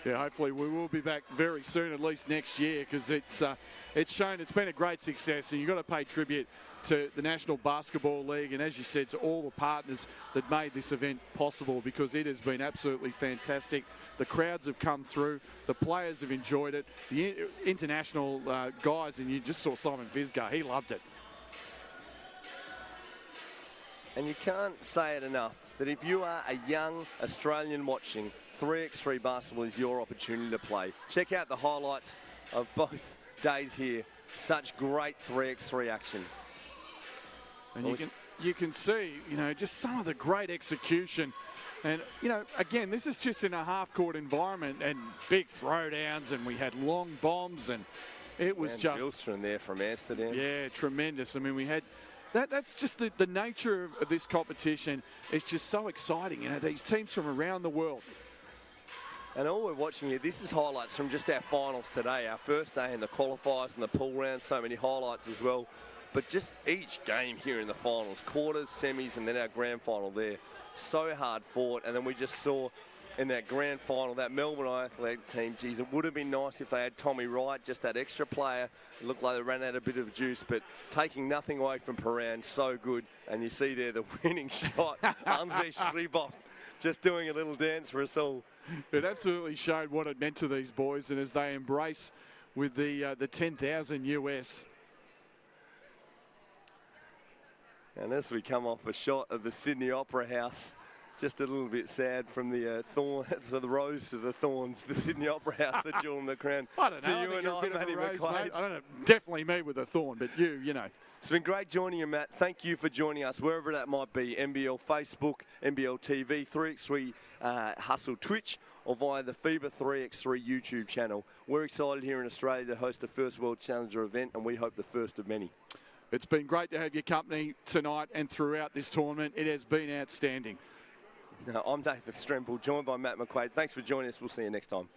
Yeah, hopefully we will be back very soon, at least next year, because it's shown it's been a great success, and you've got to pay tribute to the National Basketball League, and as you said, to all the partners that made this event possible, because it has been absolutely fantastic. The crowds have come through, the players have enjoyed it, the international guys, and you just saw Simon Finsgar, he loved it. And you can't say it enough, that if you are a young Australian watching, 3x3 basketball is your opportunity to play. Check out the highlights of both days here. Such great 3x3 action. And you can see, you know, just some of the great execution. And, you know, again, this is just in a half-court environment and big throwdowns, and we had long bombs, and it was just... Vilstrom there from Amsterdam. Yeah, tremendous. I mean, we had... That's just the nature of this competition. It's just so exciting, you know, these teams from around the world. And all we're watching here, this is highlights from just our finals today, our first day in the qualifiers and the pool round, so many highlights as well. But just each game here in the finals, quarters, semis, and then our grand final there, so hard fought. And then we just saw in that grand final, that Melbourne Athletic team, geez, it would have been nice if they had Tommy Wright, just that extra player. It looked like they ran out a bit of juice, but taking nothing away from Piran, so good. And you see there the winning shot, Anze Shribov, just doing a little dance for us all. It absolutely showed what it meant to these boys, and as they embrace with the 10,000 US. And as we come off a shot of the Sydney Opera House, just a little bit sad from the the rose to the thorns, the Sydney Opera House, the jewel in the crown. I don't know. To you and I, Matty McQuaid. I don't know. Definitely me with a thorn, but you know. It's been great joining you, Matt. Thank you for joining us, wherever that might be. NBL Facebook, NBL TV, 3x3 Hustle Twitch, or via the FIBA 3x3 YouTube channel. We're excited here in Australia to host the first World Challenger event, and we hope the first of many. It's been great to have your company tonight and throughout this tournament. It has been outstanding. I'm David Stremple, joined by Matt McQuaid. Thanks for joining us. We'll see you next time.